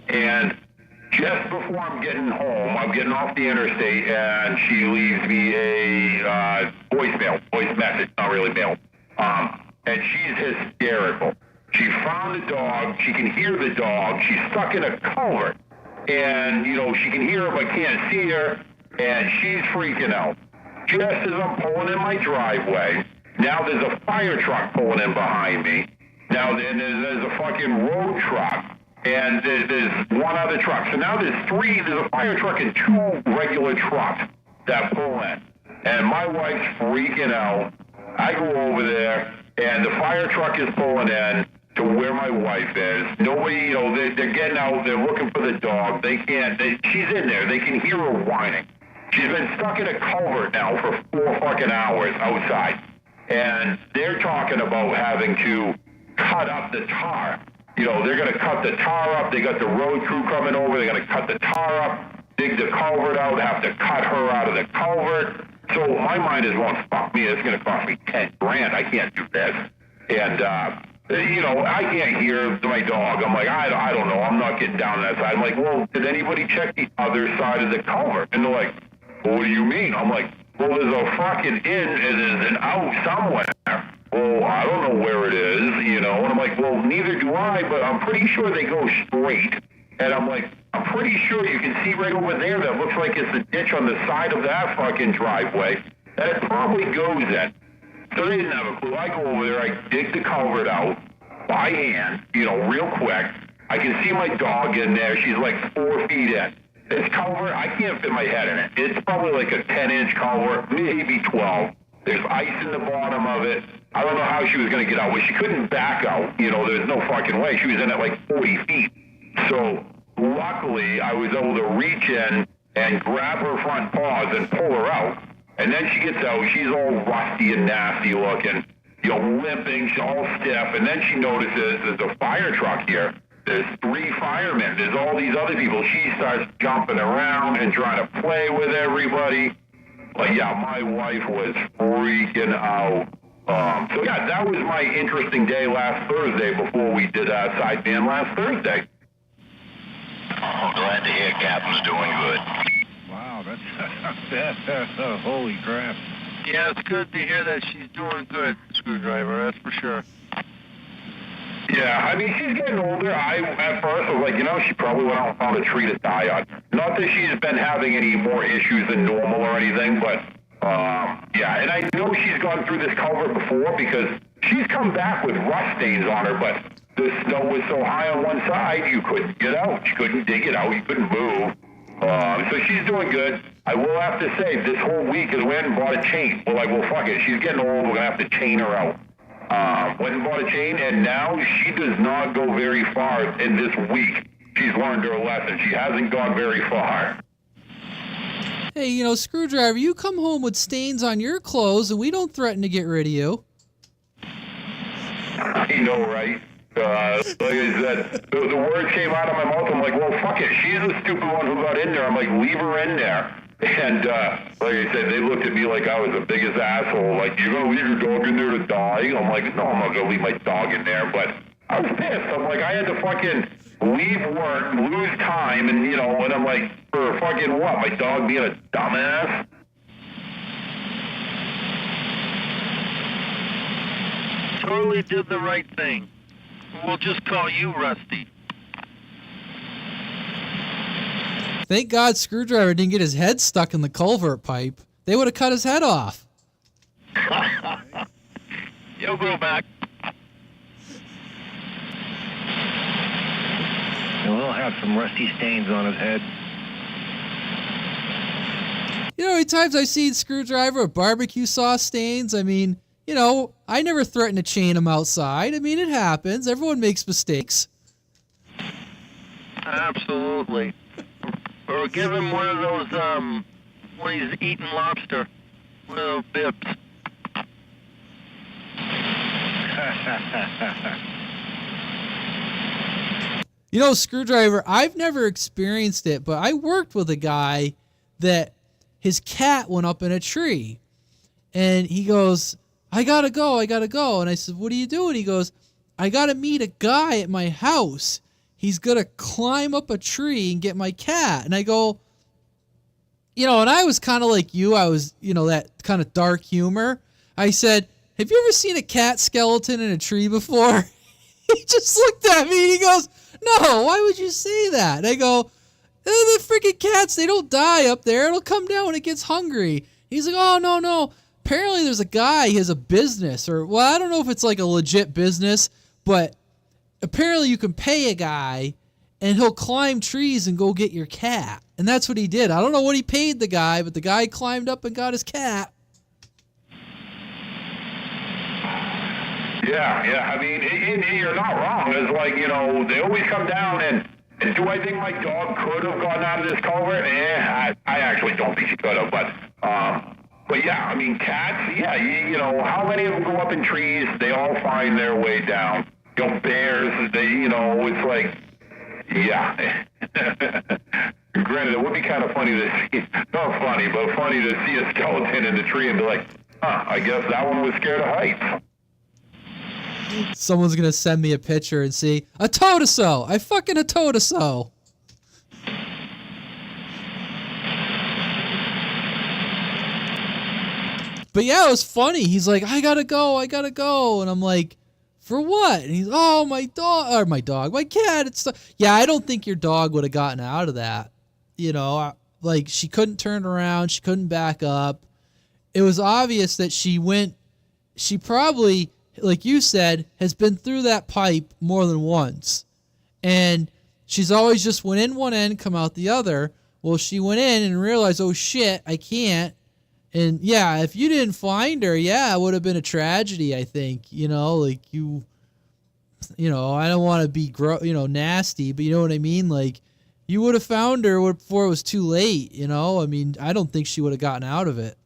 And just before I'm getting home, I'm getting off the interstate, and she leaves me a voice message, not really mail. And she's hysterical. She found the dog. She can hear the dog. She's stuck in a culvert. And, she can hear her but can't see her. And she's freaking out. Just as I'm pulling in my driveway, now there's a fire truck pulling in behind me. Now there's a fucking road truck, and there's one other truck. So now there's a fire truck and 2 regular trucks that pull in. And my wife's freaking out. I go over there, and the fire truck is pulling in to where my wife is. Nobody, they're getting out, they're looking for the dog. She's in there. They can hear her whining. She's been stuck in a culvert now for 4 fucking hours outside. and they're talking about having to cut up the tar. You know, they're going to cut the tar up. They got the road crew coming over. They're going to cut the tar up, dig the culvert out, have to cut her out of the culvert. So my mind is going, fuck me, it's going to cost me $10,000. I can't do this. And, you know, I can't hear my dog. I'm like, I don't know. I'm not getting down that side. I'm like, well, did anybody check the other side of the culvert? And they're like, well, what do you mean? I'm like, well, there's a fucking in and there's an out somewhere. Well, I don't know where it is, you know. And I'm like, well, neither do I, but I'm pretty sure they go straight. And I'm like, I'm pretty sure you can see right over there that looks like it's a ditch on the side of that fucking driveway that it probably goes in. So they didn't have a clue. I go over there, I dig the culvert out by hand, you know, real quick. I can see my dog in there. She's like 4 feet in. This culvert, I can't fit my head in it. It's probably like a 10-inch culvert, maybe 12. There's ice in the bottom of it. I don't know how she was going to get out. Well, she couldn't back out. You know, there's no fucking way. She was in at like 40 feet. So luckily, I was able to reach in and grab her front paws and pull her out. And then she gets out. She's all rusty and nasty looking, you know, limping. She's all stiff. And then she notices there's a fire truck here. There's 3 firemen. There's all these other people. She starts jumping around and trying to play with everybody. But yeah, my wife was freaking out. So yeah, that was my interesting day last Thursday before we did sideband last Thursday. Oh, glad to hear Captain's doing good. Wow, that's holy crap. Yeah, it's good to hear that she's doing good, Screwdriver, that's for sure. Yeah, I mean, she's getting older. At first, was like, you know, she probably went out and found a tree to die on. Not that she's been having any more issues than normal or anything, but, yeah, and I know she's gone through this culvert before because she's come back with rust stains on her, but the snow was so high on one side, you couldn't get out. You couldn't dig it out. You couldn't move. So she's doing good. I will have to say, this whole week is went and bought a chain. We're like, well, fuck it. She's getting old. We're going to have to chain her out. Went and bought a chain, and now she does not go very far in this week. She's learned her lesson. She hasn't gone very far. Hey, you know, Screwdriver, you come home with stains on your clothes, and we don't threaten to get rid of you. I know, right? Like I said, the words came out of my mouth. I'm like, well, fuck it. She's the stupid one who got in there. I'm like, leave her in there. And like I said, they looked at me like I was the biggest asshole. Like, you're going to leave your dog in there to die? I'm like, no, I'm not going to leave my dog in there. But I was pissed. I'm like, I had to fucking leave work, lose time, and, you know, and I'm like, for fucking what? My dog being a dumbass? Totally did the right thing. We'll just call you Rusty. Thank God Screwdriver didn't get his head stuck in the culvert pipe. They would have cut his head off. You'll go back. And we'll have some rusty stains on his head. You know how many times I've seen Screwdriver with barbecue sauce stains? I mean, you know, I never threaten to chain him outside. I mean, it happens. Everyone makes mistakes. Absolutely. Or give him one of those, when he's eating lobster, one of those bibs. You know, Screwdriver, I've never experienced it, but I worked with a guy that his cat went up in a tree. And he goes, I gotta go. And I said, what are you doing? He goes, I gotta meet a guy at my house. He's gonna climb up a tree and get my cat. And I go, you know, and I was kind of like you. I was, you know, that kind of dark humor. I said, have you ever seen a cat skeleton in a tree before? He just looked at me and he goes, no, why would you say that? And I go, the freaking cats, they don't die up there. It'll come down when it gets hungry. He's like, oh, no. Apparently there's a guy, he has a business, or, well, I don't know if it's like a legit business, but apparently you can pay a guy and he'll climb trees and go get your cat. And that's what he did. I don't know what he paid the guy, but the guy climbed up and got his cat. Yeah. I mean, you're not wrong. It's like, you know, they always come down and do I think my dog could have gotten out of this culvert? I actually don't think she could have, but But yeah, I mean, cats, yeah, you know, how many of them go up in trees? They all find their way down. You know, bears, they, you know, it's like, yeah. Granted, it would be kind of funny to see, not funny, but funny to see a skeleton in the tree and be like, huh, I guess that one was scared of heights. Someone's gonna send me a picture and see a Totoso. I fucking a Totoso. But yeah, it was funny. He's like, I gotta go, and I'm like, for what? And he's, oh, my cat. Yeah, I don't think your dog would have gotten out of that. You know, like she couldn't turn around, she couldn't back up. It was obvious that she probably, like you said, has been through that pipe more than once. And she's always just went in one end, come out the other. Well, she went in and realized, oh shit, I can't. And yeah, if you didn't find her, yeah, it would have been a tragedy, I think. You know, like you know, I don't want to be, nasty, but you know what I mean? Like, you would have found her before it was too late, you know? I mean, I don't think she would have gotten out of it.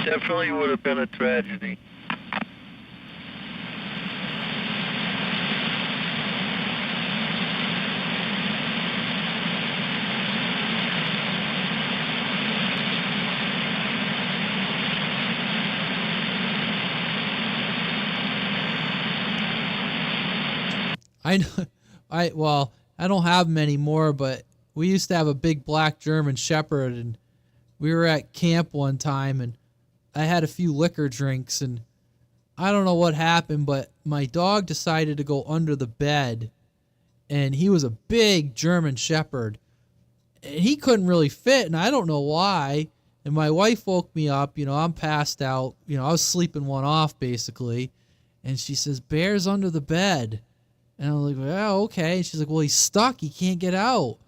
Definitely would have been a tragedy. I don't have them anymore, but we used to have a big black German Shepherd, and we were at camp one time, and I had a few liquor drinks, and I don't know what happened, but my dog decided to go under the bed, and he was a big German Shepherd, and he couldn't really fit, and I don't know why. And my wife woke me up, you know, I'm passed out, you know, I was sleeping one off basically, and she says, Bear's under the bed. And I'm like, well, okay. And she's like, well, he's stuck. He can't get out.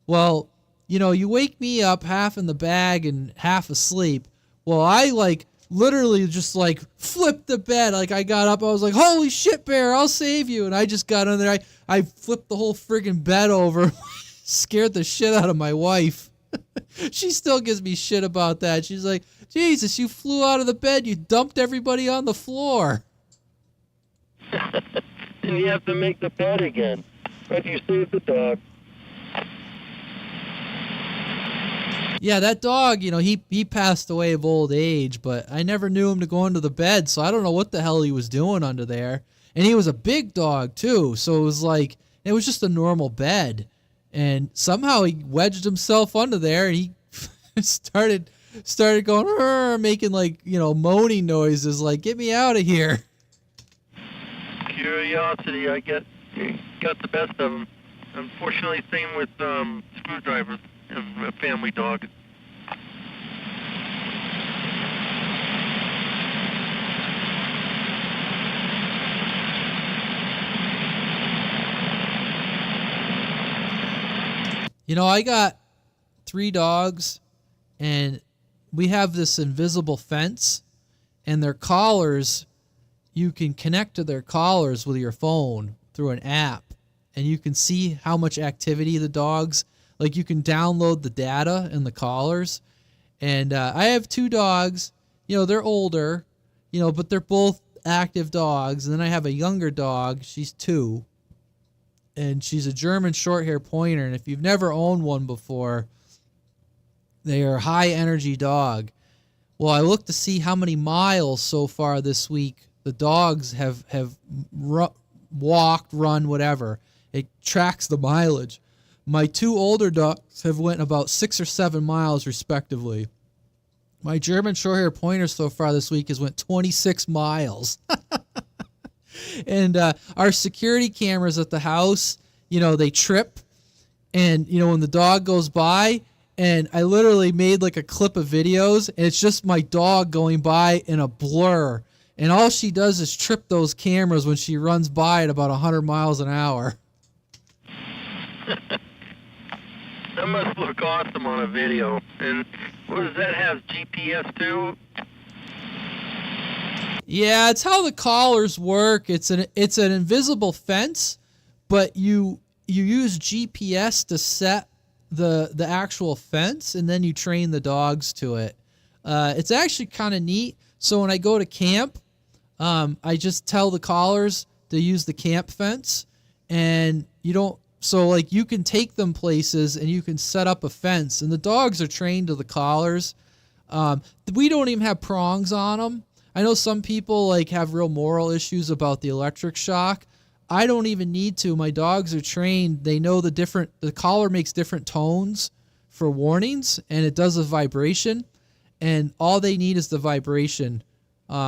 Well, you know, you wake me up half in the bag and half asleep. Well, I literally just flipped the bed. Like I got up, I was like, holy shit, Bear, I'll save you. And I just got under there. I flipped the whole friggin' bed over. Scared the shit out of my wife. She still gives me shit about that. She's like, Jesus, you flew out of the bed. You dumped everybody on the floor. And you have to make the bed again. But you saved the dog. Yeah, that dog, you know, he passed away of old age, but I never knew him to go under the bed, so I don't know what the hell he was doing under there. And he was a big dog, too, so it was just a normal bed. And somehow he wedged himself under there, and he started going, making moaning noises, like, get me out of here. Curiosity, I got the best of them. Unfortunately, same with screwdrivers and a family dog. You know, I got 3 dogs, and we have this invisible fence, and their collars, you can connect to their collars with your phone through an app, and you can see how much activity the dogs, like you can download the data in the collars. And I have 2 dogs, you know, they're older, you know, but they're both active dogs. And then I have a younger dog, she's 2. And she's a German short-hair pointer. And if you've never owned one before, they are a high-energy dog. Well, I looked to see how many miles so far this week the dogs have walked, run, whatever. It tracks the mileage. My 2 older dogs have went about 6 or 7 miles, respectively. My German short-hair pointer so far this week has went 26 miles. And our security cameras at the house, you know, they trip. And, you know, when the dog goes by, and I literally made like a clip of videos, and it's just my dog going by in a blur. And all she does is trip those cameras when she runs by at about 100 miles an hour. That must look awesome on a video. And what does that have, GPS too? Yeah, it's how the collars work. It's an invisible fence, but you use GPS to set the actual fence, and then you train the dogs to it. It's actually kind of neat. So when I go to camp, I just tell the collars to use the camp fence, and so like you can take them places and you can set up a fence, and the dogs are trained to the collars. We don't even have prongs on them. I know some people like have real moral issues about the electric shock. I don't even need to. My dogs are trained. They know the collar makes different tones for warnings, and it does a vibration, and all they need is the vibration.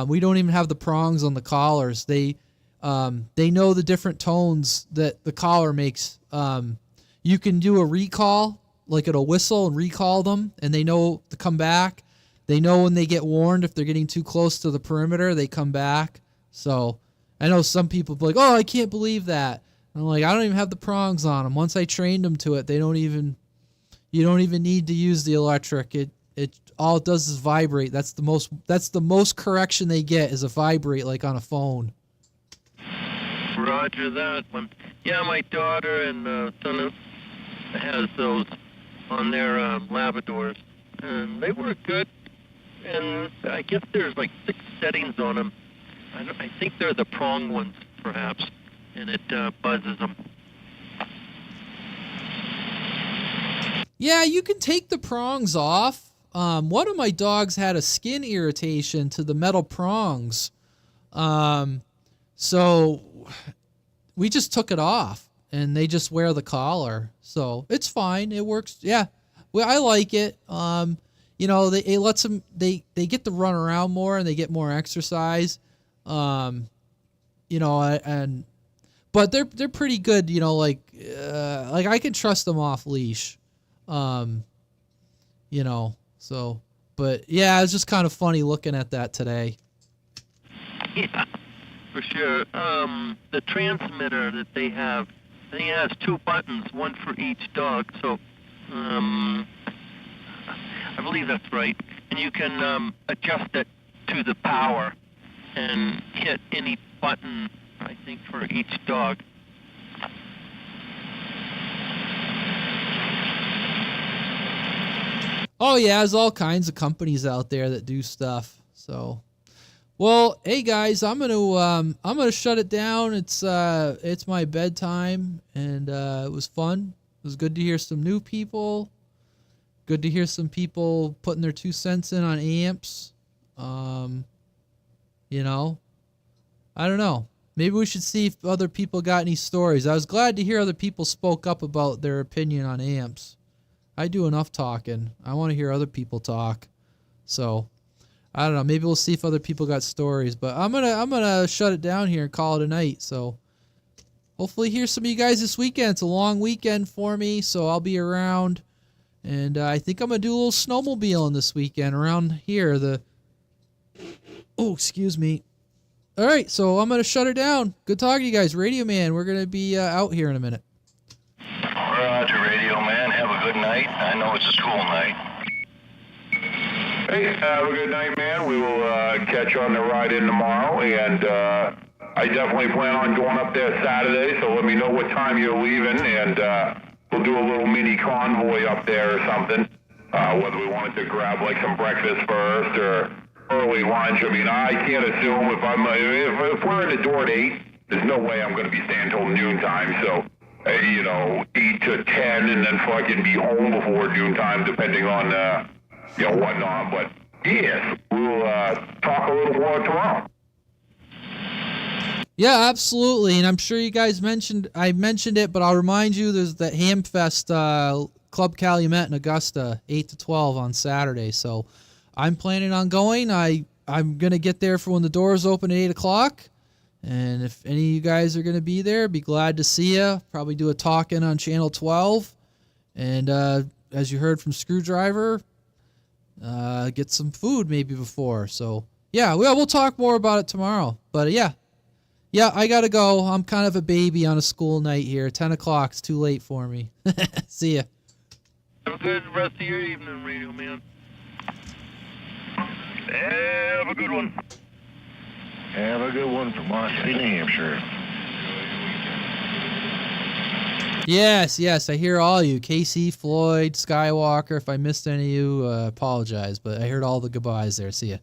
We don't even have the prongs on the collars. They know the different tones that the collar makes. You can do a recall, like it'll whistle and recall them, and they know to come back. They know when they get warned if they're getting too close to the perimeter, they come back. So I know some people be like, oh, I can't believe that. And I'm like, I don't even have the prongs on them. Once I trained them to it, you don't even need to use the electric. It all it does is vibrate. That's the most correction they get is a vibrate like on a phone. Roger that one. Yeah, my daughter and son has those on their Labradors, and they work good. And I guess there's like 6 settings on them. I think they're the prong ones, perhaps, and it buzzes them. Yeah, you can take the prongs off. One of my dogs had a skin irritation to the metal prongs. So we just took it off, and they just wear the collar. So it's fine. It works. Yeah, well, I like it. It lets them, they get to run around more, and they get more exercise. But they're pretty good, like I can trust them off leash. But yeah, it's just kind of funny looking at that today. Yeah, for sure. The transmitter that they have, I think it has 2 buttons, one for each dog. So, I believe that's right. And you can adjust it to the power and hit any button, I think, for each dog. Oh yeah, there's all kinds of companies out there that do stuff. So, well, hey guys, I'm gonna shut it down. It's my bedtime, and it was fun. It was good to hear some new people. Good to hear some people putting their 2 cents in on amps. I don't know. Maybe we should see if other people got any stories. I was glad to hear other people spoke up about their opinion on amps. I do enough talking. I want to hear other people talk. So, I don't know. Maybe we'll see if other people got stories. But I'm gonna shut it down here and call it a night. So, hopefully hear some of you guys this weekend. It's a long weekend for me, so I'll be around. And I think I'm going to do a little snowmobiling this weekend around here. Excuse me. All right, so I'm going to shut her down. Good talking to you guys. Radio Man, we're going to be out here in a minute. Roger, Radio Man. Have a good night. I know it's a school night. Hey, have a good night, man. We will catch you on the ride in tomorrow, and I definitely plan on going up there Saturday, so let me know what time you're leaving, and we'll do a little mini convoy up there or something, whether we wanted to grab like some breakfast first or early lunch. I mean, I can't assume if we're in the door at 8, there's no way I'm going to be staying till noontime. So, 8 to 10, and then fucking be home before noontime, depending on whatnot. But yes, we'll talk a little more tomorrow. Yeah, absolutely. And I'm sure you guys I mentioned it, but I'll remind you there's the Hamfest Club Calumet in Augusta, 8 to 12 on Saturday. So I'm planning on going. I'm going to get there for when the doors open at 8 o'clock. And if any of you guys are going to be there, be glad to see you. Probably do a talk-in on Channel 12. And as you heard from Screwdriver, get some food maybe before. So, yeah, we'll talk more about it tomorrow. But, yeah, I got to go. I'm kind of a baby on a school night here. 10 o'clock is too late for me. See ya. Have a good rest of your evening, Radio Man. Have a good one. Have a good one from Oxford, New Hampshire. Yes, I hear all you. Casey, Floyd, Skywalker. If I missed any of you, apologize. But I heard all the goodbyes there. See ya.